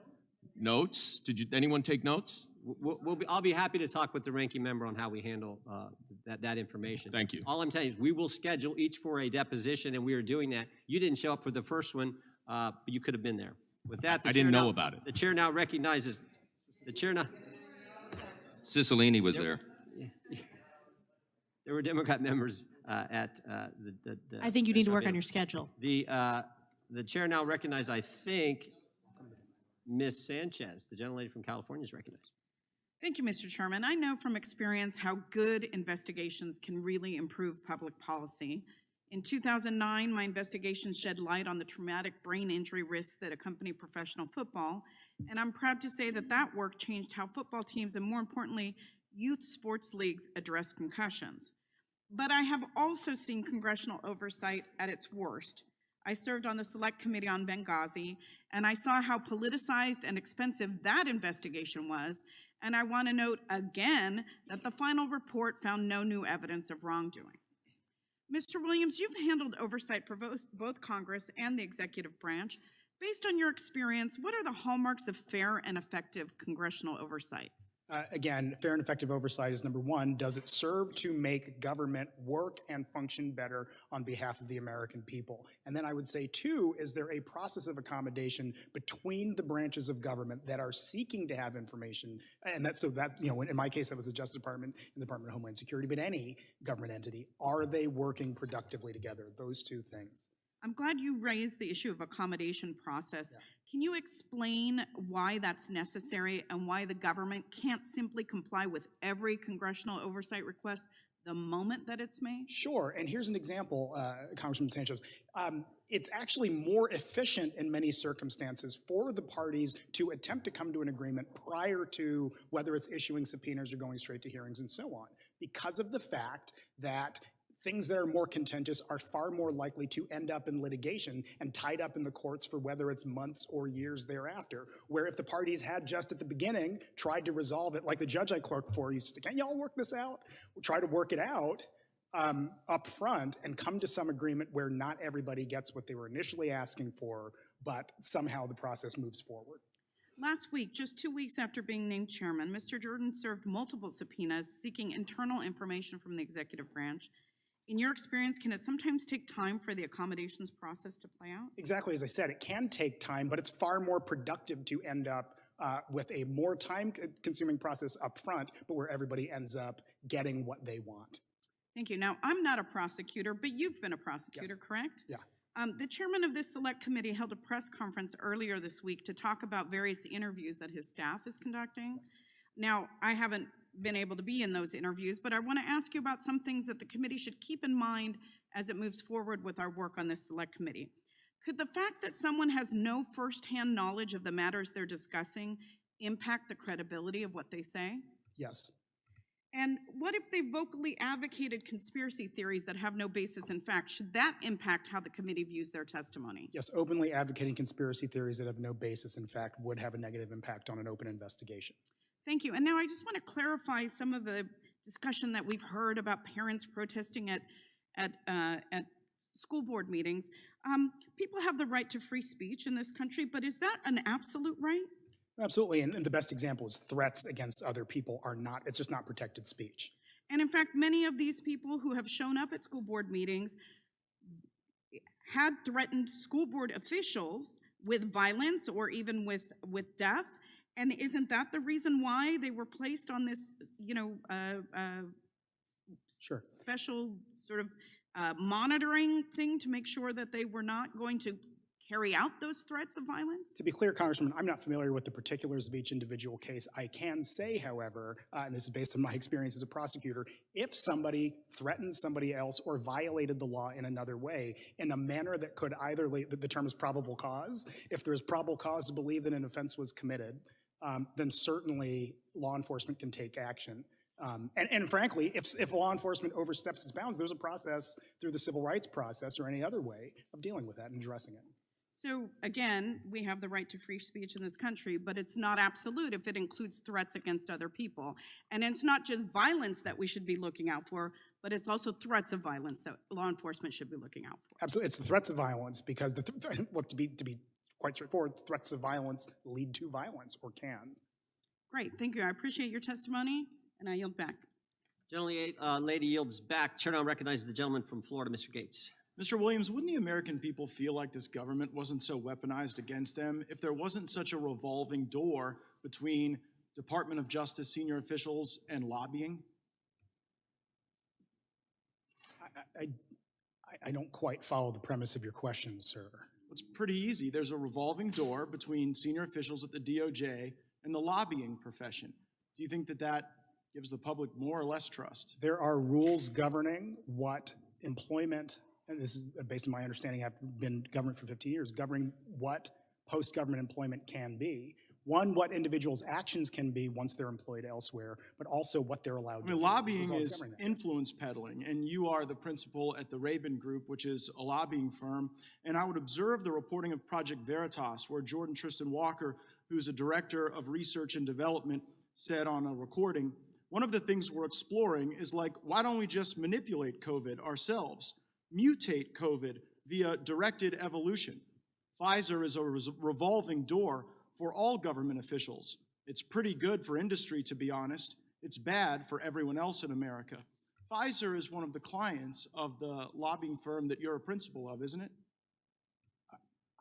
Notes? Anyone take notes? I'll be happy to talk with the ranking member on how we handle that information. Thank you. All I'm telling you is we will schedule each for a deposition, and we are doing that. You didn't show up for the first one, but you could have been there. With that, I didn't know about it. The chair now recognizes. The chair now. Cicilline was there. There were Democrat members at the. I think you need to work on your schedule. The chair now recognizes, I think, Ms. Sanchez, the gentlelady from California, is recognized. Thank you, Mr. Chairman. I know from experience how good investigations can really improve public policy. In 2009, my investigation shed light on the traumatic brain injury risks that accompany professional football, and I'm proud to say that that work changed how football teams and, more importantly, youth sports leagues address concussions. But I have also seen congressional oversight at its worst. I served on the Select Committee on Benghazi, and I saw how politicized and expensive that investigation was, and I want to note again that the final report found no new evidence of wrongdoing. Mr. Williams, you've handled oversight for both Congress and the executive branch. Based on your experience, what are the hallmarks of fair and effective congressional oversight? Again, fair and effective oversight is number one. Does it serve to make government work and function better on behalf of the American people? And then I would say, two, is there a process of accommodation between the branches of government that are seeking to have information? And in my case, that was the Justice Department and the Department of Homeland Security, but any government entity, are they working productively together? Those two things. I'm glad you raised the issue of accommodation process. Yeah. Can you explain why that's necessary and why the government can't simply comply with every congressional oversight request the moment that it's made? Sure, and here's an example, Congressman Sanchez. It's actually more efficient in many circumstances for the parties to attempt to come to an agreement prior to whether it's issuing subpoenas or going straight to hearings and so on, because of the fact that things that are more contentious are far more likely to end up in litigation and tied up in the courts for whether it's months or years thereafter. Where if the parties had just at the beginning tried to resolve it, like the judge I clerked for used to say, "Can't y'all work this out?" We'll try to work it out up front and come to some agreement where not everybody gets what they were initially asking for, but somehow the process moves forward. Last week, just 2 weeks after being named chairman, Mr. Jordan served multiple subpoenas seeking internal information from the executive branch. In your experience, can it sometimes take time for the accommodations process to play out? Exactly as I said, it can take time, but it's far more productive to end up with a more time-consuming process up front, but where everybody ends up getting what they want. Thank you. Now, I'm not a prosecutor, but you've been a prosecutor, Yes. correct? Yeah. The chairman of this select committee held a press conference earlier this week to talk about various interviews that his staff is conducting. Now, I haven't been able to be in those interviews, but I want to ask you about some things that the committee should keep in mind as it moves forward with our work on this select committee. Could the fact that someone has no firsthand knowledge of the matters they're discussing impact the credibility of what they say? Yes. And what if they vocally advocated conspiracy theories that have no basis in fact? Should that impact how the committee views their testimony? Yes, openly advocating conspiracy theories that have no basis in fact would have a negative impact on an open investigation. Thank you. And now I just want to clarify some of the discussion that we've heard about parents protesting at school board meetings. People have the right to free speech in this country, but is that an absolute right? Absolutely, and the best example is threats against other people are not, it's just not protected speech. And in fact, many of these people who have shown up at school board meetings had threatened school board officials with violence or even with death. And isn't that the reason why they were placed on this, Sure. special sort of monitoring thing to make sure that they were not going to carry out those threats of violence? To be clear, Congressman, I'm not familiar with the particulars of each individual case. I can say, however, and this is based on my experience as a prosecutor, if somebody threatened somebody else or violated the law in another way in a manner that could either, the term is probable cause, if there's probable cause to believe that an offense was committed, then certainly law enforcement can take action. And frankly, if law enforcement oversteps its bounds, there's a process through the civil rights process or any other way of dealing with that and addressing it. So again, we have the right to free speech in this country, but it's not absolute if it includes threats against other people. And it's not just violence that we should be looking out for, but it's also threats of violence that law enforcement should be looking out for. Absolutely, it's the threats of violence because look, to be quite straightforward, threats of violence lead to violence or can. Great, thank you. I appreciate your testimony, and I yield back. Lady yields back. Chair now recognizes the gentleman from Florida, Mr. Gates. Mr. Williams, wouldn't the American people feel like this government wasn't so weaponized against them if there wasn't such a revolving door between Department of Justice senior officials and lobbying? I don't quite follow the premise of your question, sir. It's pretty easy. There's a revolving door between senior officials at the DOJ and the lobbying profession. Do you think that that gives the public more or less trust? There are rules governing what employment, and this is based on my understanding, I've been government for 15 years, governing what post-government employment can be. One, what individuals' actions can be once they're employed elsewhere, but also what they're allowed to do. Lobbying is influence peddling, and you are the principal at the Rabin Group, which is a lobbying firm. And I would observe the reporting of Project Veritas, where Jordan Tristan Walker, who's a director of research and development, said on a recording, one of the things we're exploring is like, why don't we just manipulate COVID ourselves? Mutate COVID via directed evolution. Pfizer is a revolving door for all government officials. It's pretty good for industry, to be honest. It's bad for everyone else in America. Pfizer is one of the clients of the lobbying firm that you're a principal of, isn't it?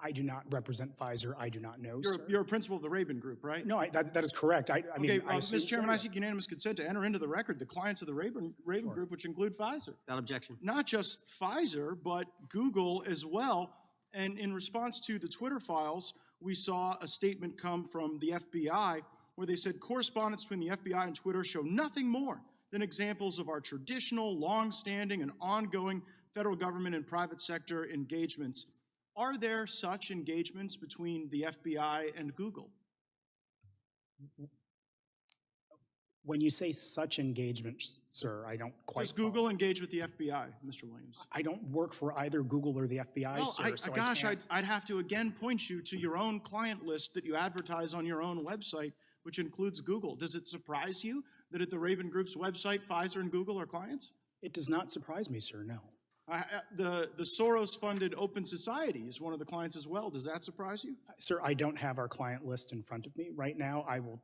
I do not represent Pfizer. I do not know, sir. You're a principal of the Rabin Group, right? No, that is correct. Mr. Chairman, I seek unanimous consent to enter into the record the clients of the Rabin Group, which include Pfizer. Without objection. Not just Pfizer, but Google as well. And in response to the Twitter files, we saw a statement come from the FBI where they said correspondence between the FBI and Twitter show nothing more than examples of our traditional, long-standing, and ongoing federal government and private sector engagements. Are there such engagements between the FBI and Google? When you say such engagement, sir, I don't quite. Does Google engage with the FBI, Mr. Williams? I don't work for either Google or the FBI, Well, sir, so gosh, I can't. I'd have to again point you to your own client list that you advertise on your own website, which includes Google. Does it surprise you that at the Raven Group's website, Pfizer and Google are clients? It does not surprise me, sir, no. The Soros-funded Open Society is one of the clients as well. Does that surprise you? Sir, I don't have our client list in front of me right now. I will,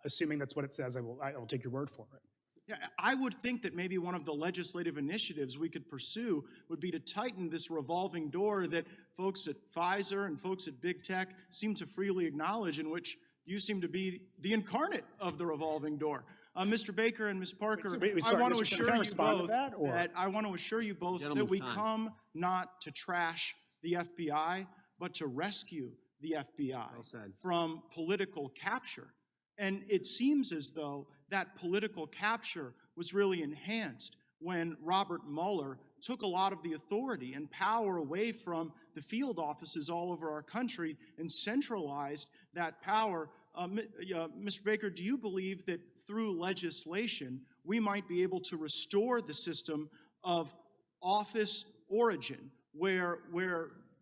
assuming that's what it says, I will take your word for it. Yeah, I would think that maybe one of the legislative initiatives we could pursue would be to tighten this revolving door that folks at Pfizer and folks at Big Tech seem to freely acknowledge, in which you seem to be the incarnate of the revolving door. Mr. Baker and Ms. Parker, I want to assure you both that we come not to trash the FBI, but to rescue the FBI from political capture. And it seems as though that political capture was really enhanced when Robert Mueller took a lot of the authority and power away from the field offices all over our country and centralized that power. Mr. Baker, do you believe that through legislation, we might be able to restore the system of office origin, where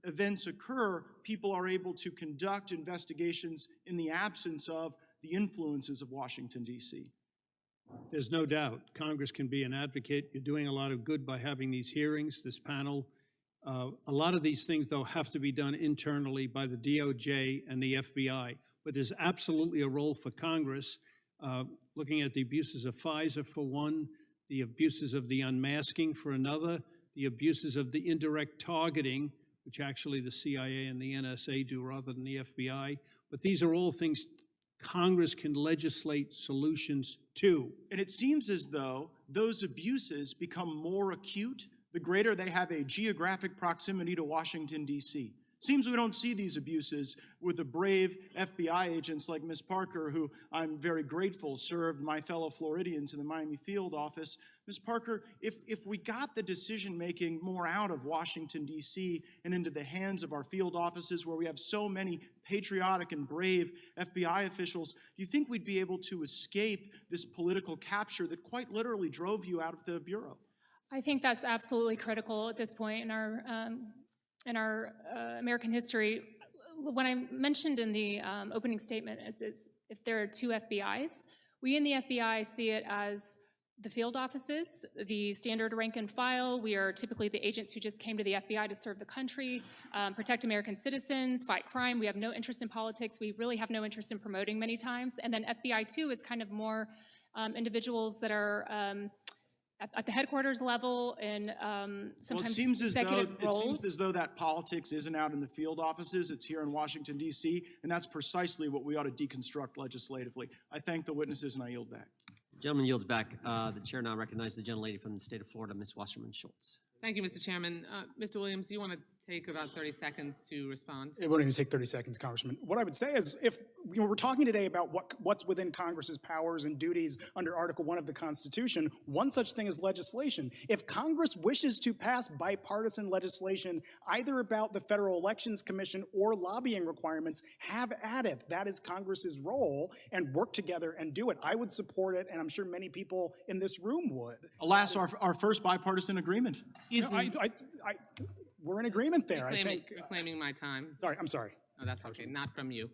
events occur, people are able to conduct investigations in the absence of the influences of Washington, D.C.? There's no doubt Congress can be an advocate. You're doing a lot of good by having these hearings, this panel. A lot of these things, though, have to be done internally by the DOJ and the FBI. But there's absolutely a role for Congress, looking at the abuses of Pfizer for one, the abuses of the unmasking for another, the abuses of the indirect targeting, which actually the CIA and the NSA do rather than the FBI. But these are all things Congress can legislate solutions to. And it seems as though those abuses become more acute the greater they have a geographic proximity to Washington, D.C. Seems we don't see these abuses with the brave FBI agents like Ms. Parker, who I'm very grateful served my fellow Floridians in the Miami field office. Ms. Parker, if we got the decision-making more out of Washington, D.C. and into the hands of our field offices where we have so many patriotic and brave FBI officials, do you think we'd be able to escape this political capture that quite literally drove you out of the Bureau? I think that's absolutely critical at this point in our American history. When I mentioned in the opening statement is if there are two FBIs, we in the FBI see it as the field offices, the standard rank and file. We are typically the agents who just came to the FBI to serve the country, protect American citizens, fight crime. We have no interest in politics. We really have no interest in promoting many times. And then FBI 2 is kind of more individuals that are at the headquarters level and sometimes executive roles. It seems as though that politics isn't out in the field offices. It's here in Washington, D.C., and that's precisely what we ought to deconstruct legislatively. I thank the witnesses, and I yield back. Gentleman yields back. The chair now recognizes the gentlelady from the state of Florida, Ms. Wasserman Schultz. Thank you, Mr. Chairman. Mr. Williams, do you want to take about 30 seconds to respond? It won't even take 30 seconds, Congressman. What I would say is, if we're talking today about what's within Congress's powers and duties under Article 1 of the Constitution, one such thing is legislation. If Congress wishes to pass bipartisan legislation, either about the Federal Elections Commission or lobbying requirements, have at it. That is Congress's role, and work together and do it. I would support it, and I'm sure many people in this room would. Alas, our first bipartisan agreement. We're in agreement there, I think. Reclaiming my time. Sorry, I'm sorry. No, that's okay. Not from you.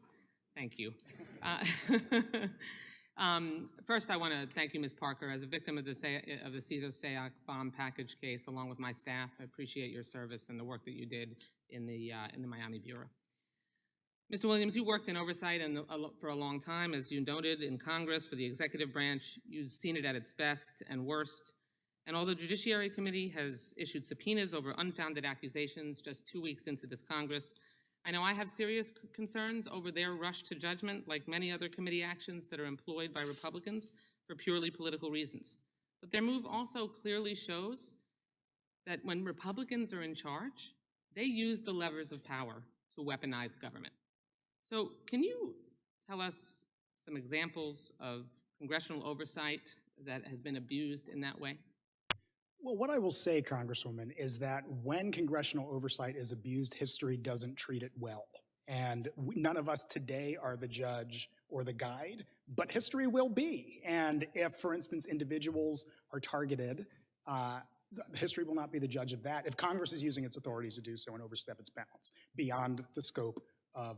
Thank you. First, I want to thank you, Ms. Parker. As a victim of the CISO-SEAC bomb package case, along with my staff, I appreciate your service and the work that you did in the Miami Bureau. Mr. Williams, you worked in oversight for a long time, as you noted, in Congress for the executive branch. You've seen it at its best and worst. And although the Judiciary Committee has issued subpoenas over unfounded accusations just 2 weeks into this Congress, I know I have serious concerns over their rush to judgment, like many other committee actions that are employed by Republicans for purely political reasons. But their move also clearly shows that when Republicans are in charge, they use the levers of power to weaponize government. So can you tell us some examples of congressional oversight that has been abused in that way? Well, what I will say, Congresswoman, is that when congressional oversight is abused, history doesn't treat it well. And none of us today are the judge or the guide, but history will be. And if, for instance, individuals are targeted, history will not be the judge of that if Congress is using its authorities to do so and overstep its bounds beyond the scope of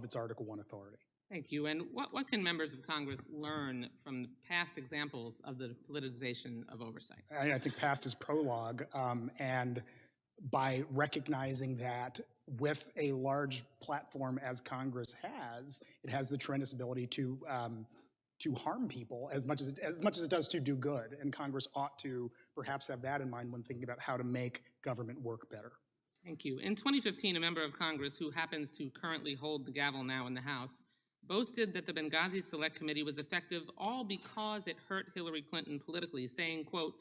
its Article I authority. Thank you. And what can members of Congress learn from past examples of the politicization of oversight? I think past is prologue, and by recognizing that with a large platform as Congress has, it has the tremendous ability to harm people as much as it does to do good. And Congress ought to perhaps have that in mind when thinking about how to make government work better. Thank you. In 2015, a member of Congress who happens to currently hold the gavel now in the House boasted that the Benghazi Select Committee was effective all because it hurt Hillary Clinton politically, saying, quote,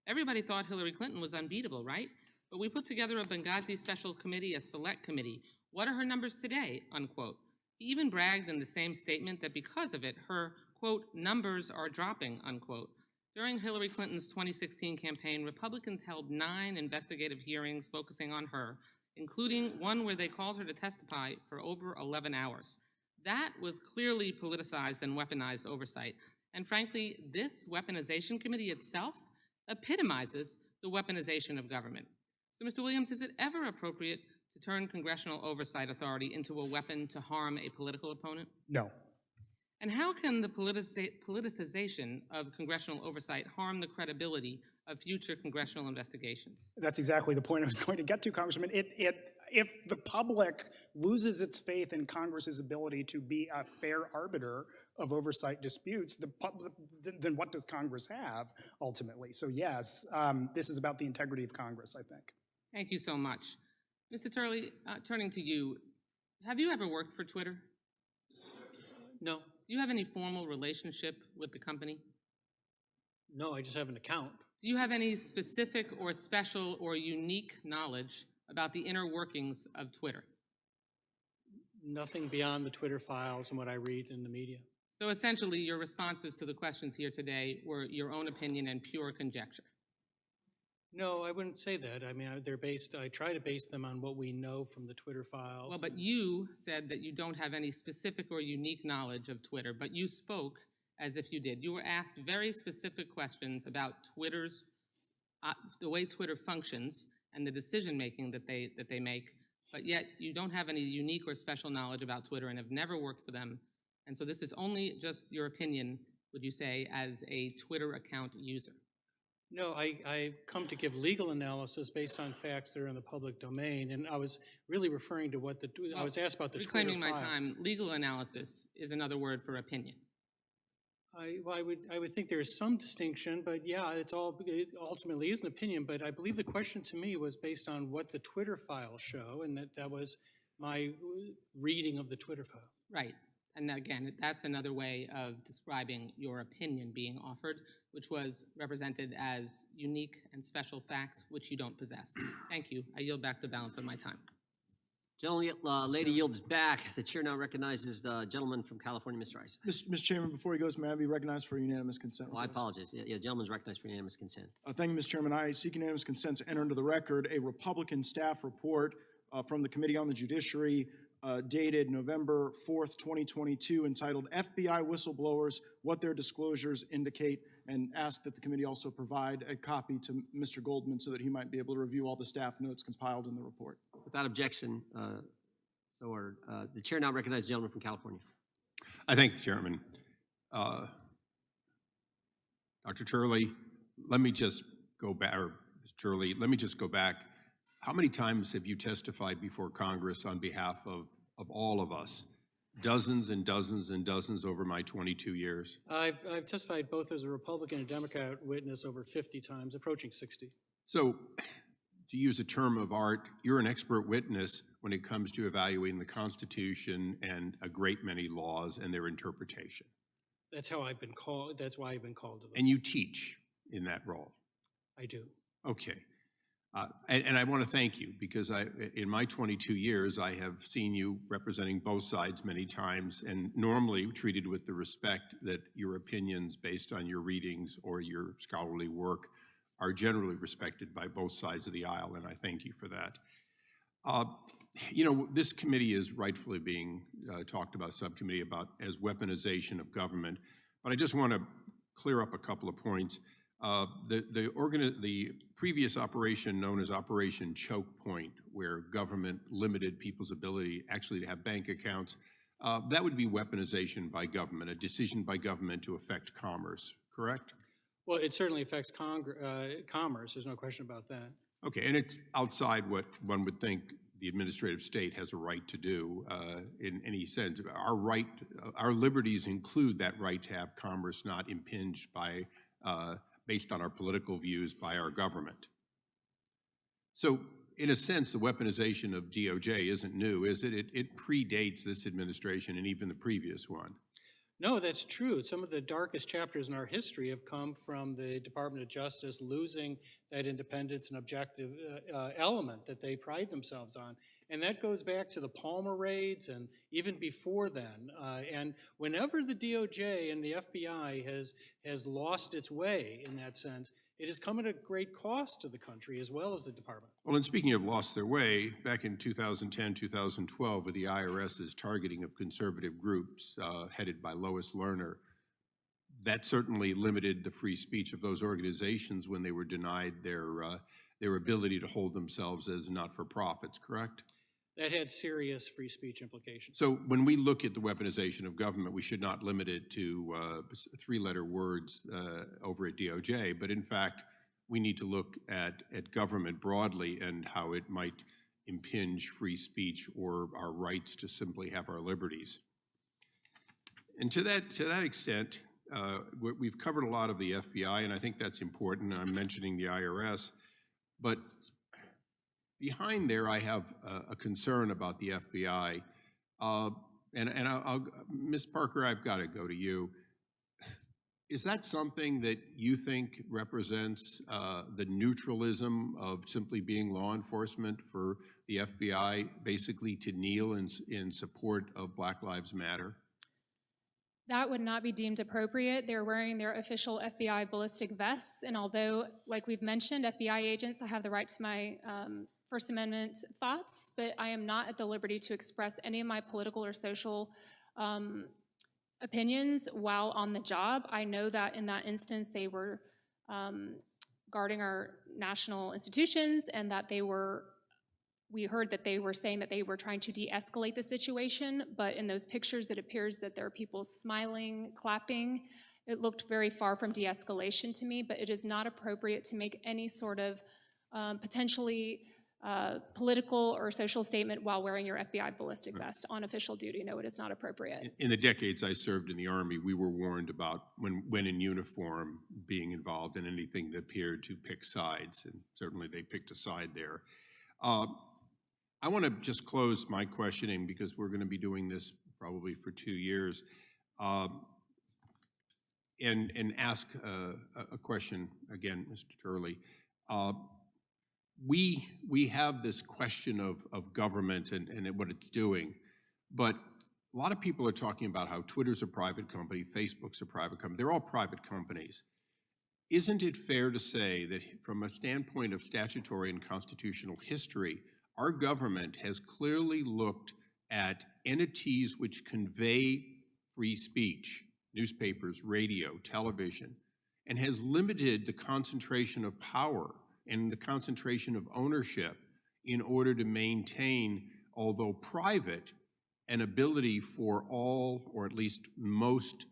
"Everybody thought Hillary Clinton was unbeatable, right? But we put together a Benghazi Special Committee, a Select Committee. What are her numbers today?" Unquote. He even bragged in the same statement that because of it, her, quote, "numbers are dropping," unquote. During Hillary Clinton's 2016 campaign, Republicans held 9 investigative hearings focusing on her, including one where they called her to testify for over 11 hours. That was clearly politicized and weaponized oversight. And frankly, this weaponization committee itself epitomizes the weaponization of government. So, Mr. Williams, is it ever appropriate to turn congressional oversight authority into a weapon to harm a political opponent? No. And how can the politicization of congressional oversight harm the credibility of future congressional investigations? That's exactly the point I was going to get to, Congressman. If the public loses its faith in Congress's ability to be a fair arbiter of oversight disputes, then what does Congress have ultimately? So yes, this is about the integrity of Congress, I think. Thank you so much. Mr. Turley, turning to you, have you ever worked for Twitter? No, Do you have any formal relationship with the company? no, I just have an account. Do you have any specific or special or unique knowledge about the inner workings of Twitter? Nothing beyond the Twitter files and what I read in the media. So essentially, your responses to the questions here today were your own opinion and pure conjecture. No, I wouldn't say that. I mean, I try to base them on what we know from the Twitter files. Well, but you said that you don't have any specific or unique knowledge of Twitter, but you spoke as if you did. You were asked very specific questions about Twitter's, the way Twitter functions and the decision-making that they make, but yet you don't have any unique or special knowledge about Twitter and have never worked for them. And so this is only just your opinion, would you say, as a Twitter account user? No, I come to give legal analysis based on facts that are in the public domain, and I was really referring to what I was asked about the Twitter files. Reclaiming my time, legal analysis is another word for opinion. I would think there is some distinction, but yeah, it ultimately is an opinion, but I believe the question to me was based on what the Twitter files show, and that was my reading of the Twitter files. Right. And again, that's another way of describing your opinion being offered, which was represented as unique and special fact, which you don't possess. Thank you. I yield back the balance of my time. Lady yields back. The chair now recognizes the gentleman from California, Mr. Rice. Mr. Chairman, before he goes, may I be recognized for unanimous consent? Oh, I apologize. Yeah, gentleman's recognized for unanimous consent. Thank you, Mr. Chairman. I seek unanimous consent to enter into the record a Republican staff report from the Committee on the Judiciary dated November 4th, 2022, entitled FBI Whistleblowers, What Their Disclosures Indicate, and ask that the committee also provide a copy to Mr. Goldman so that he might be able to review all the staff notes compiled in the report. Without objection, the chair now recognizes the gentleman from California. I thank the chairman. Dr. Turley, let me just go back, or Mr. Turley, let me just go back. How many times have you testified before Congress on behalf of all of us? Dozens and dozens and dozens over my 22 years. I've testified both as a Republican and Democrat witness over 50 times, approaching 60. So, to use a term of art, you're an expert witness when it comes to evaluating the Constitution and a great many laws and their interpretation. That's how I've been called. That's why I've been called to this. And you teach in that role. I do. Okay. And I want to thank you because in my 22 years, I have seen you representing both sides many times and normally treated with the respect that your opinions based on your readings or your scholarly work are generally respected by both sides of the aisle, and I thank you for that. You know, this committee is rightfully being talked about, subcommittee, about as weaponization of government. But I just want to clear up a couple of points. The previous operation known as Operation Choke Point, where government limited people's ability actually to have bank accounts, that would be weaponization by government, a decision by government to affect commerce, correct? Well, it certainly affects commerce, there's no question about that. Okay, and it's outside what one would think the administrative state has a right to do in any sense. Our liberties include that right to have commerce not impinged by, based on our political views, by our government. So, in a sense, the weaponization of DOJ isn't new, is it? It predates this administration and even the previous one. No, that's true. Some of the darkest chapters in our history have come from the Department of Justice losing that independence and objective element that they pride themselves on. And that goes back to the Palmer raids and even before then. And whenever the DOJ and the FBI has lost its way in that sense, it has come at a great cost to the country as well as the department. Well, and speaking of lost their way, back in 2010, 2012, with the IRS's targeting of conservative groups headed by Lois Lerner, that certainly limited the free speech of those organizations when they were denied their ability to hold themselves as not-for-profits, correct? That had serious free speech implications. So when we look at the weaponization of government, we should not limit it to three-letter words over at DOJ, but in fact, we need to look at government broadly and how it might impinge free speech or our rights to simply have our liberties. And to that extent, we've covered a lot of the FBI, and I think that's important. I'm mentioning the IRS, but behind there, I have a concern about the FBI, and Ms. Parker, I've got to go to you. Is that something that you think represents the neutralism of simply being law enforcement for the FBI basically to kneel in support of Black Lives Matter? That would not be deemed appropriate. They're wearing their official FBI ballistic vests, and although, like we've mentioned, FBI agents, I have the right to my First Amendment thoughts, but I am not at the liberty to express any of my political or social opinions while on the job. I know that in that instance they were guarding our national institutions and that we heard that they were saying that they were trying to de-escalate the situation, but in those pictures it appears that there are people smiling, clapping. It looked very far from de-escalation to me, but it is not appropriate to make any sort of potentially political or social statement while wearing your FBI ballistic vest on official duty. No, it is not appropriate. In the decades I served in the Army, we were warned about when in uniform being involved in anything that appeared to pick sides, and certainly they picked a side there. I want to just close my questioning because we're going to be doing this probably for 2 years, and ask a question again, Mr. Turley. We have this question of government and what it's doing, but a lot of people are talking about how Twitter's a private company, Facebook's a private company. They're all private companies. Isn't it fair to say that from a standpoint of statutory and constitutional history, our government has clearly looked at entities which convey free speech, newspapers, radio, television, and has limited the concentration of power and the concentration of ownership in order to maintain, although private, an ability for all, or at least most,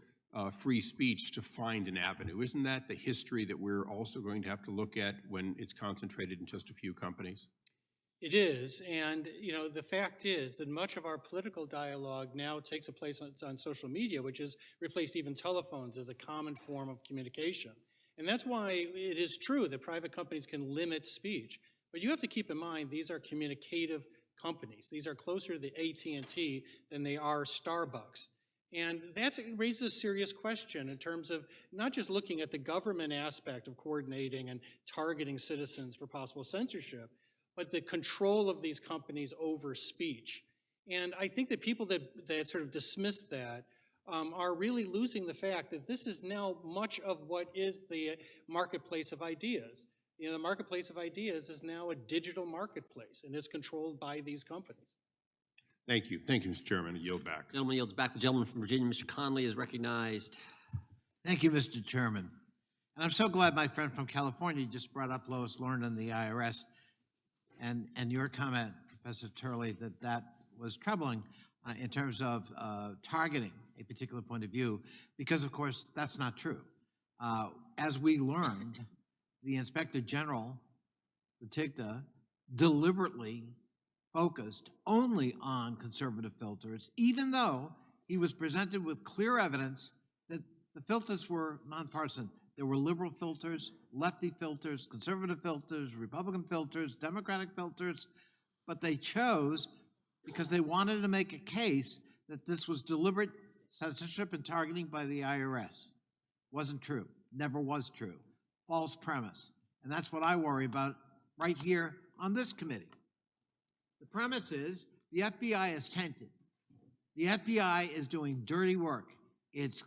free speech to find an avenue? Isn't that the history that we're also going to have to look at when it's concentrated in just a few companies? It is, and the fact is that much of our political dialogue now takes a place on social media, which has replaced even telephones as a common form of communication. And that's why it is true that private companies can limit speech. But you have to keep in mind, these are communicative companies. These are closer to AT&T than they are Starbucks. And that raises a serious question in terms of not just looking at the government aspect of coordinating and targeting citizens for possible censorship, but the control of these companies over speech. And I think that people that sort of dismiss that are really losing the fact that this is now much of what is the marketplace of ideas. The marketplace of ideas is now a digital marketplace, and it's controlled by these companies. Thank you. Thank you, Mr. Chairman. I yield back. Gentleman yields back. The gentleman from Virginia, Mr. Conley, is recognized. Thank you, Mr. Chairman. And I'm so glad my friend from California just brought up Lois Lerner and the IRS and your comment, Professor Turley, that was troubling in terms of targeting a particular point of view, because, of course, that's not true. As we learned, the Inspector General, the TIGTA, deliberately focused only on conservative filters, even though he was presented with clear evidence that the filters were nonpartisan. There were liberal filters, lefty filters, conservative filters, Republican filters, Democratic filters, but they chose because they wanted to make a case that this was deliberate censorship and targeting by the IRS. Wasn't true. Never was true. False premise. And that's what I worry about right here on this committee. The premise is the FBI is tainted. The FBI is doing dirty work. It's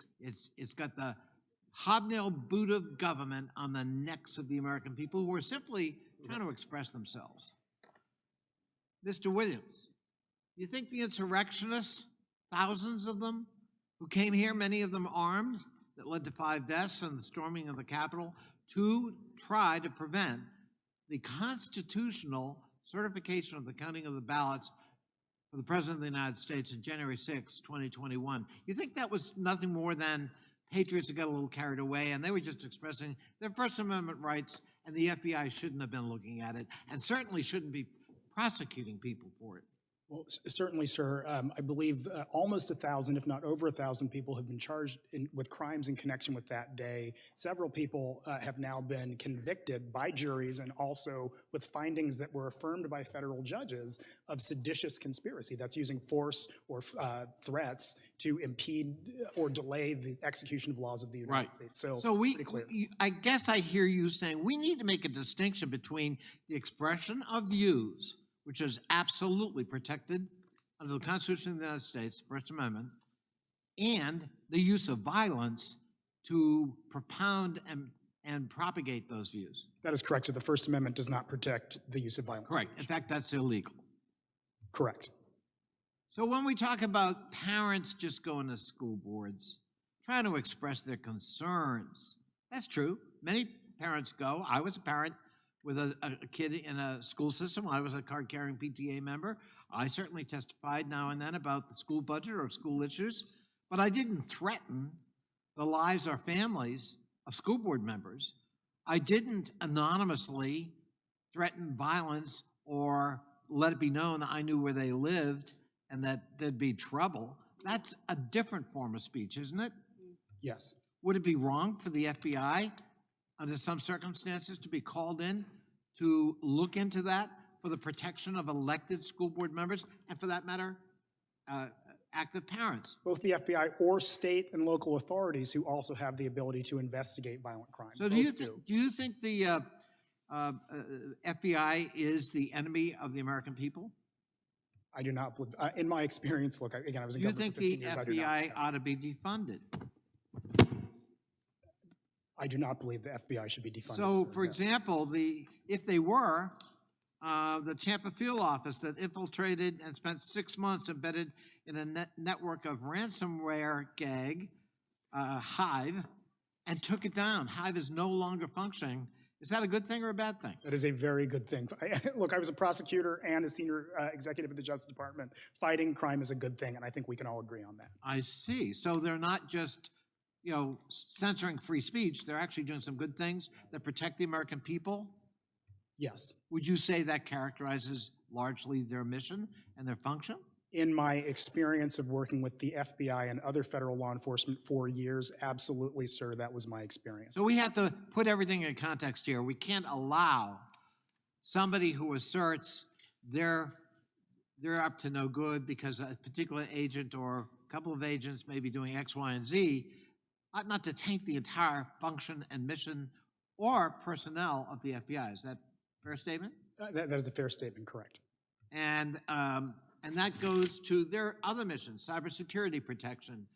got the hobnail boot of government on the necks of the American people who are simply trying to express themselves. Mr. Williams, you think the insurrectionists, thousands of them, who came here, many of them armed, that led to 5 deaths and the storming of the Capitol, to try to prevent the constitutional certification of the counting of the ballots for the President of the United States on January 6, 2021. You think that was nothing more than patriots that got a little carried away and they were just expressing their First Amendment rights, and the FBI shouldn't have been looking at it and certainly shouldn't be prosecuting people for it? Well, certainly, sir. I believe almost 1,000, if not over 1,000 people have been charged with crimes in connection with that day. Several people have now been convicted by juries and also with findings that were affirmed by federal judges of seditious conspiracy. That's using force or threats to impede or delay the execution of laws of the United States. So I guess I hear you saying we need to make a distinction between the expression of views, which is absolutely protected under the Constitution of the United States, First Amendment, and the use of violence to propound and propagate those views. That is correct. So the First Amendment does not protect the use of violence. Correct. In fact, that's illegal. Correct. So when we talk about parents just going to school boards, trying to express their concerns, that's true. Many parents go. I was a parent with a kid in a school system. I was a card-carrying PTA member. I certainly testified now and then about the school budget or school issues, but I didn't threaten the lives or families of school board members. I didn't anonymously threaten violence or let it be known that I knew where they lived and that there'd be trouble. That's a different form of speech, isn't it? Yes. Would it be wrong for the FBI under some circumstances to be called in to look into that for the protection of elected school board members and, for that matter, active parents? Both the FBI or state and local authorities who also have the ability to investigate violent crime. So do you think the FBI is the enemy of the American people? I do not believe, in my experience, look, again, I was in government for 15 years. Do you think the FBI ought to be defunded? I do not believe the FBI should be defunded. So, for example, if they were, the Tampa field office that infiltrated and spent 6 months embedded in a network of ransomware gag, Hive, and took it down. Hive is no longer functioning. Is that a good thing or a bad thing? That is a very good thing. Look, I was a prosecutor and a senior executive at the Justice Department. Fighting crime is a good thing, and I think we can all agree on that. I see. So they're not just, censoring free speech. They're actually doing some good things that protect the American people? Yes. Would you say that characterizes largely their mission and their function? In my experience of working with the FBI and other federal law enforcement for years, absolutely, sir, that was my experience. So we have to put everything in context here. We can't allow somebody who asserts they're up to no good because a particular agent or a couple of agents may be doing X, Y, and Z, ought not to taint the entire function and mission or personnel of the FBI. Is that a fair statement? That is a fair statement, correct. And that goes to their other missions: cybersecurity protection,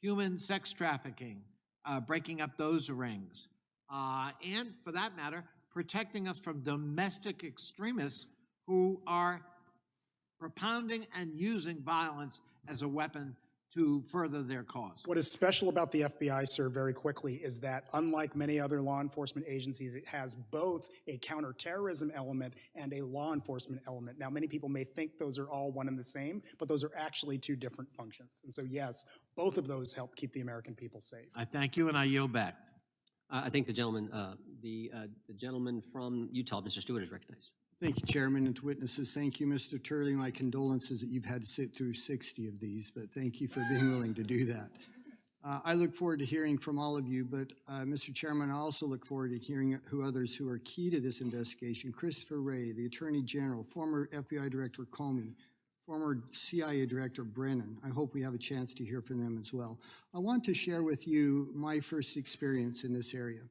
human sex trafficking, breaking up those rings, and for that matter, protecting us from domestic extremists who are propounding and using violence as a weapon to further their cause. What is special about the FBI, sir, very quickly, is that unlike many other law enforcement agencies, it has both a counterterrorism element and a law enforcement element. Now, many people may think those are all one and the same, but those are actually two different functions. And so, yes, both of those help keep the American people safe. I thank you, and I yield back. I think the gentleman from Utah, Mr. Stewart, is recognized. Thank you, Chairman, and to witnesses. Thank you, Mr. Turley. My condolences that you've had to sit through 60 of these, but thank you for being willing to do that. I look forward to hearing from all of you, but Mr. Chairman, I also look forward to hearing others who are key to this investigation. Christopher Wray, the Attorney General, former FBI Director Comey, former CIA Director Brennan. I hope we have a chance to hear from them as well. I want to share with you my first experience in this area.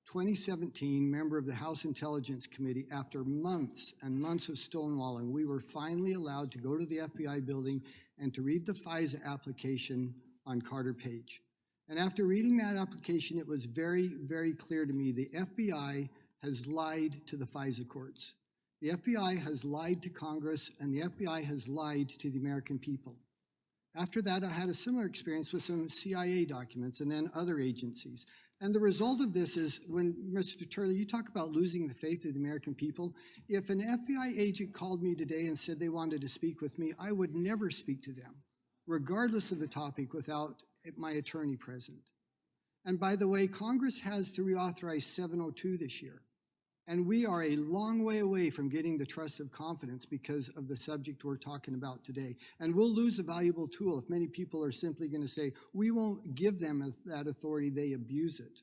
2017, member of the House Intelligence Committee, after months and months of stonewalling, we were finally allowed to go to the FBI building and to read the FISA application on Carter Page. And after reading that application, it was very, very clear to me the FBI has lied to the FISA courts. The FBI has lied to Congress, and the FBI has lied to the American people. After that, I had a similar experience with some CIA documents and then other agencies. And the result of this is, when, Mr. Turley, you talk about losing the faith of the American people, if an FBI agent called me today and said they wanted to speak with me, I would never speak to them, regardless of the topic, without my attorney present. And by the way, Congress has to reauthorize 702 this year. And we are a long way away from getting the trust of confidence because of the subject we're talking about today. And we'll lose a valuable tool if many people are simply going to say, we won't give them that authority, they abuse it.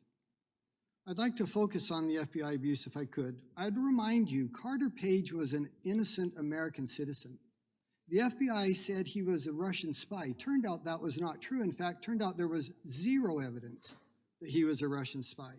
I'd like to focus on the FBI abuse if I could. I'd remind you, Carter Page was an innocent American citizen. The FBI said he was a Russian spy. Turned out that was not true. In fact, turned out there was zero evidence that he was a Russian spy.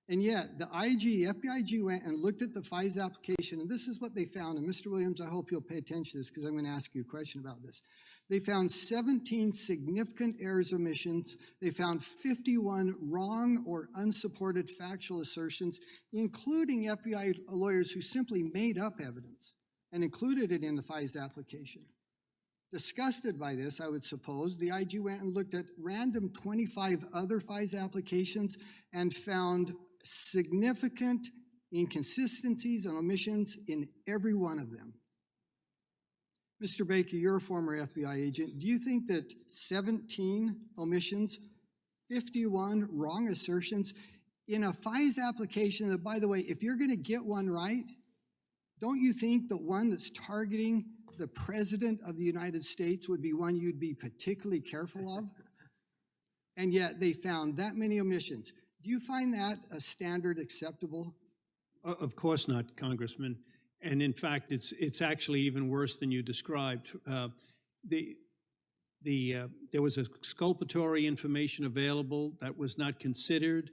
And yet, the FBI IG went and looked at the FISA application, and this is what they found. And Mr. Williams, I hope you'll pay attention to this because I'm going to ask you a question about this. They found 17 significant errors of omissions. They found 51 wrong or unsupported factual assertions, including FBI lawyers who simply made up evidence and included it in the FISA application. Disgusted by this, I would suppose, the IG went and looked at random 25 other FISA applications and found significant inconsistencies and omissions in every one of them. Mr. Baker, you're a former FBI agent. Do you think that 17 omissions, 51 wrong assertions in a FISA application that, by the way, if you're going to get one right, don't you think the one that's targeting the President of the United States would be one you'd be particularly careful of? And yet they found that many omissions. Do you find that a standard acceptable? Of course not, Congressman. And in fact, it's actually even worse than you described. There was exculpatory information available that was not considered.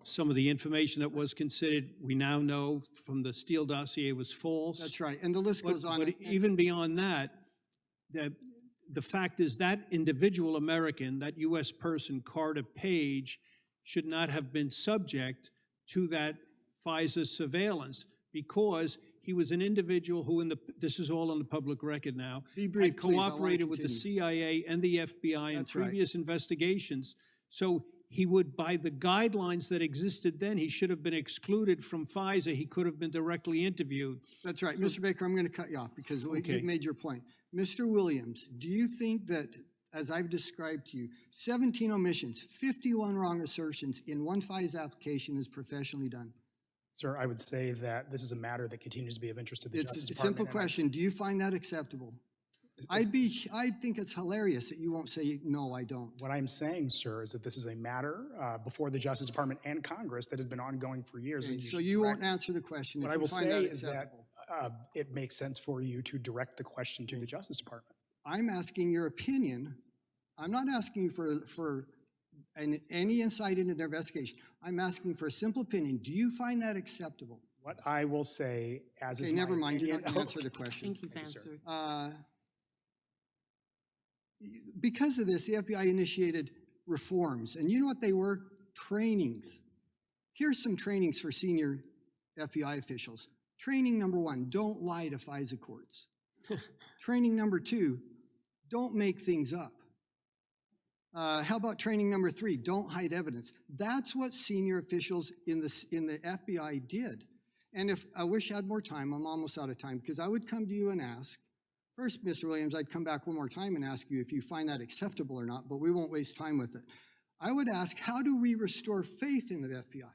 Some of the information that was considered, we now know from the Steele dossier, was false. That's right, and the list goes on. But even beyond that, the fact is that individual American, that U.S. person, Carter Page, should not have been subject to that FISA surveillance because he was an individual who, this is all on the public record now, had cooperated with the CIA and the FBI in previous investigations. So he would, by the guidelines that existed then, he should have been excluded from FISA. He could have been directly interviewed. That's right. Mr. Baker, I'm going to cut you off because you've made your point. Mr. Williams, do you think that, as I've described to you, 17 omissions, 51 wrong assertions in one FISA application is professionally done? Sir, I would say that this is a matter that continues to be of interest to the Justice Department. It's a simple question. Do you find that acceptable? I think it's hilarious that you won't say, no, I don't. What I'm saying, sir, is that this is a matter before the Justice Department and Congress that has been ongoing for years. Okay, so you won't answer the question. What I will say is that it makes sense for you to direct the question to the Justice Department. I'm asking your opinion. I'm not asking you for any insight into their investigation. I'm asking for a simple opinion. Do you find that acceptable? What I will say, as is my never mind. You're opinion- not going to answer the question. I think he's answered. Because of this, the FBI initiated reforms. And you know what they were? Trainings. Here's some trainings for senior FBI officials. Training number 1, don't lie to FISA courts. Training number 2, don't make things up. How about training number 3, don't hide evidence? That's what senior officials in the FBI did. And if I wish I had more time, I'm almost out of time, because I would come to you and ask, first, Mr. Williams, I'd come back one more time and ask you if you find that acceptable or not, but we won't waste time with it. I would ask, how do we restore faith in the FBI?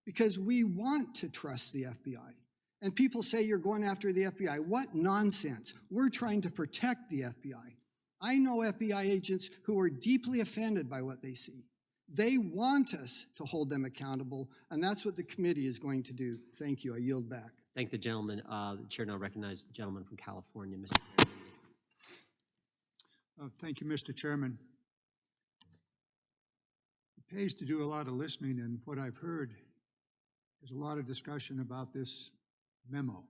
Because we want to trust the FBI. And people say you're going after the FBI. What nonsense. We're trying to protect the FBI. I know FBI agents who are deeply offended by what they see. They want us to hold them accountable, and that's what the committee is going to do. Thank you. I yield back. Thank the gentleman. The chair now recognizes the gentleman from California, Mr. Thank you, Mr. Chairman. It pays to do a lot of listening, and what I've heard is a lot of discussion about this memo.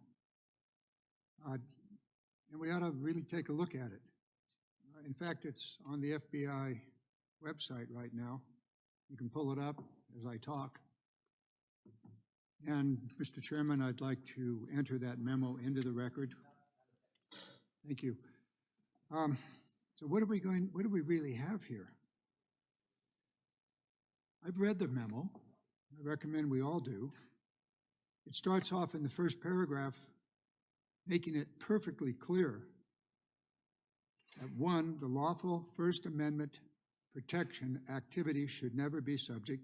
And we ought to really take a look at it. In fact, it's on the FBI website right now. You can pull it up as I talk. And, Mr. Chairman, I'd like to enter that memo into the record. Thank you. So what do we really have here? I've read the memo. I recommend we all do. It starts off in the first paragraph making it perfectly clear that 1, the lawful First Amendment protection activity should never be subject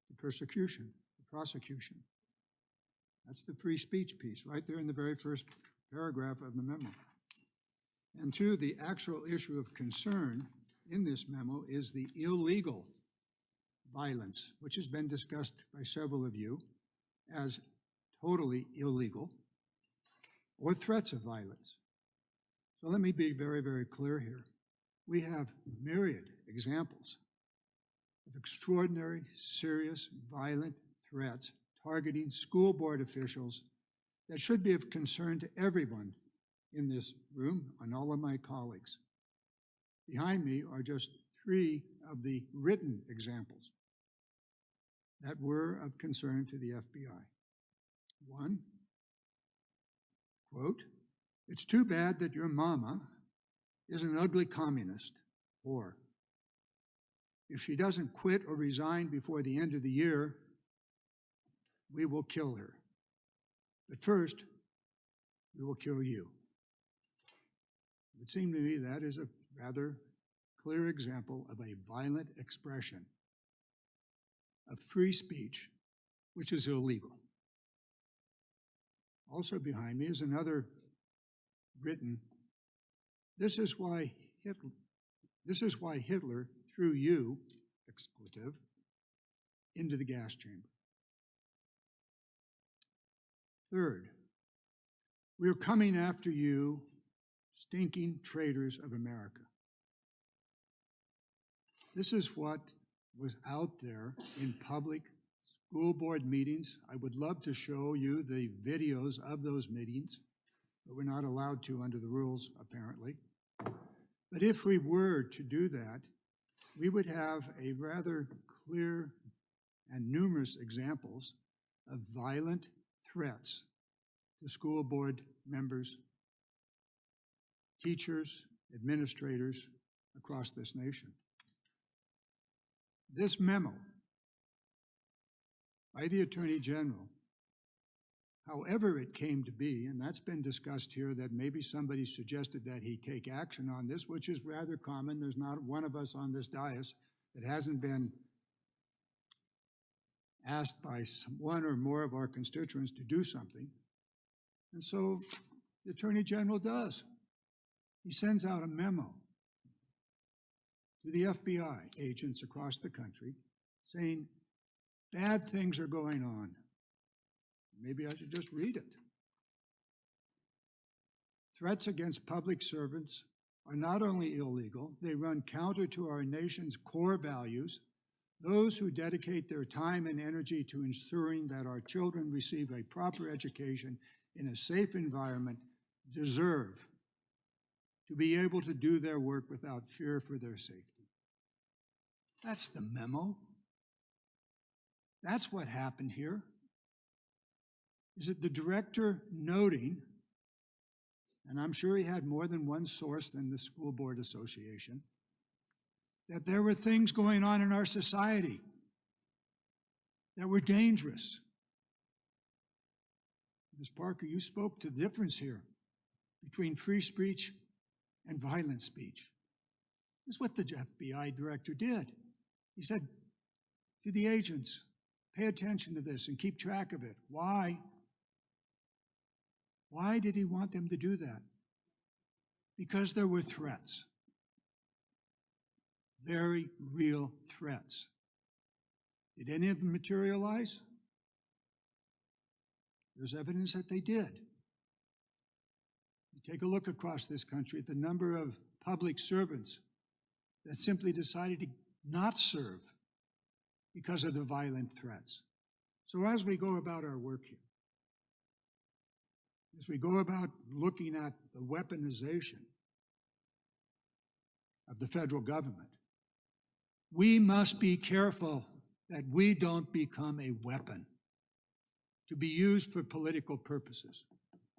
to persecution, or prosecution. That's the free speech piece right there in the very first paragraph of the memo. And 2, the actual issue of concern in this memo is the illegal violence, which has been discussed by several of you as totally illegal, or threats of violence. So let me be very, very clear here. We have myriad examples of extraordinary, serious, violent threats targeting school board officials that should be of concern to everyone in this room and all of my colleagues. Behind me are just 3 of the written examples that were of concern to the FBI. 1, quote, "It's too bad that your mama is an ugly communist," or, "If she doesn't quit or resign before the end of the year, we will kill her. But first, we will kill you." It would seem to me that is a rather clear example of a violent expression of free speech, which is illegal. Also behind me is another written, this is why Hitler threw you, expletive, into the gas chamber. 3rd, we're coming after you, stinking traitors of America. This is what was out there in public school board meetings. I would love to show you the videos of those meetings, but we're not allowed to under the rules, apparently. But if we were to do that, we would have a rather clear and numerous examples of violent threats to school board members, teachers, administrators across this nation. This memo by the Attorney General, however it came to be, and that's been discussed here, that maybe somebody suggested that he take action on this, which is rather common. There's not one of us on this dais that hasn't been asked by one or more of our constituents to do something. And so the Attorney General does. He sends out a memo to the FBI agents across the country saying, bad things are going on. Maybe I should just read it. Threats against public servants are not only illegal, they run counter to our nation's core values. Those who dedicate their time and energy to ensuring that our children receive a proper education in a safe environment deserve to be able to do their work without fear for their safety. That's the memo. That's what happened here. Is it the director noting, and I'm sure he had more than one source than the School Board Association, that there were things going on in our society that were dangerous? Ms. Parker, you spoke to the difference here between free speech and violent speech. This is what the FBI director did. He said to the agents, pay attention to this and keep track of it. Why? Why did he want them to do that? Because there were threats. Very real threats. Did any of them materialize? There's evidence that they did. You take a look across this country at the number of public servants that simply decided to not serve because of the violent threats. So as we go about our work here, as we go about looking at the weaponization of the federal government, we must be careful that we don't become a weapon to be used for political purposes.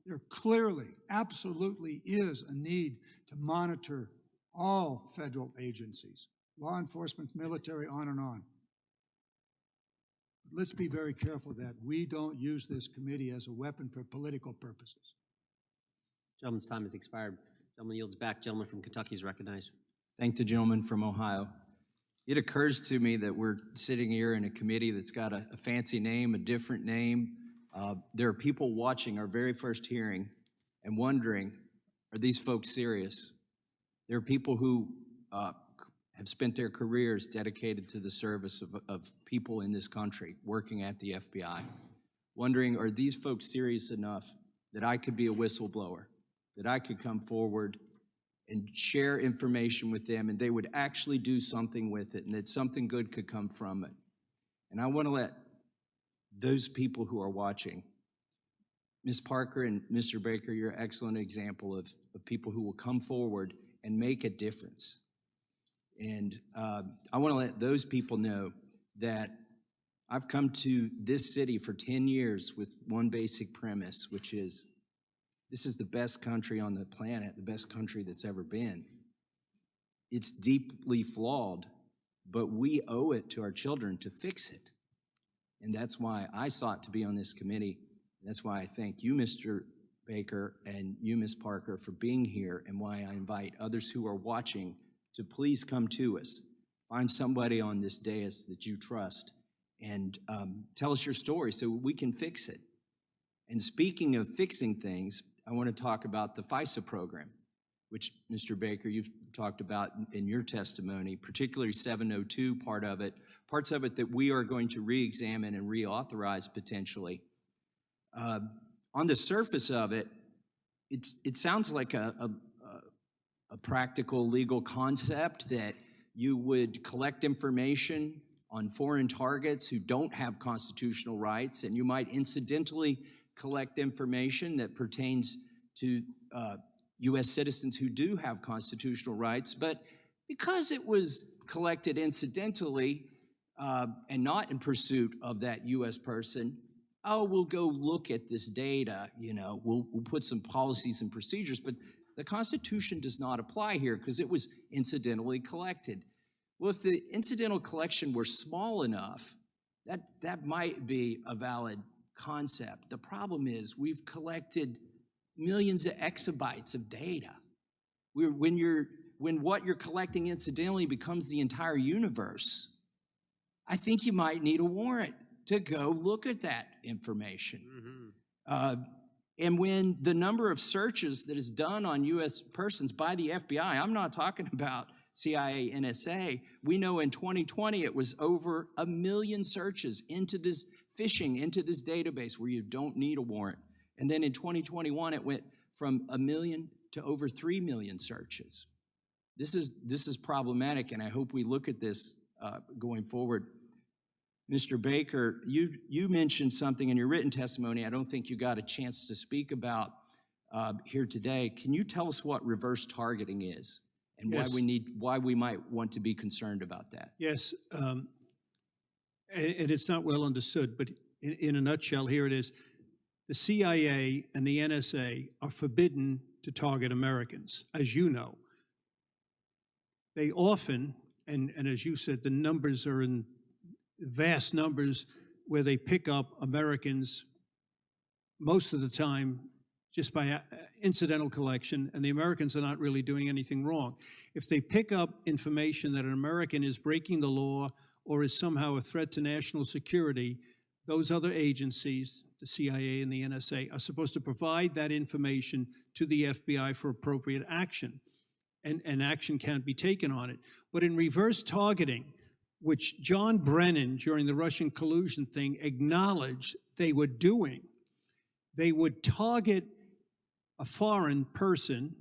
There clearly, absolutely is a need to monitor all federal agencies, law enforcement, military, on and on. But let's be very careful that we don't use this committee as a weapon for political purposes. Gentleman's time has expired. Gentleman yields back. Gentleman from Kentucky is recognized. Thank the gentleman from Ohio. It occurs to me that we're sitting here in a committee that's got a fancy name, a different name. There are people watching our very first hearing and wondering, are these folks serious? There are people who have spent their careers dedicated to the service of people in this country, working at the FBI, wondering, are these folks serious enough that I could be a whistleblower, that I could come forward and share information with them, and they would actually do something with it, and that something good could come from it. And I want to let those people who are watching, Ms. Parker and Mr. Baker, you're an excellent example of people who will come forward and make a difference. And I want to let those people know that I've come to this city for 10 years with one basic premise, which is this is the best country on the planet, the best country that's ever been. It's deeply flawed, but we owe it to our children to fix it. And that's why I sought to be on this committee. That's why I thank you, Mr. Baker, and you, Ms. Parker, for being here, and why I invite others who are watching to please come to us. Find somebody on this dais that you trust and tell us your story so we can fix it. And speaking of fixing things, I want to talk about the Fisa program, which, Mr. Baker, you've talked about in your testimony, particularly 702 parts of it that we are going to re-examine and reauthorize potentially. On the surface of it, it sounds like a practical legal concept that you would collect information on foreign targets who don't have constitutional rights, and you might incidentally collect information that pertains to U.S. citizens who do have constitutional rights. But because it was collected incidentally and not in pursuit of that U.S. person, we'll go look at this data, we'll put some policies and procedures, but the Constitution does not apply here because it was incidentally collected. Well, if the incidental collection were small enough, that might be a valid concept. The problem is we've collected millions of exabytes of data. When what you're collecting incidentally becomes the entire universe, I think you might need a warrant to go look at that information. And when the number of searches that is done on U.S. persons by the FBI, I'm not talking about CIA, NSA, we know in 2020 it was over 1 million searches into this phishing, into this database where you don't need a warrant. And then in 2021, it went from 1 million to over 3 million searches. This is problematic, and I hope we look at this going forward. Mr. Baker, you mentioned something in your written testimony I don't think you got a chance to speak about here today. Can you tell us what reverse targeting is and Yes. why we might want to be concerned about that? Yes, and it's not well understood, but in a nutshell, here it is. the CIA and the NSA are forbidden to target Americans, as you know. They often, and as you said, the numbers are in vast numbers where they pick up Americans most of the time just by incidental collection, and the Americans are not really doing anything wrong. If they pick up information that an American is breaking the law or is somehow a threat to national security, those other agencies, the CIA and the NSA, are supposed to provide that information to the FBI for appropriate action, and action can't be taken on it. But in reverse targeting, which John Brennan, during the Russian collusion thing, acknowledged they were doing, they would target a foreign person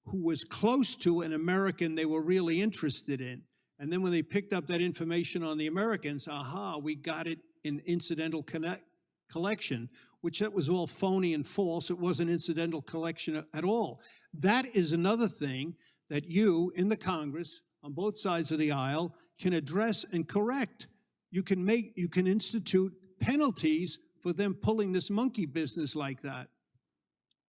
who was close to an American they were really interested in. And then when they picked up that information on the Americans, aha, we got it in incidental collection, which that was all phony and false. It wasn't incidental collection at all. That is another thing that you in the Congress, on both sides of the aisle, can address and correct. You can institute penalties for them pulling this monkey business like that.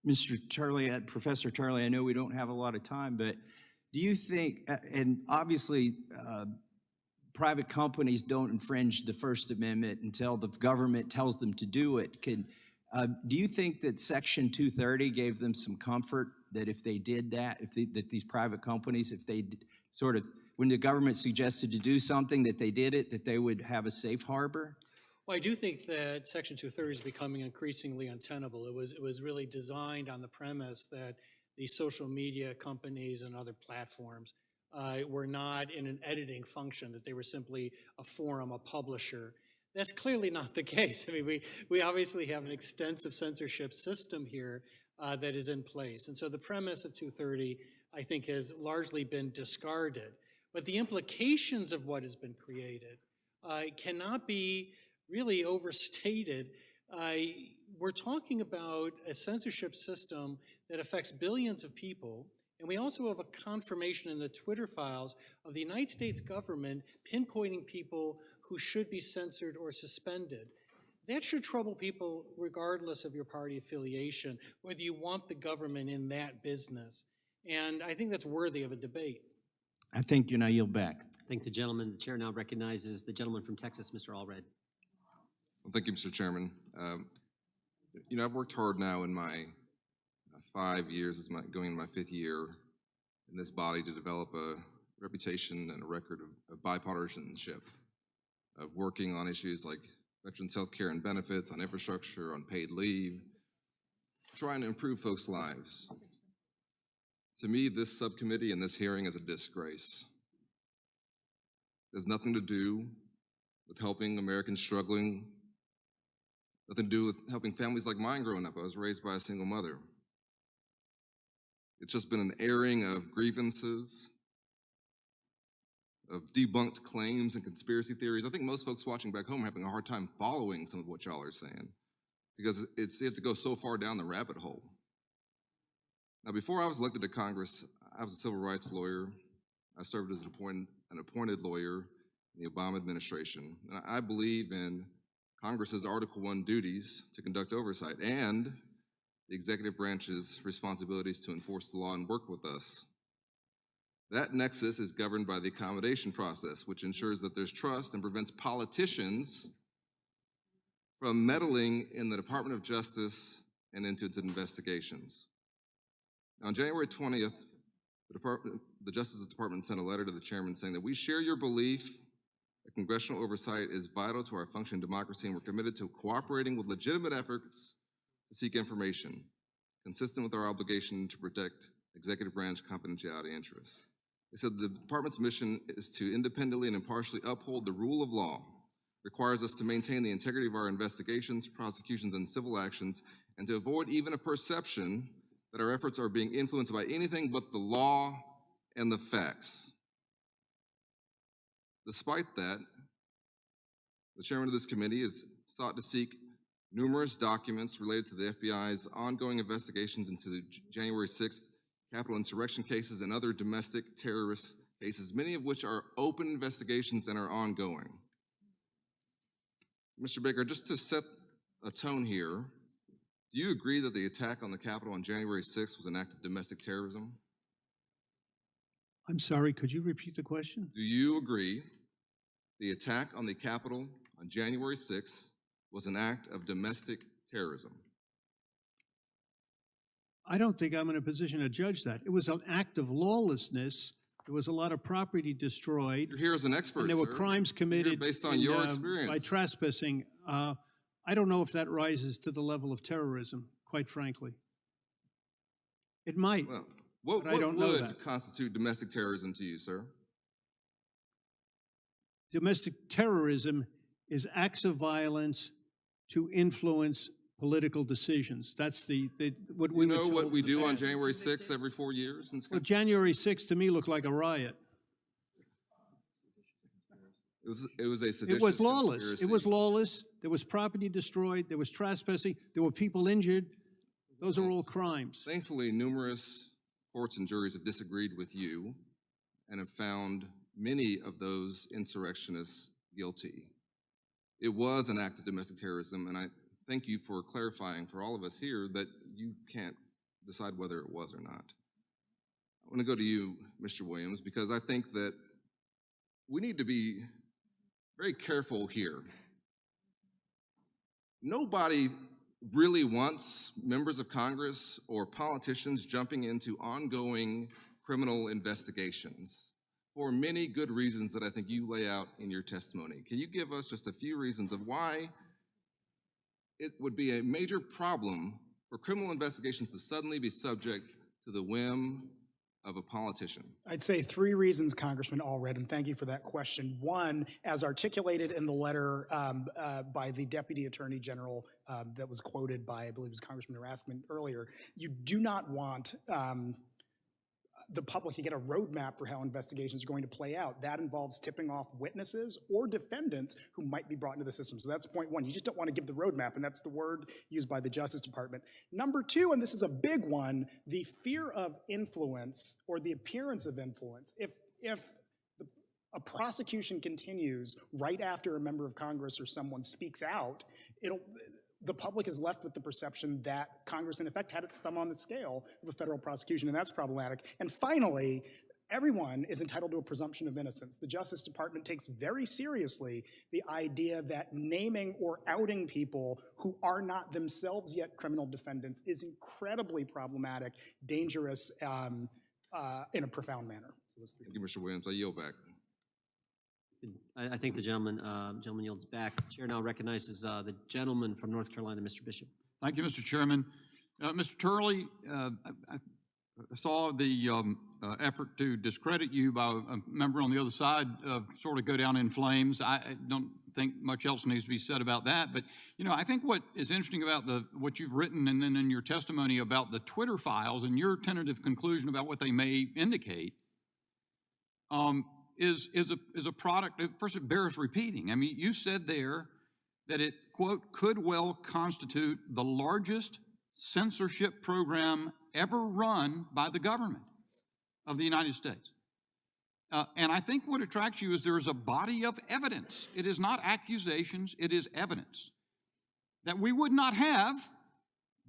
Mr. Turley, Professor Turley, I know we don't have a lot of time, but do you think, and obviously private companies don't infringe the First Amendment until the government tells them to do it. Do you think that Section 230 gave them some comfort that if they did that, that these private companies, if they sort of, when the government suggested to do something, that they did it, that they would have a safe harbor? Well, I do think that Section 230 is becoming increasingly untenable. It was really designed on the premise that these social media companies and other platforms were not in an editing function, that they were simply a forum, a publisher. That's clearly not the case. I mean, we obviously have an extensive censorship system here that is in place. And so the premise of 230, I think, has largely been discarded. But the implications of what has been created cannot be really overstated. We're talking about a censorship system that affects billions of people, and we also have a confirmation in the Twitter files of the United States government pinpointing people who should be censored or suspended. That should trouble people regardless of your party affiliation, whether you want the government in that business. And I think that's worthy of a debate. I think you now yield back. Thank the gentleman. The chair now recognizes the gentleman from Texas, Mr. Allred. Well, thank you, Mr. Chairman. I've worked hard now in my 5 years, going into my 5th year in this body, to develop a reputation and a record of bipartisanship, of working on issues like veterans' health care and benefits, on infrastructure, on paid leave, trying to improve folks' lives. To me, this subcommittee and this hearing is a disgrace. It has nothing to do with helping Americans struggling, nothing to do with helping families like mine growing up. I was raised by a single mother. It's just been an airing of grievances, of debunked claims and conspiracy theories. I think most folks watching back home are having a hard time following some of what y'all are saying, because you have to go so far down the rabbit hole. Now, before I was elected to Congress, I was a civil rights lawyer. I served as an appointed lawyer in the Obama administration. And I believe in Congress's Article I duties to conduct oversight and the executive branch's responsibilities to enforce the law and work with us. That nexus is governed by the accommodation process, which ensures that there's trust and prevents politicians from meddling in the Department of Justice and into its investigations. Now, on January 20th, the Justice Department sent a letter to the chairman saying that we share your belief that congressional oversight is vital to our functioning democracy, and we're committed to cooperating with legitimate efforts to seek information consistent with our obligation to protect executive branch confidentiality interests. They said the department's mission is to independently and impartially uphold the rule of law, requires us to maintain the integrity of our investigations, prosecutions, and civil actions, and to avoid even a perception that our efforts are being influenced by anything but the law and the facts. Despite that, the chairman of this committee has sought to seek numerous documents related to the FBI's ongoing investigations into the January 6th Capitol insurrection cases and other domestic terrorist cases, many of which are open investigations and are ongoing. Mr. Baker, just to set a tone here, Do you agree that the attack on the Capitol on January 6th was an act of domestic terrorism? I'm sorry, could you repeat the question? Do you agree the attack on the Capitol on January 6th was an act of domestic terrorism? I don't think I'm in a position to judge that. It was an act of lawlessness. There was a lot of property destroyed. You're here as an expert, And there were sir. crimes You're here committed based on in, your experience. by trespassing. I don't know if that rises to the level of terrorism, quite frankly. It might, Well, but I don't know would that. constitute domestic terrorism to you, sir? Domestic terrorism is acts of violence to influence political decisions. That's what we You were know told what we in the do on past. January 6th every 4 years in this Well, country? January 6th to me looked like a riot. It was a seditious It was lawless. It conspiracy. was lawless. There was property destroyed. There was trespassing. There were people injured. Those are all crimes. Thankfully, numerous courts and juries have disagreed with you and have found many of those insurrectionists guilty. It was an act of domestic terrorism, and I thank you for clarifying for all of us here that you can't decide whether it was or not. I want to go to you, Mr. Williams, because I think that we need to be very careful here. Nobody really wants members of Congress or politicians jumping into ongoing criminal investigations for many good reasons that I think you lay out in your testimony. Can you give us just a few reasons of why it would be a major problem for criminal investigations to suddenly be subject to the whim of a politician? I'd say 3 reasons, Congressman Allred, and thank you for that question. One, as articulated in the letter by the Deputy Attorney General that was quoted by, I believe it was Congressman Raskin earlier, you do not want the public to get a roadmap for how investigations are going to play out. That involves tipping off witnesses or defendants who might be brought into the system. So that's point one. You just don't want to give the roadmap, and that's the word used by the Justice Department. Number 2, and this is a big one, the fear of influence or the appearance of influence. If a prosecution continues right after a member of Congress or someone speaks out, the public is left with the perception that Congress, in effect, had its thumb on the scale of a federal prosecution, and that's problematic. And finally, everyone is entitled to a presumption of innocence. The Justice Department takes very seriously the idea that naming or outing people who are not themselves yet criminal defendants is incredibly problematic, dangerous, in a profound manner. So those 3 Thank you, Mr. Williams. I yield back. I think the gentleman yields back. Chair now recognizes the gentleman from North Carolina, Mr. Bishop. Thank you, Mr. Chairman. Mr. Turley, I saw the effort to discredit you by a member on the other side sort of go down in flames. I don't think much else needs to be said about that. But, you know, I think what is interesting about what you've written and then in your testimony about the Twitter files and your tentative conclusion about what they may indicate is a product, first it bears repeating. I mean, you said there that it, quote, could well constitute the largest censorship program ever run by the government of the United States. And I think what attracts you is there is a body of evidence. It is not accusations, it is evidence that we would not have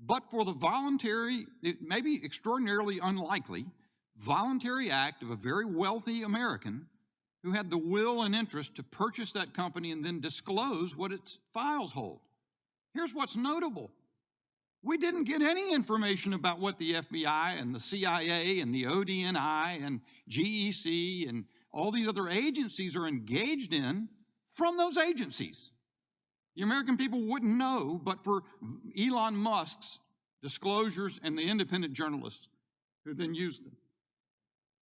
but for the voluntary, it may be extraordinarily unlikely, voluntary act of a very wealthy American who had the will and interest to purchase that company and then disclose what its files hold. Here's what's notable. We didn't get any information about what the FBI and the CIA and the ODNI and GEC and all these other agencies are engaged in from those agencies. The American people wouldn't know but for Elon Musk's disclosures and the independent journalists who then used them.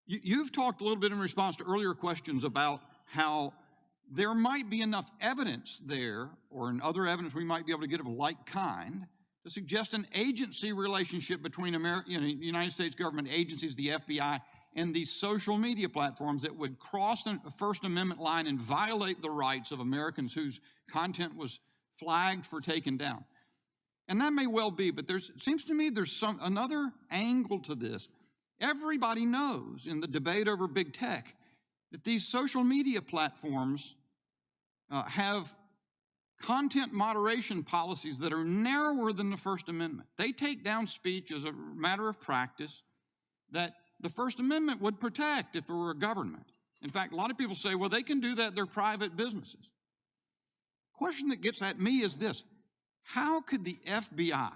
You've talked a little bit in response to earlier questions about how there might be enough evidence there, or in other evidence we might be able to get of like kind, to suggest an agency relationship between the United States government agencies, the FBI, and these social media platforms that would cross a First Amendment line and violate the rights of Americans whose content was flagged for taken down. And that may well be, but it seems to me there's another angle to this. Everybody knows in the debate over big tech that these social media platforms have content moderation policies that are narrower than the First Amendment. They take down speech as a matter of practice that the First Amendment would protect if it were a government. In fact, a lot of people say, well, they can do that, they're private businesses. Question that gets at me is this: how could the FBI,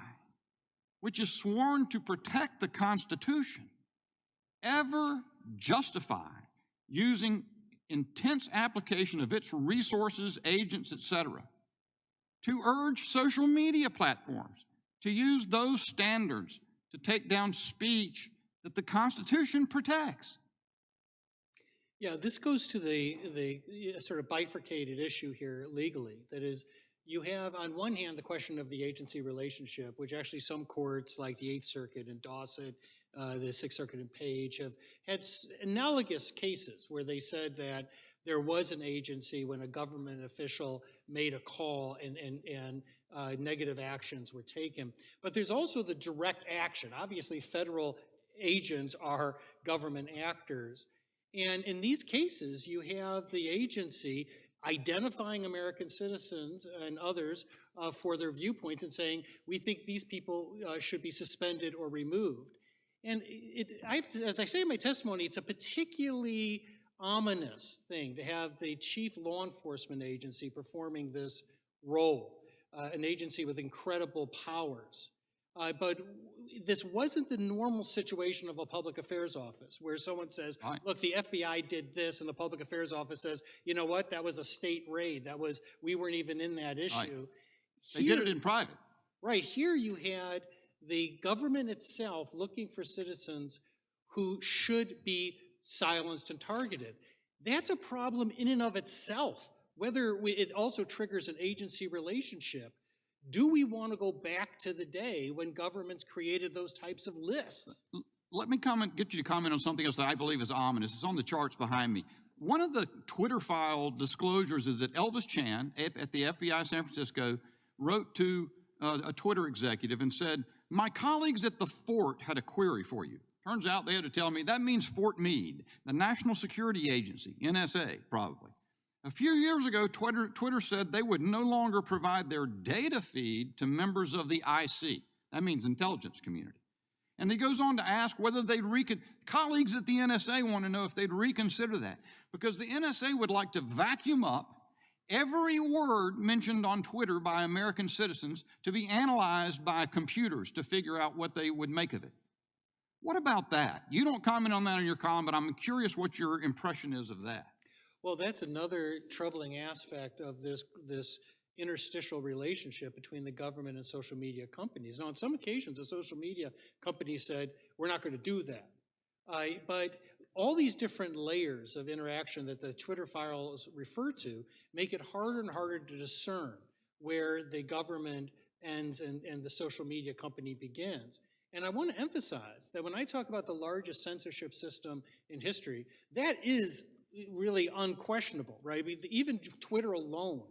which is sworn to protect the Constitution, ever justify using intense application of its resources, agents, etc., to urge social media platforms to use those standards to take down speech that the Constitution protects? Yeah, this goes to the sort of bifurcated issue here legally. That is, you have on one hand the question of the agency relationship, which actually some courts like the Eighth Circuit and Dawson, the Sixth Circuit and Page have had analogous cases where they said that there was an agency when a government official made a call and negative actions were taken. But there's also the direct action. Obviously, federal agents are government actors. And in these cases, you have the agency identifying American citizens and others for their viewpoints and saying, we think these people should be suspended or removed. And as I say in my testimony, it's a particularly ominous thing to have the chief law enforcement agency performing this role, an agency with incredible powers. But this wasn't the normal situation of a public affairs office where someone says, look, the FBI did this, and the public affairs office says, you know what, that was a state raid. We weren't even in that issue. Right. They did it in private. Right, here you had the government itself looking for citizens who should be silenced and targeted. That's a problem in and of itself, whether it also triggers an agency relationship. Do we want to go back to the day when governments created those types of lists? Let me get you to comment on something else that I believe is ominous. It's on the charts behind me. One of the Twitter file disclosures is that Elvis Chan at the FBI San Francisco wrote to a Twitter executive and said, my colleagues at the fort had a query for you. Turns out they had to tell me that means Fort Meade, the National Security Agency, NSA, probably. A few years ago, Twitter said they would no longer provide their data feed to members of the IC. That means intelligence community. And he goes on to ask whether colleagues at the NSA want to know if they'd reconsider that, because the NSA would like to vacuum up every word mentioned on Twitter by American citizens to be analyzed by computers to figure out what they would make of it. What about that? You don't comment on that in your column, but I'm curious what your impression is of that. Well, that's another troubling aspect of this interstitial relationship between the government and social media companies. Now, on some occasions, the social media companies said, we're not going to do that. But all these different layers of interaction that the Twitter files refer to make it harder and harder to discern where the government ends and the social media company begins. And I want to emphasize that when I talk about the largest censorship system in history, that is really unquestionable, right? I mean, even Twitter alone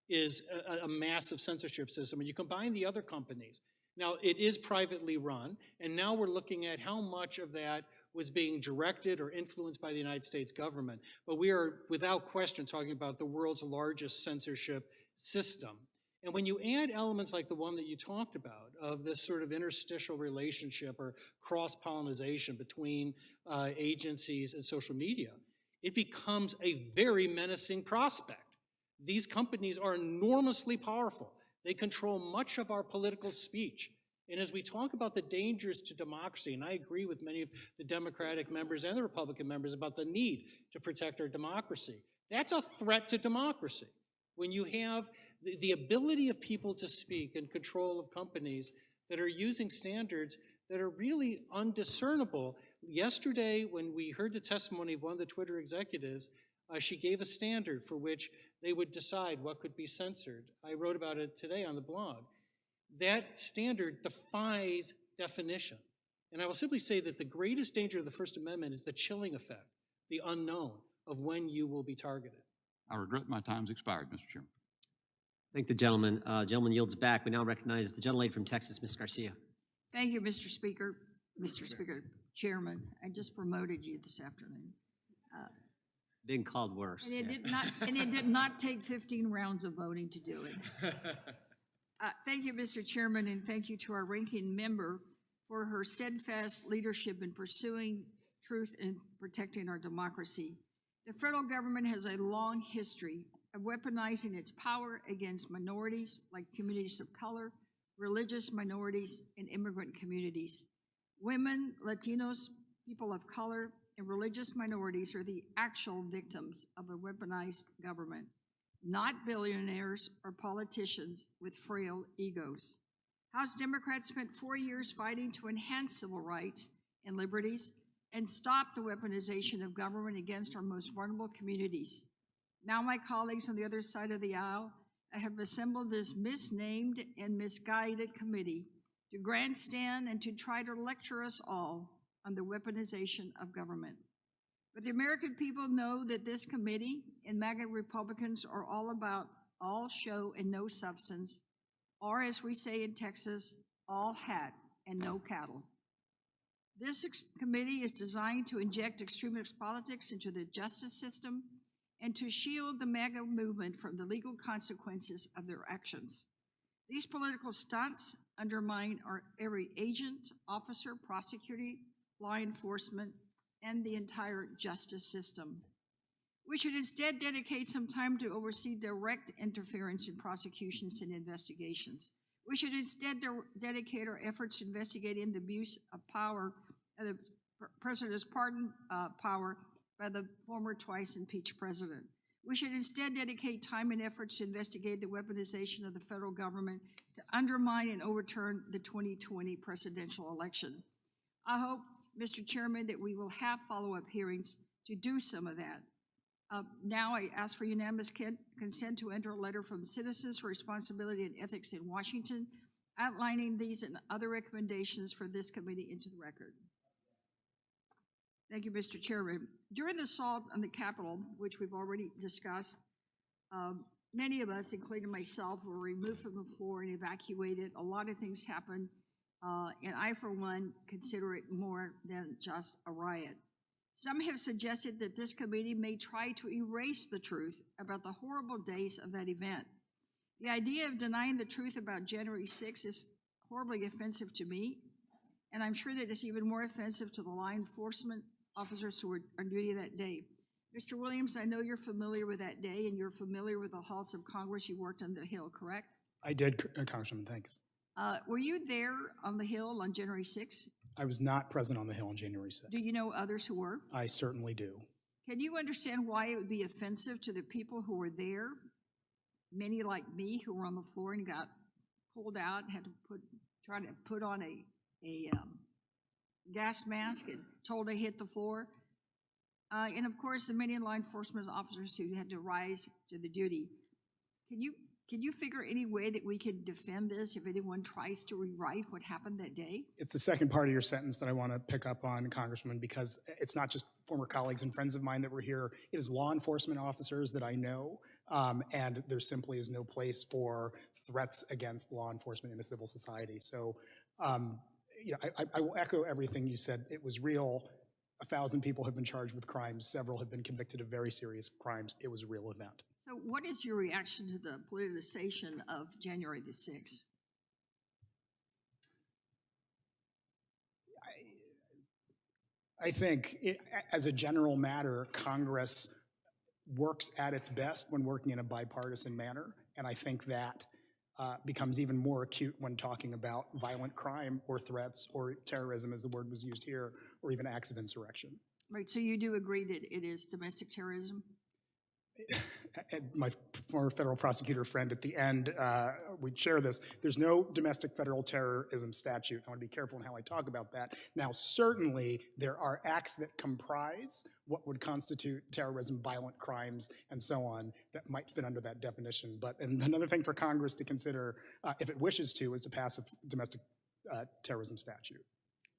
is a massive censorship system. And you combine the other companies. Now, it is privately run, and now we're looking at how much of that was being directed or influenced by the United States government. But we are, without question, talking about the world's largest censorship system. And when you add elements like the one that you talked about, of this sort of interstitial relationship or cross-pollination between agencies and social media, it becomes a very menacing prospect. These companies are enormously powerful. They control much of our political speech. And as we talk about the dangers to democracy, and I agree with many of the Democratic members and the Republican members about the need to protect our democracy, that's a threat to democracy. When you have the ability of people to speak and control of companies that are using standards that are really undiscernible. Yesterday, when we heard the testimony of one of the Twitter executives, she gave a standard for which they would decide what could be censored. I wrote about it today on the blog. That standard defies definition. And I will simply say that the greatest danger of the First Amendment is the chilling effect, the unknown of when you will be targeted. I regret my time's expired, Mr. Chairman. Thank the gentleman. Gentleman yields back. We now recognize the gentlelady from Texas, Ms. Garcia. Thank you, Mr. Speaker. Mr. Speaker, Chairman, I just promoted you this afternoon. Been called worse. And it yeah. did not, and it did not take 15 rounds of voting to do it. Thank you, Mr. Chairman, and thank you to our ranking member for her steadfast leadership in pursuing truth and protecting our democracy. The federal government has a long history of weaponizing its power against minorities like communities of color, religious minorities, and immigrant communities. Women, Latinos, people of color, and religious minorities are the actual victims of a weaponized government, not billionaires or politicians with frail egos. House Democrats spent 4 years fighting to enhance civil rights and liberties and stop the weaponization of government against our most vulnerable communities. Now, my colleagues on the other side of the aisle have assembled this misnamed and misguided committee to grandstand and to try to lecture us all on the weaponization of government. But the American people know that this committee and MAGA Republicans are all about all show and no substance, or as we say in Texas, all hat and no cattle. This committee is designed to inject extremist politics into the justice system and to shield the MAGA movement from the legal consequences of their actions. These political stunts undermine our every agent, officer, prosecutor, law enforcement, and the entire justice system. We should instead dedicate some time to oversee direct interference in prosecutions and investigations. We should instead dedicate our efforts to investigating the abuse of power, the president's pardon power by the former twice impeached president. We should instead dedicate time and efforts to investigate the weaponization of the federal government to undermine and overturn the 2020 presidential election. I hope, Mr. Chairman, that we will have follow-up hearings to do some of that. Now I ask for unanimous consent to enter a letter from Citizens for Responsibility and Ethics in Washington outlining these and other recommendations for this committee into the record. Thank you, Mr. Chairman. During the assault on the Capitol, which we've already discussed, many of us, including myself, were removed from the floor and evacuated. A lot of things happened, and I, for one, consider it more than just a riot. Some have suggested that this committee may try to erase the truth about the horrible days of that event. The idea of denying the truth about January 6th is horribly offensive to me, and I'm sure that it's even more offensive to the law enforcement officers who were on duty that day. Mr. Williams, I know you're familiar with that day, and you're familiar with the halls of Congress. You worked on the Hill, correct? I did, Congressman, thanks. Were you there on the Hill on January 6th? I was not present on the Hill on January 6th. Do you know others who were? I certainly do. Can you understand why it would be offensive to the people who were there, many like me who were on the floor and got pulled out and had to try to put on a gas mask and told to hit the floor? And of course, the many law enforcement officers who had to rise to the duty. Can you figure any way that we can defend this if anyone tries to rewrite what happened that day? It's the second part of your sentence that I want to pick up on, Congressman, because it's not just former colleagues and friends of mine that were here. It is law enforcement officers that I know, and there simply is no place for threats against law enforcement in a civil society. So, you know, I will echo everything you said. It was real. 1,000 people have been charged with crimes. Several have been convicted of very serious crimes. It was a real event. So what is your reaction to the politicization of January the 6th? I think, as a general matter, Congress works at its best when working in a bipartisan manner, and I think that becomes even more acute when talking about violent crime or threats or terrorism, as the word was used here, or even acts of insurrection. Right, so you do agree that it is domestic terrorism? My former federal prosecutor friend at the end, we'd share this. There's no domestic federal terrorism statute. I want to be careful in how I talk about that. Now, certainly, there are acts that comprise what would constitute terrorism, violent crimes, and so on, that might fit under that definition. But another thing for Congress to consider, if it wishes to, is to pass a domestic terrorism statute.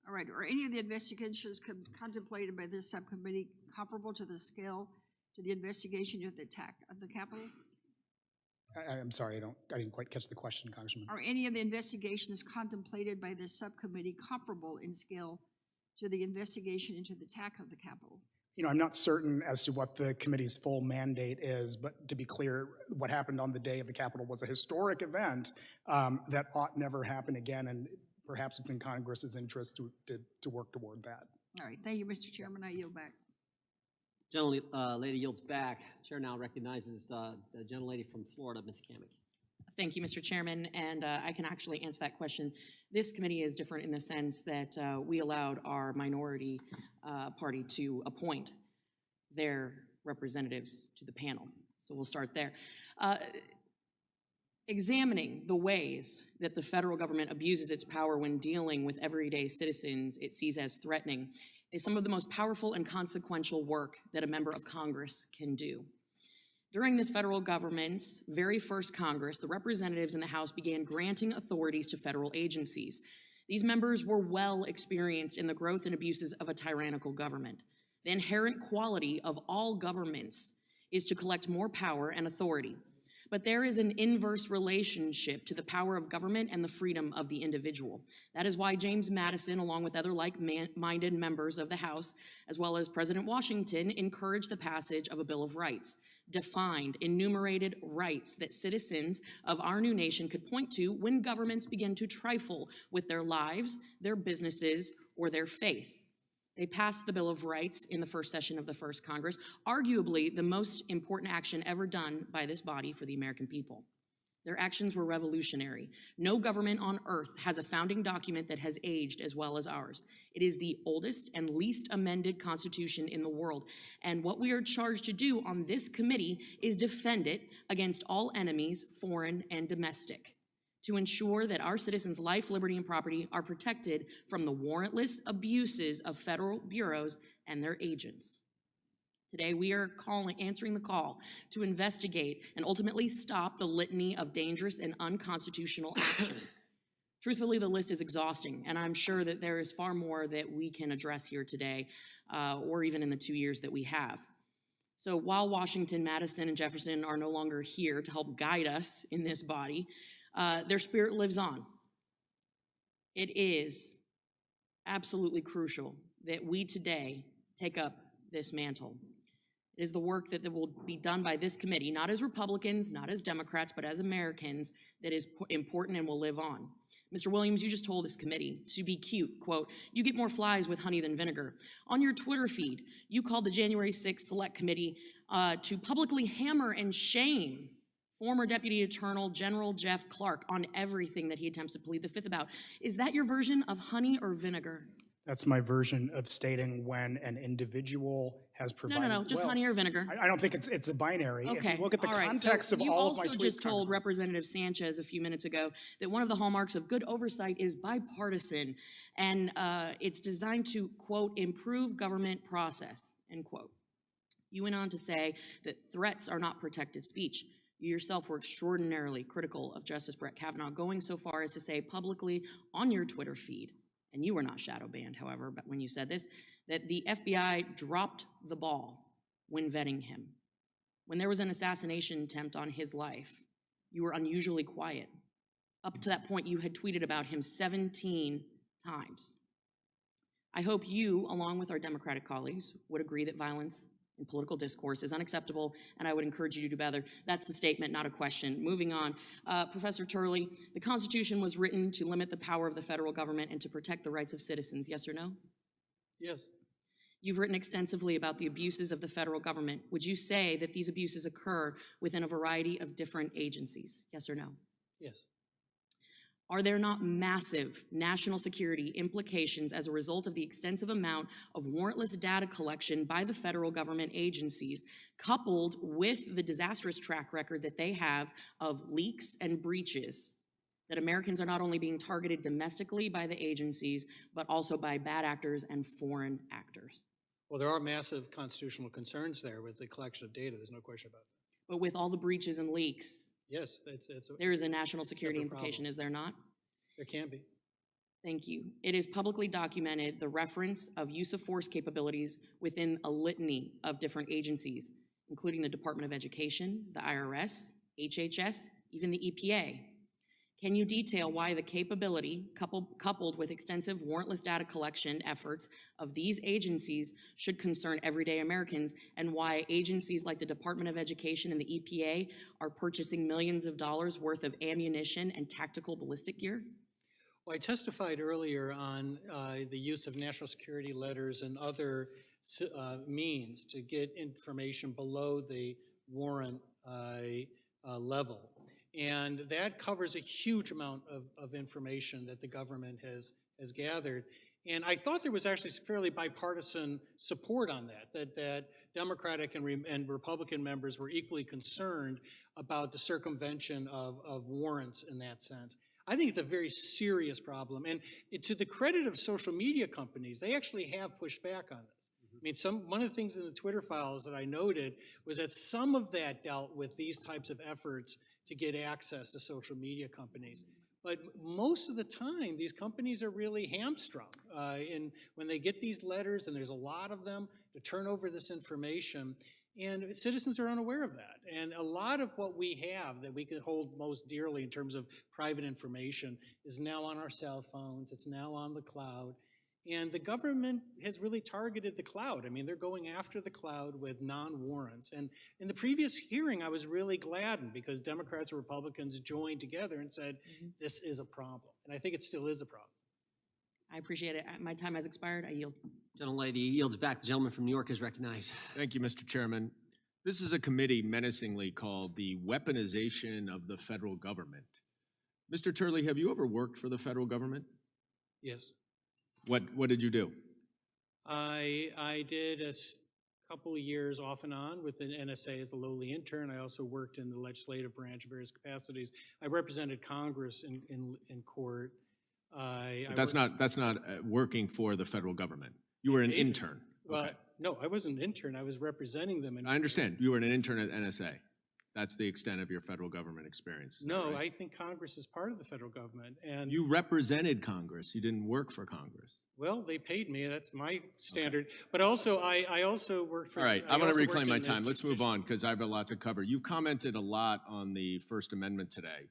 All right, are any of the investigations contemplated by this subcommittee comparable to the scale to the investigation of the attack of the Capitol? I'm sorry, I didn't quite catch the question, Congressman. Are any of the investigations contemplated by this subcommittee comparable in scale to the investigation into the attack of the Capitol? I'm not certain as to what the committee's full mandate is, but to be clear, what happened on the day of the Capitol was a historic event that ought never happen again, and perhaps it's in Congress's interest to work toward that. All right, thank you, Mr. Chairman. I yield back. Lady yields back. Chair now recognizes the gentlelady from Florida, Ms. Kamick. Thank you, Mr. Chairman, and I can actually answer that question. This committee is different in the sense that we allowed our minority party to appoint their representatives to the panel. So we'll start there. Examining the ways that the federal government abuses its power when dealing with everyday citizens it sees as threatening is some of the most powerful and consequential work that a member of Congress can do. During this federal government's very first Congress, the representatives in the House began granting authorities to federal agencies. These members were well experienced in the growth and abuses of a tyrannical government. The inherent quality of all governments is to collect more power and authority. But there is an inverse relationship to the power of government and the freedom of the individual. That is why James Madison, along with other like-minded members of the House, as well as President Washington, encouraged the passage of a Bill of Rights, defined, enumerated rights that citizens of our new nation could point to when governments begin to trifle with their lives, their businesses, or their faith. They passed the Bill of Rights in the first session of the first Congress, arguably the most important action ever done by this body for the American people. Their actions were revolutionary. No government on earth has a founding document that has aged as well as ours. It is the oldest and least amended constitution in the world. And what we are charged to do on this committee is defend it against all enemies, foreign and domestic, to ensure that our citizens' life, liberty, and property are protected from the warrantless abuses of federal bureaus and their agents. Today, we are answering the call to investigate and ultimately stop the litany of dangerous and unconstitutional actions. Truthfully, the list is exhausting, and I'm sure that there is far more that we can address here today, or even in the 2 years that we have. So while Washington, Madison, and Jefferson are no longer here to help guide us in this body, their spirit lives on. It is absolutely crucial that we today take up this mantle. It is the work that will be done by this committee, not as Republicans, not as Democrats, but as Americans, that is important and will live on. Mr. Williams, you just told this committee to be cute, quote, "You get more flies with honey than vinegar." On your Twitter feed, you called the January 6th Select Committee to publicly hammer and shame former Deputy Attorney General Jeff Clark on everything that he attempts to plead the Fifth about. Is that your version of honey or vinegar? That's my version of stating when an individual has provided. No, just honey or vinegar. I don't think it's a binary. Okay. If you look at the all right. context of you all of my tweets. You also just told Representative Sanchez a few minutes ago that one of the hallmarks of good oversight is bipartisan, and it's designed to, quote, improve government process, end quote. You went on to say that threats are not protected speech. You yourself were extraordinarily critical of Justice Brett Kavanaugh, going so far as to say publicly on your Twitter feed, and you were not shadow banned, however, but when you said this, that the FBI dropped the ball when vetting him. When there was an assassination attempt on his life, you were unusually quiet. Up to that point, you had tweeted about him 17 times. I hope you, along with our Democratic colleagues, would agree that violence in political discourse is unacceptable, and I would encourage you to do better. That's the statement, not a question. Moving on. Professor Turley, the Constitution was written to limit the power of the federal government and to protect the rights of citizens, yes or no? Yes. You've written extensively about the abuses of the federal government. Would you say that these abuses occur within a variety of different agencies, yes or no? Yes. Are there not massive national security implications as a result of the extensive amount of warrantless data collection by the federal government agencies, coupled with the disastrous track record that they have of leaks and breaches, that Americans are not only being targeted domestically by the agencies, but also by bad actors and foreign actors? Well, there are massive constitutional concerns there with the collection of data. There's no question about that. But with all the breaches and leaks, yes, there is a national security implication, is there not? There can be. Thank you. It is publicly documented the reference of use of force capabilities within a litany of different agencies, including the Department of Education, the IRS, HHS, even the EPA. Can you detail why the capability, coupled with extensive warrantless data collection efforts of these agencies, should concern everyday Americans, and why agencies like the Department of Education and the EPA are purchasing millions of dollars worth of ammunition and tactical ballistic gear? Well, I testified earlier on the use of national security letters and other means to get information below the warrant level. And that covers a huge amount of information that the government has gathered. And I thought there was actually fairly bipartisan support on that Democratic and Republican members were equally concerned about the circumvention of warrants in that sense. I think it's a very serious problem. And to the credit of social media companies, they actually have pushed back on this. I mean, one of the things in the Twitter files that I noted was that some of that dealt with these types of efforts to get access to social media companies. But most of the time, these companies are really hamstrung. When they get these letters, and there's a lot of them, to turn over this information, and citizens are unaware of that. And a lot of what we have that we could hold most dearly in terms of private information is now on our cell phones, it's now on the cloud. And the government has really targeted the cloud. I mean, they're going after the cloud with non-warrants. And in the previous hearing, I was really gladdened because Democrats and Republicans joined together and said, this is a problem. And I think it still is a problem. I appreciate it. My time has expired. I yield. Gentlelady yields back. The gentleman from New York is recognized. Thank you, Mr. Chairman. This is a committee menacingly called the Weaponization of the Federal Government. Mr. Turley, have you ever worked for the federal government? Yes. What did you do? I did a couple of years off and on with the NSA as a lowly intern. I also worked in the legislative branch in various capacities. I represented Congress in court. But that's not working for the federal government. You were an intern. Well, okay. No, I wasn't an intern. I was representing them. I understand. You were an intern at NSA. That's the extent of your federal government experience. No, right? I think Congress is part of the federal government. And you represented Congress. You didn't work for Congress. Well, they paid me. That's my standard. Okay. But also, I also worked for. All right, I'm going to reclaim my time. Let's move on because I have a lot to cover. You've commented a lot on the First Amendment today.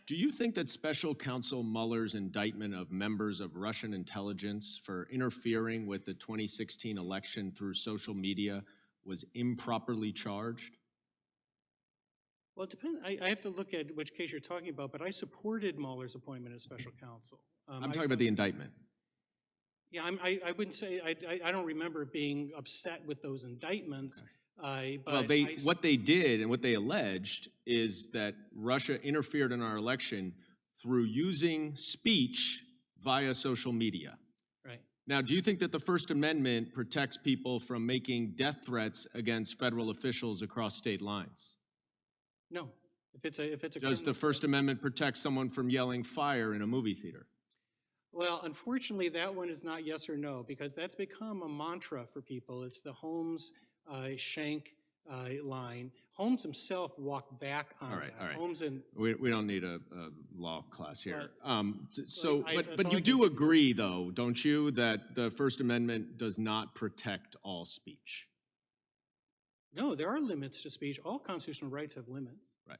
Do you think that Special Counsel Mueller's indictment of members of Russian intelligence for interfering with the 2016 election through social media was improperly charged? Well, it depends. I have to look at which case you're talking about, but I supported Mueller's appointment as special counsel. I'm talking about the indictment. Yeah, I wouldn't say, I don't remember being upset with those indictments. Okay. What they did and what they alleged is that Russia interfered in our election through using speech via social media. Right. Now, do you think that the First Amendment protects people from making death threats against federal officials across state lines? No. If it's a Does the First Amendment protect someone from yelling fire in a movie theater? Well, unfortunately, that one is not yes or no, because that's become a mantra for people. It's the Holmes Schenck line. Holmes himself walked back on that. All right. Holmes and we don't need a law class here. But, but you do agree, though, don't you, that the First Amendment does not protect all speech? No, there are limits to speech. All constitutional rights have limits. Right.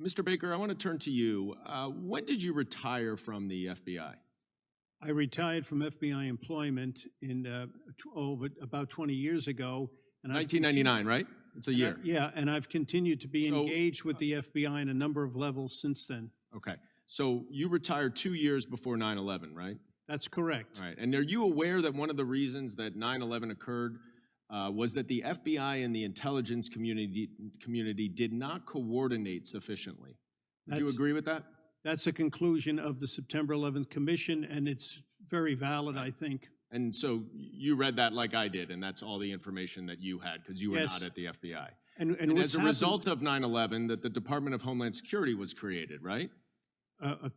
Mr. Baker, I want to turn to you. When did you retire from the FBI? I retired from FBI employment in about 20 years ago. And 1999, right? It's a year. Yeah, and I've continued to be engaged with the FBI in a number of levels since then. Okay. So you retired 2 years before 9/11, right? That's correct. All right. And are you aware that one of the reasons that 9/11 occurred was that the FBI and the intelligence community did not coordinate sufficiently? Would you agree with that? That's a conclusion of the September 11th Commission, and it's very valid, I think. And so you read that like I did, and that's all the information that you had because you were not at the FBI. And as a result of 9/11, that the Department of Homeland Security was created, right? A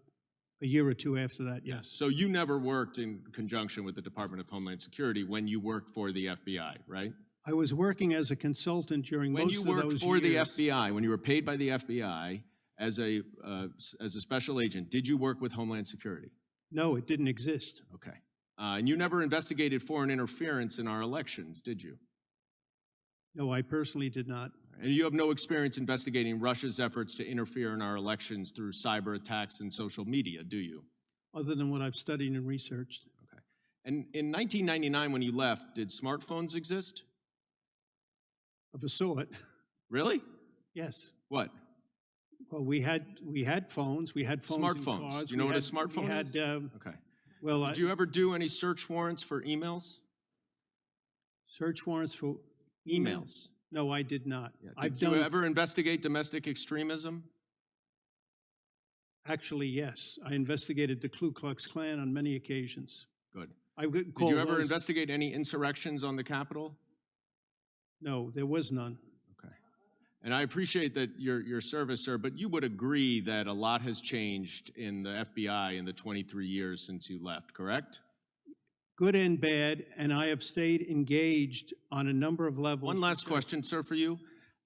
year or two after that, yes. So you never worked in conjunction with the Department of Homeland Security when you worked for the FBI, right? I was working as a consultant during most of those years. When you worked for the FBI, when you were paid by the FBI as a special agent, did you work with Homeland Security? No, it didn't exist. Okay. And you never investigated foreign interference in our elections, did you? No, I personally did not. Right. And you have no experience investigating Russia's efforts to interfere in our elections through cyber attacks and social media, do you? Other than what I've studied and researched. Okay. And in 1999, when you left, did smartphones exist? Of a sort. Really? Yes. What? Well, we had phones. We had phones in Smartphones. cars. Do you know We what a had- smartphone we had, is? Okay. Well, Did you ever do any search warrants for emails? search warrants for Emails. No, I did not. I've Did you done ever investigate domestic extremism? Actually, yes. I investigated the Ku Klux Klan on many occasions. Good. I would Did call you ever those- investigate any insurrections on the Capitol? No, there was none. Okay. And I appreciate that your service, sir, but you would agree that a lot has changed in the FBI in the 23 years since you left, correct? Good and bad, and I have stayed engaged on a number of levels. One last question, sir, for you.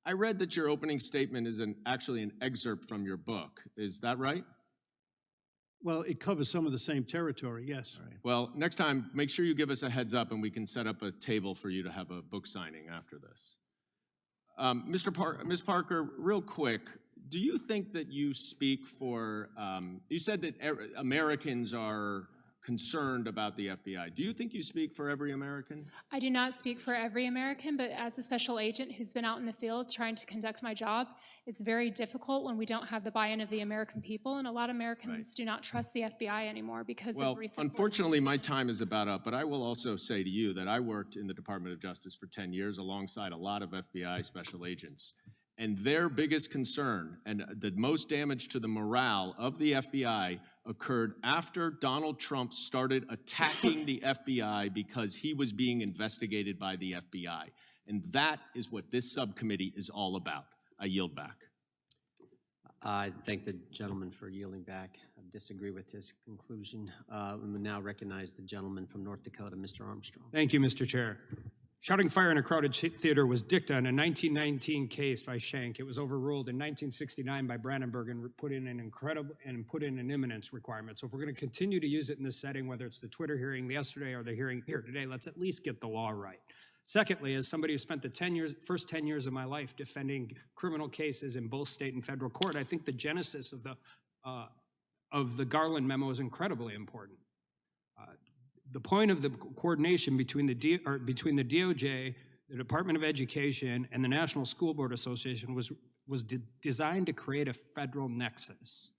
I read that your opening statement is actually an excerpt from your book. Is that right? Well, it covers some of the same territory, yes. All right. Well, next time, make sure you give us a heads up and we can set up a table for you to have a book signing after this. Ms. Parker, real quick, do you think that you speak for, you said that Americans are concerned about the FBI. Do you think you speak for every American? I do not speak for every American, but as a special agent who's been out in the field trying to conduct my job, it's very difficult when we don't have the buy-in of the American people, and a lot of Americans do not trust the FBI anymore because of recent... Unfortunately, my time is about up, but I will also say to you that I worked in the Department of Justice for 10 years alongside a lot of FBI special agents. And their biggest concern and the most damage to the morale of the FBI occurred after Donald Trump started attacking the FBI because he was being investigated by the FBI. And that is what this subcommittee is all about. I yield back. I thank the gentleman for yielding back. I disagree with his conclusion. We will now recognize the gentleman from North Dakota, Mr. Armstrong. Thank you, Mr. Chair. Shouting fire in a crowded theater was dicta in a 1919 case by Schenck. It was overruled in 1969 by Brandenburg and put in an imminence requirement. So if we're going to continue to use it in this setting, whether it's the Twitter hearing yesterday or the hearing here today, let's at least get the law right. Secondly, as somebody who spent the first 10 years of my life defending criminal cases in both state and federal court, I think the genesis of the Garland memo is incredibly important. The point of the coordination between the DOJ, the Department of Education, and the National School Board Association was designed to create a federal nexus.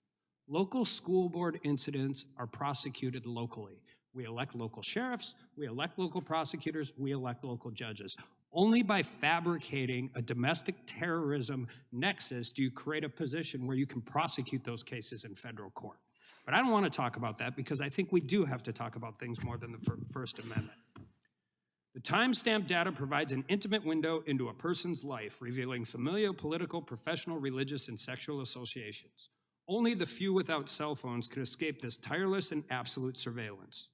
Local school board incidents are prosecuted locally. We elect local sheriffs, we elect local prosecutors, we elect local judges. Only by fabricating a domestic terrorism nexus do you create a position where you can prosecute those cases in federal court. But I don't want to talk about that because I think we do have to talk about things more than the First Amendment. The timestamp data provides an intimate window into a person's life, revealing familial, political, professional, religious, and sexual associations. Only the few without cell phones could escape this tireless and absolute surveillance.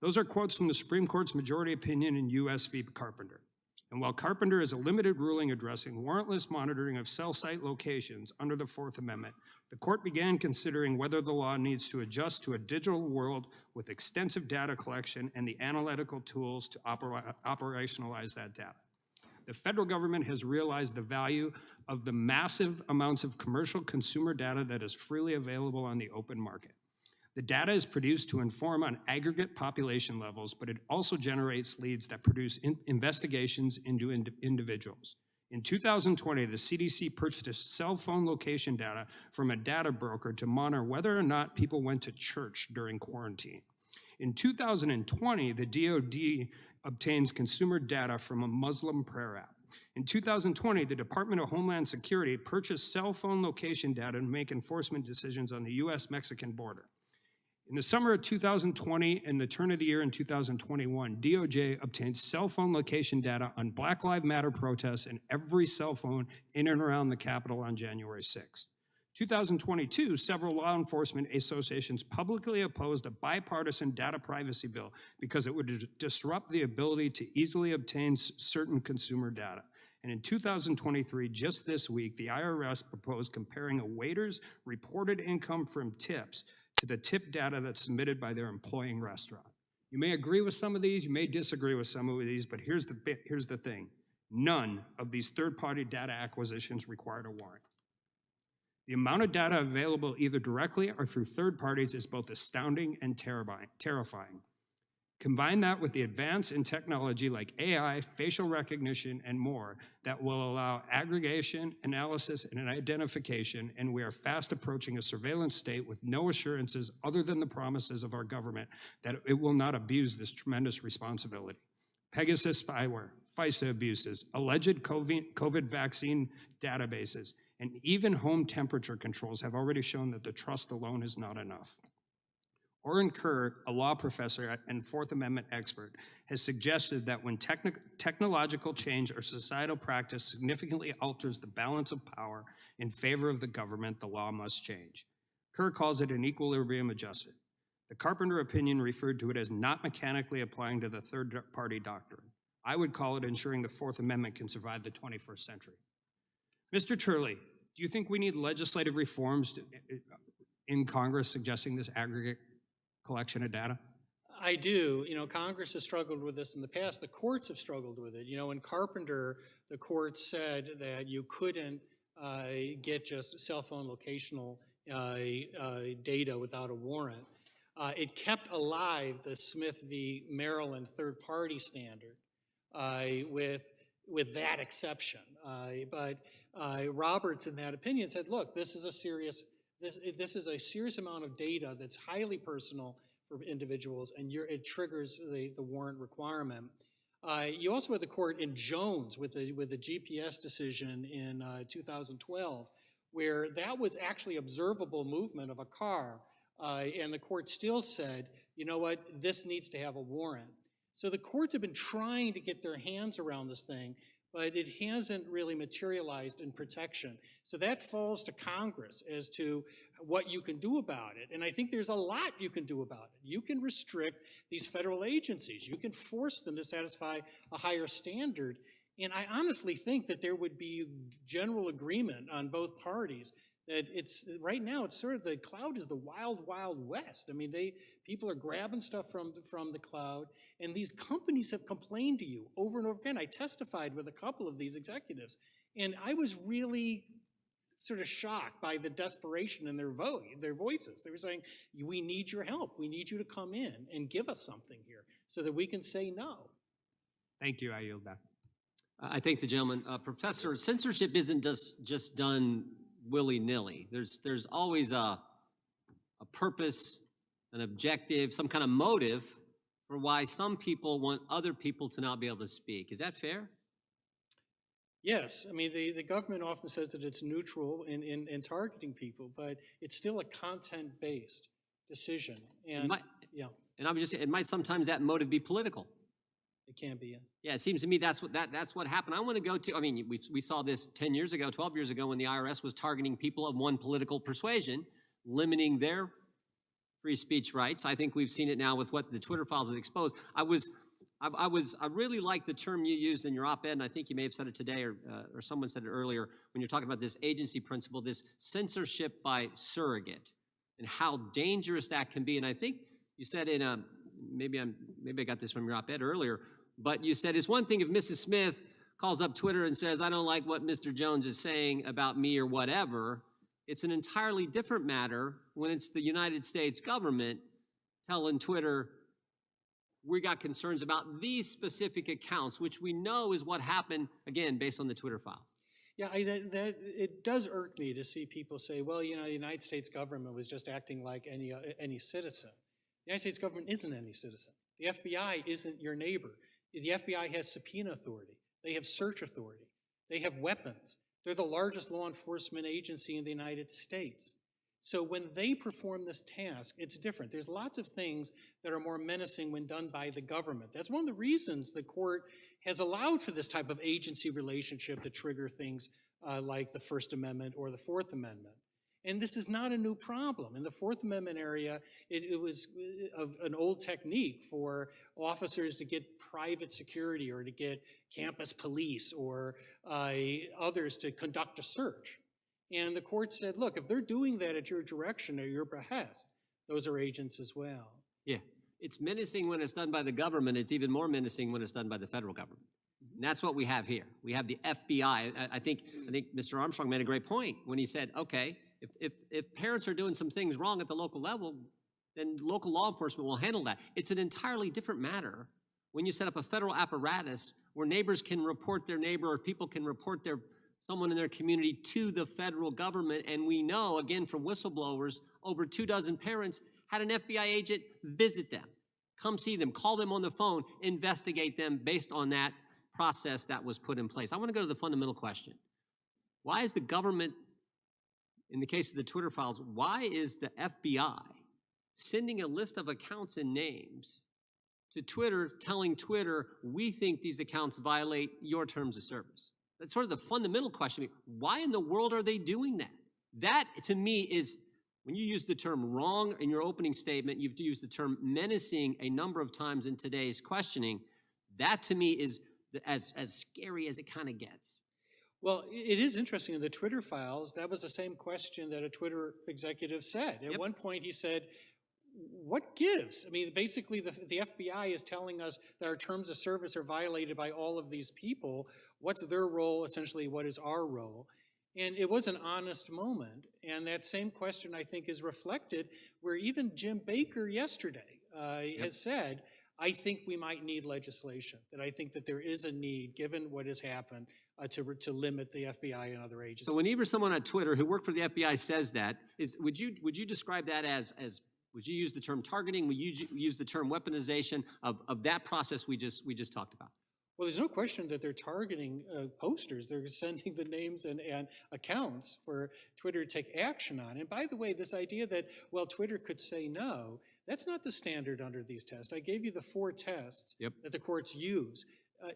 Those are quotes from the Supreme Court's majority opinion in U.S. v. Carpenter. And while Carpenter is a limited ruling addressing warrantless monitoring of cell site locations under the Fourth Amendment, the court began considering whether the law needs to adjust to a digital world with extensive data collection and the analytical tools to operationalize that data. The federal government has realized the value of the massive amounts of commercial consumer data that is freely available on the open market. The data is produced to inform on aggregate population levels, but it also generates leads that produce investigations into individuals. In 2020, the CDC purchased cell phone location data from a data broker to monitor whether or not people went to church during quarantine. In 2020, the DoD obtains consumer data from a Muslim prayer app. In 2020, the Department of Homeland Security purchased cell phone location data to make enforcement decisions on the U.S.-Mexican border. In the summer of 2020 and the turn of the year in 2021, DOJ obtained cell phone location data on Black Lives Matter protests and every cell phone in and around the Capitol on January 6. 2022, several law enforcement associations publicly opposed a bipartisan data privacy bill because it would disrupt the ability to easily obtain certain consumer data. And in 2023, just this week, the IRS proposed comparing a waiter's reported income from tips to the tip data that's submitted by their employing restaurant. You may agree with some of these, you may disagree with some of these, but here's the thing. None of these third-party data acquisitions required a warrant. The amount of data available either directly or through third parties is both astounding and terrifying. Combine that with the advance in technology like AI, facial recognition, and more that will allow aggregation, analysis, and identification, and we are fast approaching a surveillance state with no assurances other than the promises of our government that it will not abuse this tremendous responsibility. Pegasus spyware, Fisa abuses, alleged COVID vaccine databases, and even home temperature controls have already shown that the trust alone is not enough. Oren Kerr, a law professor and Fourth Amendment expert, has suggested that when technological change or societal practice significantly alters the balance of power in favor of the government, the law must change. Kerr calls it an equilibrium adjustment. The Carpenter opinion referred to it as not mechanically applying to the third-party doctrine. I would call it ensuring the Fourth Amendment can survive the 21st century. Mr. Turley, do you think we need legislative reforms in Congress suggesting this aggregate collection of data? I do. You know, Congress has struggled with this in the past. The courts have struggled with it. You know, in Carpenter, the court said that you couldn't get just cell phone locational data without a warrant. It kept alive the Smith v. Maryland third-party standard with that exception. But Roberts, in that opinion, said, look, this is a serious amount of data that's highly personal for individuals, and it triggers the warrant requirement. You also had the court in Jones with the GPS decision in 2012, where that was actually observable movement of a car, and the court still said, you know what, this needs to have a warrant. So the courts have been trying to get their hands around this thing, but it hasn't really materialized in protection. So that falls to Congress as to what you can do about it. And I think there's a lot you can do about it. You can restrict these federal agencies. You can force them to satisfy a higher standard. And I honestly think that there would be general agreement on both parties that right now it's sort of the cloud is the wild, wild west. I mean, people are grabbing stuff from the cloud, and these companies have complained to you over and over again. I testified with a couple of these executives, and I was really sort of shocked by the desperation in their voices. They were saying, we need your help. We need you to come in and give us something here so that we can say no. Thank you. I yield back. I thank the gentleman. Professor, censorship isn't just done willy-nilly. There's always a purpose, an objective, some kind of motive for why some people want other people to not be able to speak. Is that fair? Yes, I mean, the government often says that it's neutral in targeting people, but it's still a content-based decision. And yeah, and I would just say, it might sometimes that motive be political. It can be, yes. Yeah, it seems to me that's what happened. I want to go to, I mean, we saw this 10 years ago, 12 years ago, when the IRS was targeting people of one political persuasion, limiting their free speech rights. I think we've seen it now with what the Twitter files have exposed. I really like the term you used in your op-ed, and I think you may have said it today, or someone said it earlier, when you're talking about this agency principle, this censorship by surrogate, and how dangerous that can be. And I think you said in maybe I got this from your op-ed earlier, but you said it's one thing if Mrs. Smith calls up Twitter and says, I don't like what Mr. Jones is saying about me or whatever. It's an entirely different matter when it's the United States government telling Twitter, we got concerns about these specific accounts, which we know is what happened, again, based on the Twitter files. Yeah, it does irk me to see people say, well, you know, the United States government was just acting like any citizen. The United States government isn't any citizen. The FBI isn't your neighbor. The FBI has subpoena authority. They have search authority. They have weapons. They're the largest law enforcement agency in the United States. So when they perform this task, it's different. There's lots of things that are more menacing when done by the government. That's one of the reasons the court has allowed for this type of agency relationship to trigger things like the First Amendment or the Fourth Amendment. And this is not a new problem. In the Fourth Amendment area, it was an old technique for officers to get private security or to get campus police or others to conduct a search. And the court said, look, if they're doing that at your direction or your behest, those are agents as well. Yeah, it's menacing when it's done by the government. It's even more menacing when it's done by the federal government. And that's what we have here. We have the FBI. I think Mr. Armstrong made a great point when he said, okay, if parents are doing some things wrong at the local level, then local law enforcement will handle that. It's an entirely different matter when you set up a federal apparatus where neighbors can report their neighbor or people can report someone in their community to the federal government. And we know, again, from whistleblowers, over 24 parents had an FBI agent visit them, come see them, call them on the phone, investigate them based on that process that was put in place. I want to go to the fundamental question. Why is the government, in the case of the Twitter files, why is the FBI sending a list of accounts and names to Twitter, telling Twitter, we think these accounts violate your terms of service? That's sort of the fundamental question. Why in the world are they doing that? That, to me, is, when you use the term wrong in your opening statement, you've used the term menacing a number of times in today's questioning. That, to me, is as scary as it kind of gets. Well, it is interesting in the Twitter files, that was the same question that a Twitter executive said. At one point he said, what gives? I mean, basically the FBI is telling us that our terms of service are violated by all of these people. What's their role? Essentially, what is our role? And it was an honest moment. And that same question, I think, is reflected where even Jim Baker yesterday has said, I think we might need legislation, that I think that there is a need, given what has happened, to limit the FBI and other agencies. So whenever someone on Twitter who worked for the FBI says that, would you describe that as would you use the term targeting? Would you use the term weaponization of that process we just talked about? Well, there's no question that they're targeting posters. They're sending the names and accounts for Twitter to take action on. And by the way, this idea that, well, Twitter could say no, that's not the standard under these tests. I gave you the 4 tests that the courts use.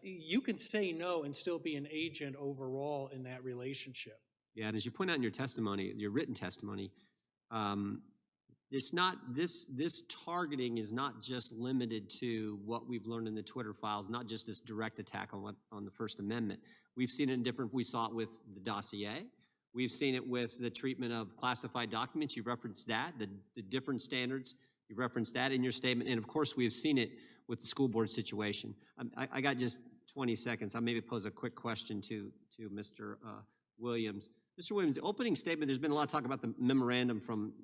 You can say no and still be an agent overall in that relationship. Yeah, and as you point out in your testimony, your written testimony, this targeting is not just limited to what we've learned in the Twitter files, not just this direct attack on the First Amendment. We've seen it we saw it with the dossier. We've seen it with the treatment of classified documents. You referenced that, the different standards. You referenced that in your statement. And of course, we have seen it with the school board situation. I got just 20 seconds. I'll maybe pose a quick question to Mr. Williams. Mr. Williams, the opening statement, there's been a lot of talk about the memorandum from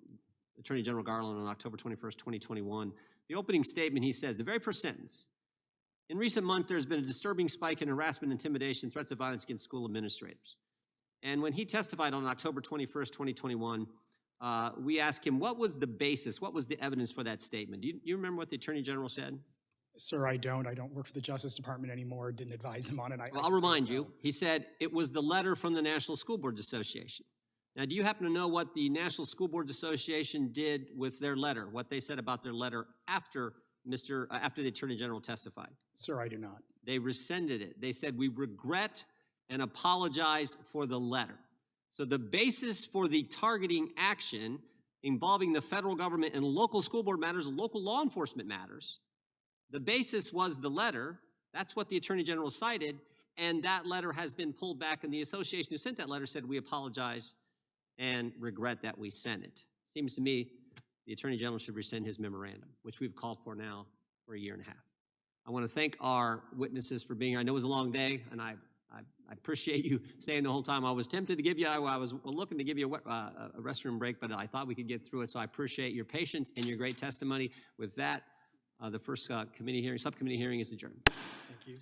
Attorney General Garland on October 21st, 2021. The opening statement, he says, the very first sentence, in recent months, there has been a disturbing spike in harassment, intimidation, threats of violence against school administrators. And when he testified on October 21st, 2021, we asked him, what was the basis, what was the evidence for that statement? Do you remember what the Attorney General said? Sir, I don't. I don't work for the Justice Department anymore. Didn't advise him on it. Well, I'll remind you. He said it was the letter from the National School Boards Association. Now, do you happen to know what the National School Boards Association did with their letter, what they said about their letter after the Attorney General testified? Sir, I do not. They rescinded it. They said, we regret and apologize for the letter. So the basis for the targeting action involving the federal government and local school board matters, local law enforcement matters, the basis was the letter. That's what the Attorney General cited, and that letter has been pulled back, and the association who sent that letter said, we apologize and regret that we sent it. Seems to me the Attorney General should rescind his memorandum, which we've called for now for a year and a half. I want to thank our witnesses for being here. I know it was a long day, and I appreciate you staying the whole time. I was tempted to give you, I was looking to give you a restroom break, but I thought we could get through it, so I appreciate your patience and your great testimony. With that, the first subcommittee hearing is adjourned. Thank you.